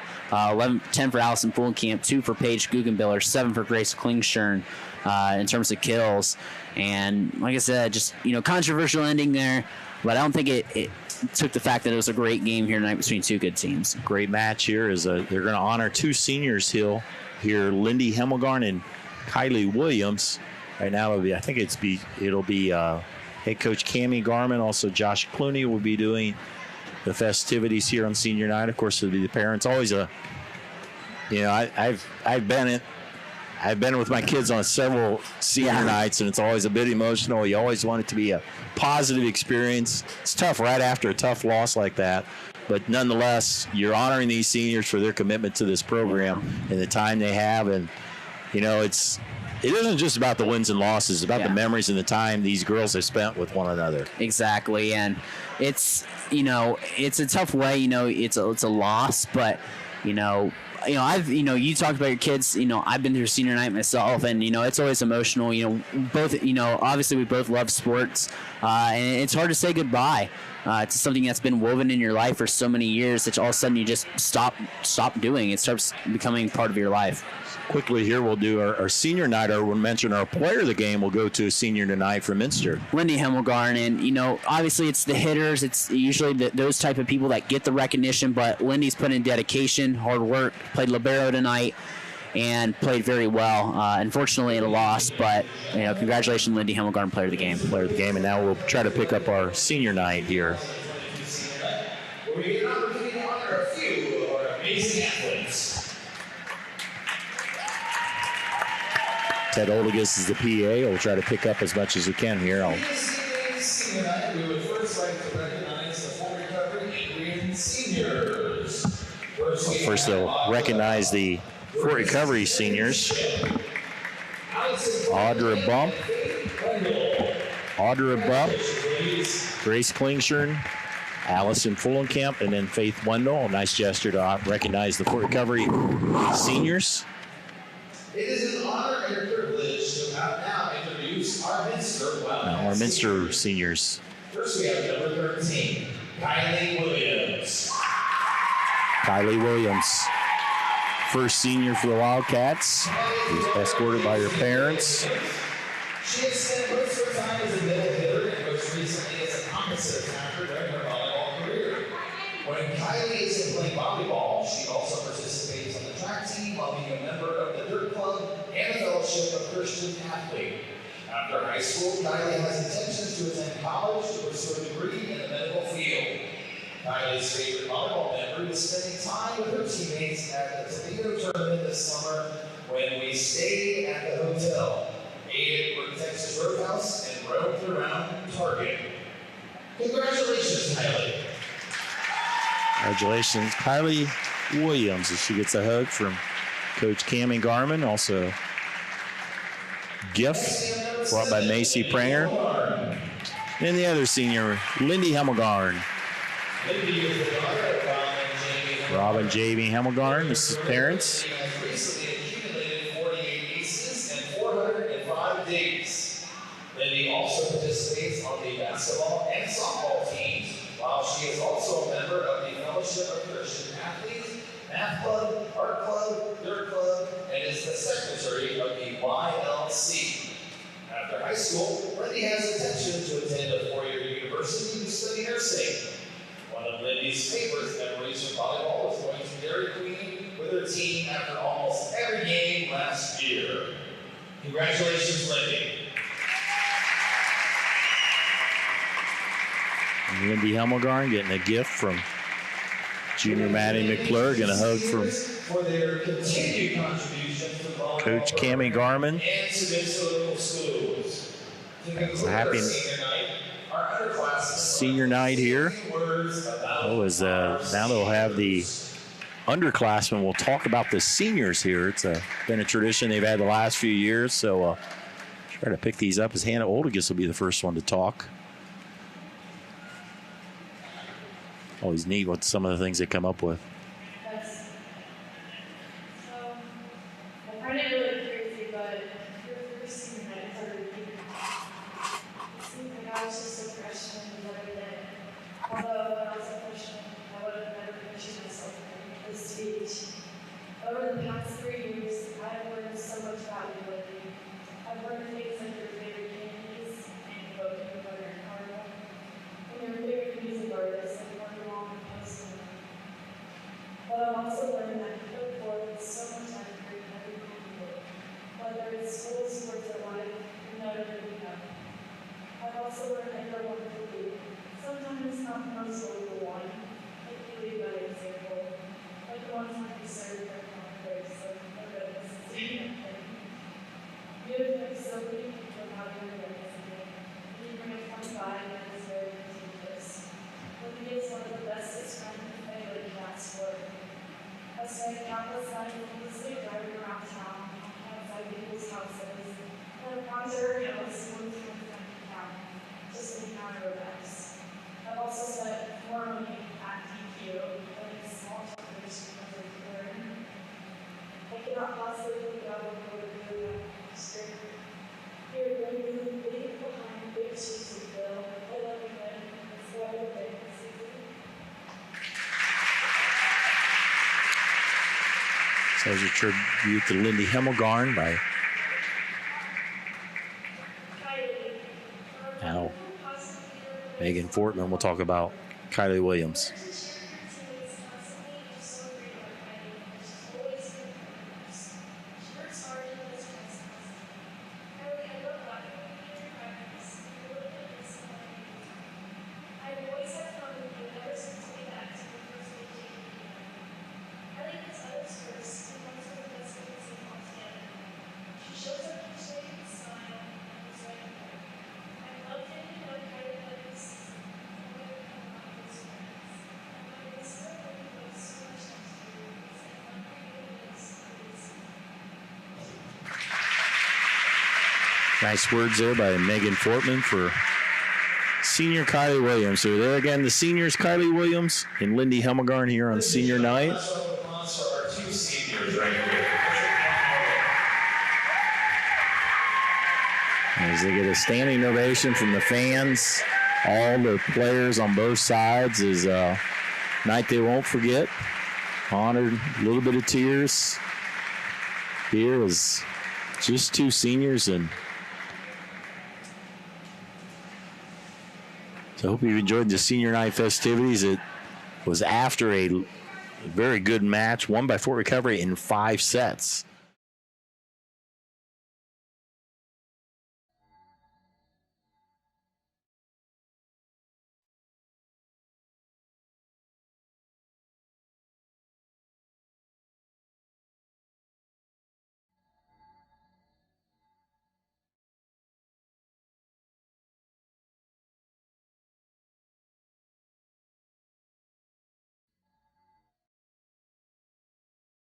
10 for Allison Fullcamp, 2 for Paige Guggenbiller, 7 for Grace Klingstern. In terms of kills. And like I said, just, controversial ending there, but I don't think it took the fact that it was a great game here tonight between two good teams. Great match here is they're going to honor 2 seniors here, Lindy Hemmelgarn and Kylie Williams. Right now it'll be head coach Cammie Garman, also Josh Clooney will be doing the festivities here on senior night. Of course, it'll be the parents. Always I've been with my kids on several senior nights, and it's always a bit emotional. You always want it to be a positive experience. It's tough right after a tough loss like that, but nonetheless, you're honoring these seniors for their commitment to this program and the time they have. And it isn't just about the wins and losses; it's about the memories and the time these girls have spent with one another. Exactly, and it's it's a tough way. It's a loss, but you talked about your kids. I've been through senior night myself, and it's always emotional. Both. Obviously we both love sports, and it's hard to say goodbye to something that's been woven in your life for so many years that all of a sudden you just stop doing. It starts becoming part of your life. Quickly here, we'll do our senior night. We'll mention our player of the game will go to a senior tonight for Minster. Lindy Hemmelgarn, and obviously it's the hitters. It's usually those type of people that get the recognition, but Lindy's put in dedication, hard work, played libero tonight, and played very well. Unfortunately, it a loss, but congratulations, Lindy Hemmelgarn, player of the game. Player of the game, and now we'll try to pick up our senior night here. We honor a few of our amazing athletes. Ted Oldegas is the PA. We'll try to pick up as much as we can here. We would first like to recognize the Fort Recovery Indian seniors. First, they'll recognize the Fort Recovery seniors. Audra Bump, Grace Klingstern, Allison Fullenkamp, and then Faith Wendell. A nice gesture to recognize the Fort Recovery seniors. It is an honor and a privilege to now introduce our Minster Wildcats. Our Minster seniors. First, we have number 13, Kylie Williams. Kylie Williams, first senior for the Wildcats, who's escorted by her parents. She has spent most of her time as a middle hitter and most recently as an opposite attacker during her volleyball career. When Kylie isn't playing volleyball, she also participates on the track team while being a member of the Dirt Club and the Fellowship of Christian Athlete. After high school, Kylie has intentions to attend college to pursue a degree in the medical field. Kylie's favorite volleyball memory was spending time with her teammates at the Toledo tournament this summer when we stayed at the hotel, ate at Texas Roadhouse, and roamed around Target. Congratulations, Kylie. Congratulations, Kylie Williams, as she gets a hug from Coach Cammie Garman. Also, gift brought by Macy Pranger. And the other senior, Lindy Hemmelgarn. Robin Jamie Hemmelgarn, this is parents. Has recently accumulated 48 aces and 405 digs. Lindy also participates on the basketball and softball teams, while she is also a member of the Fellowship of Christian Athletes, Math Club, Art Club, Dirt Club, and is the secretary of the YLC. After high school, Lindy has intention to attend a four-year university to study nursing. One of Lindy's favorite memories from volleyball was going to Dairy Queen with her team after almost every game last year. Congratulations, Lindy. And Lindy Hemmelgarn getting a gift from junior Maddie McClure, and a hug from For their continued contribution to volleyball Coach Cammie Garman. and to Minnesota schools. To conclude our Happy senior night, our underclassmen senior night here. Now they'll have the underclassmen. We'll talk about the seniors here. It's been a tradition they've had the last few years, so try to pick these up as Hannah Oldegus will be the first one to talk. Always neat what some of the things they come up with. I find it really crazy, but your first senior night is already here. It seems like I was just a freshman the other day. Although when I was a freshman, I would have never pictured myself in this speech. Over the past 3 years, I have learned so much valuability. I've learned things like your favorite candies and voting butter and caramel. And your favorite music artists like Wonder Woman and Post Malone. But I've also learned that you look forward to so much effort in everything you do. Whether it's school, sports, or life, you never really know. I've also learned that you're wonderful leader. Sometimes it's not the most vocal one, but you lead by example. Like the one time you served your conference, so no goodness is anything. You have been so many people about your resume. You bring a fun vibe that is very contagious. Libby is one of the bestest friends I really can ask for. I spent countless nights endlessly driving around town, outside people's houses, and I've gone to her house one time in town, just to encounter her best. I've also spent more money at DQ than in small chapters because of learning. I cannot possibly think about what I would do without straight. You're really big behind big shoes to fill. I love you, man. It's why you're big. So there's a tribute to Lindy Hemmelgarn by now Megan Fortman. We'll talk about Kylie Williams. Nice words there by Megan Fortman for Senior Kylie Williams. So there again, the seniors, Kylie Williams and Lindy Helmegarn here on senior night. As they get a standing ovation from the fans, all the players on both sides, is a night they won't forget. Honored, a little bit of tears. Here is just two seniors, and so I hope you enjoyed the senior night festivities. It was after a very good match, won by Fort Recovery in 5 sets.